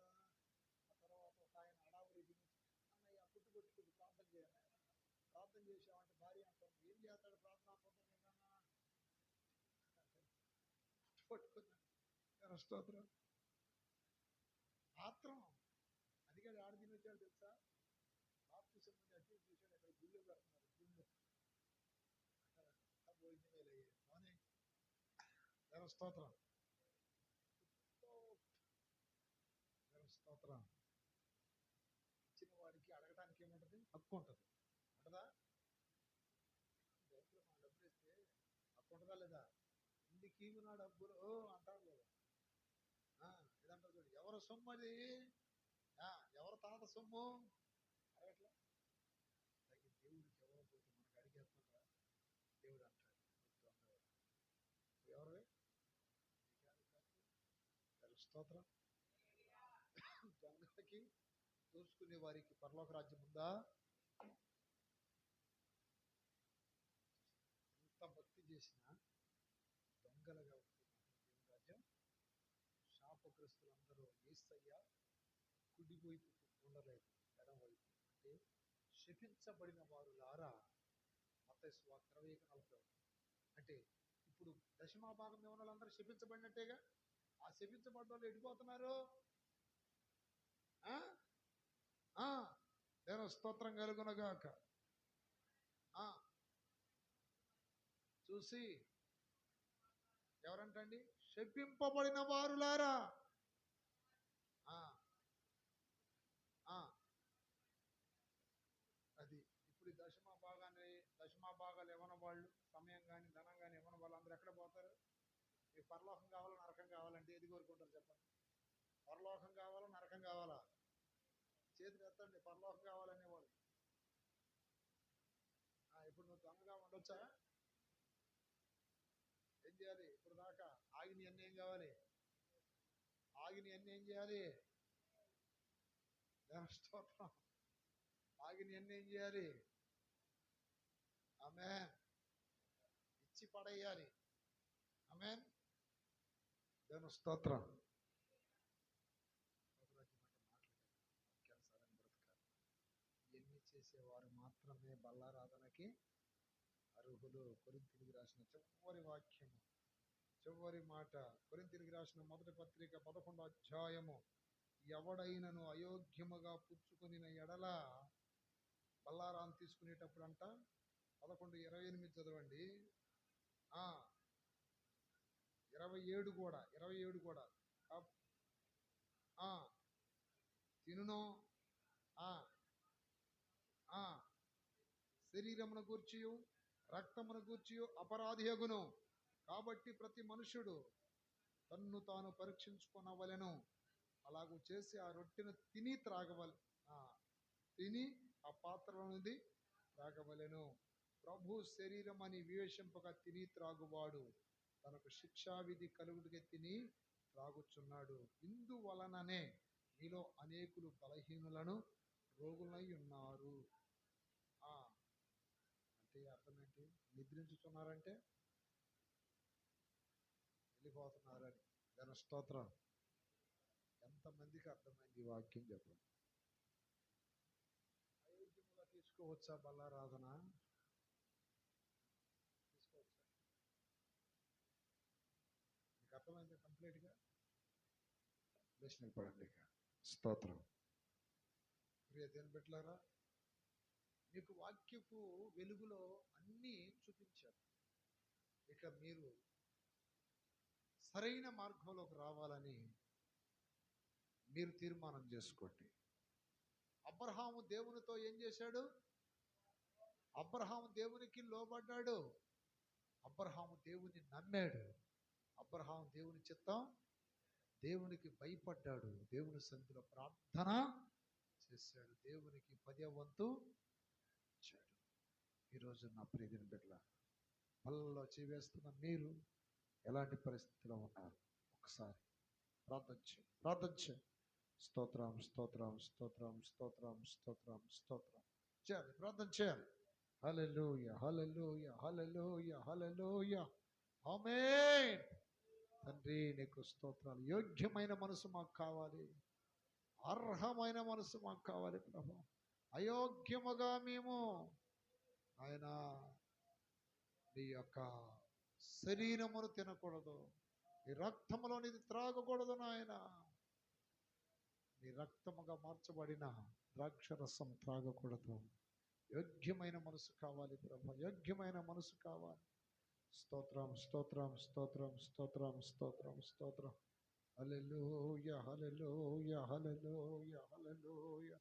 ఆ తర్వాత ఒక ఆయన అడావుడి అన్నయ్య పుట్టు పెట్టుకుని ప్రార్థన చేయాలి. ప్రార్థన చేసామంటే భార్య అంటాం, ఏం చేస్తాడు ప్రార్థన పట్టుకున్నాను స్తోత్రం. ఆత్రం అందుకే ఆడ తిని వచ్చాడు తెలుసా? బాప్తిసం ముందు అటు చూసాడు, అక్కడ గుళ్ళు పెడుతున్నారు. గుళ్ళు స్తోత్రం స్తోత్రం. ఇచ్చిన వాడికి అడగటానికి ఏముంటది? హక్కు ఉంటుంది, ఉంటదా? బ్యాంకులో మన డబ్బులు ఇస్తే హక్కు ఉంటుందా లేదా? ఇందుకు నా డబ్బులు అంటారు లేదా? ఇదంటారు చూడు, ఎవరు సొమ్ము అది, ఎవరు తాత సొమ్ము అడగట్లా. దేవుడికి ఎవరు పోతే మనకు అడిగేస్తుంటా. దేవుడు అంటాడు, ఎవరు స్తోత్రం. దొంగలకి, దోచుకునే వారికి పరలోక రాజ్యం ఉందా? ఎంత భక్తి చేసినా దొంగలుగా దేవుని రాజ్యం. శాపగ్రస్తులందరూ యేసయ్య కుడివైపు ఉండలేదు, ఎడమవైపు. అంటే శపించబడిన వారులారా. మత్తయి సువార్త 21:40. అంటే ఇప్పుడు దశమభాగం ఉన్న వాళ్ళందరూ శపించబడినట్టేగా. ఆ శపించబడ్డ వాళ్ళు ఎడిపోతున్నారు. నేను స్తోత్రం కలుగునగాక. చూసి ఎవరంటండి? శపింపబడిన వారులారా. అది ఇప్పుడు దశమభాగాలు ఇవ్వని వాళ్ళు, సమయం కానీ ధనం కానీ ఇవ్వని వాళ్ళు అందరూ ఎక్కడ పోతారు? మీకు పరలోకం కావాలా, నరకం కావాలంటే ఏది కోరుకుంటారు చెప్పండి? పరలోకం కావాలా, నరకం కావాలా? చేతులు ఎత్తండి. పరలోకం కావాలనేవాళ్ళు. ఇప్పుడు నువ్వు దొంగగా ఉండొచ్చా? ఏం చేయాలి? ఇప్పుడు దాకా ఆగిని అన్నీ ఏం కావాలి? ఆగిని అన్నీ ఏం చేయాలి? స్తోత్రం. ఆగిని అన్నీ ఏం చేయాలి? ఆమేన్. ఇచ్చి పడేయాలి. ఆమేన్. దేవుని స్తోత్రం. ఇవన్నీ చేసేవారు మాత్రమే బల్లారాధనకి అర్హులు. కొరింథీయులకు రాసిన చివరి వాక్యము, చివరి మాట. కొరింథీయులకు రాసిన మొదటి పత్రిక 11వ అధ్యాయము. ఎవడైనను అయోగ్యముగా పుచ్చుకొనిన ఎడల, బల్లారాన్ని తీసుకునేటప్పుడు అంట 11:28 చదవండి. 27 కూడా 27 కూడా తినును శరీరమును గూర్చియు రక్తమును గూర్చియు అపరాధియగును. కాబట్టి ప్రతి మనుషుడు తన్ను తాను పరీక్షించుకొనవలెను. అలాగూ చేసి ఆ రొట్టెను తిని ఆ పాత్రలోనిది త్రాగవలెను. ప్రభు శరీరం అని వివేశింపగా తిని త్రాగువాడు తనకు శిక్షావిధి కలుగుడికి తిని త్రాగుచున్నాడు. ఇందువలననే మీలో అనేకులు బలహీనులను రోగులై ఉన్నారు. అంటే అర్థం ఏంటి? నిద్రించుతున్నారంటే వెళ్ళిపోతున్నారని. దాని స్తోత్రం. ఎంతమందికి అర్థమైంది ఈ వాక్యం చెప్పండి? అయోగ్యముగా తీసుకోవచ్చా బల్లారాధన? తీసుకోవచ్చా? మీకు అర్థమైంది కంప్లీట్గా? ప్రశ్న పడండి. స్తోత్రం. ప్రియ దేని పెట్టారా, మీకు వాక్యపు వెలుగులో అన్నీ చూపించారు. ఇక మీరు సరైన మార్గంలోకి రావాలని మీరు తీర్మానం చేసుకోండి. అబ్రహాము దేవునితో ఏం చేశాడు? అబ్రహాము దేవునికి లోబడ్డాడు. అబ్రహాము దేవుని నమ్మాడు. అబ్రహాము దేవుని చిత్తం, దేవునికి భయపడ్డాడు. దేవుని సన్నిధిలో ప్రార్థన చేశాడు. దేవునికి 10వ వంతు ఇచ్చాడు. ఈరోజు నా ప్రియమైన బిడ్డల పళ్ళలో చేవేస్తున్న మీరు ఎలాంటి పరిస్థితిలో ఉన్నారు? ఒకసారి ప్రార్థించు. స్తోత్రం స్తోత్రం స్తోత్రం స్తోత్రం స్తోత్రం స్తోత్రం చేయాలి. ప్రార్థన చేయాలి. హల్లెలూయా హల్లెలూయా హల్లెలూయా హల్లెలూయా ఆమేన్. తండ్రి నీకు స్తోత్రాలు. యోగ్యమైన మనసు మాకు కావాలి. అర్హమైన మనసు మాకు కావాలి ప్రభు. అయోగ్యముగా మేము ఆయన నీ యొక్క శరీరమును తినకూడదు. నీ రక్తములోనిది త్రాగకూడదు నాయన. నీ రక్తముగా మార్చబడిన ద్రాక్షరసం త్రాగకూడదు. యోగ్యమైన మనసు కావాలి ప్రభు. యోగ్యమైన మనసు కావాలి. స్తోత్రం స్తోత్రం స్తోత్రం స్తోత్రం స్తోత్రం స్తోత్రం. హల్లెలూయా హల్లెలూయా హల్లెలూయా హల్లెలూయా.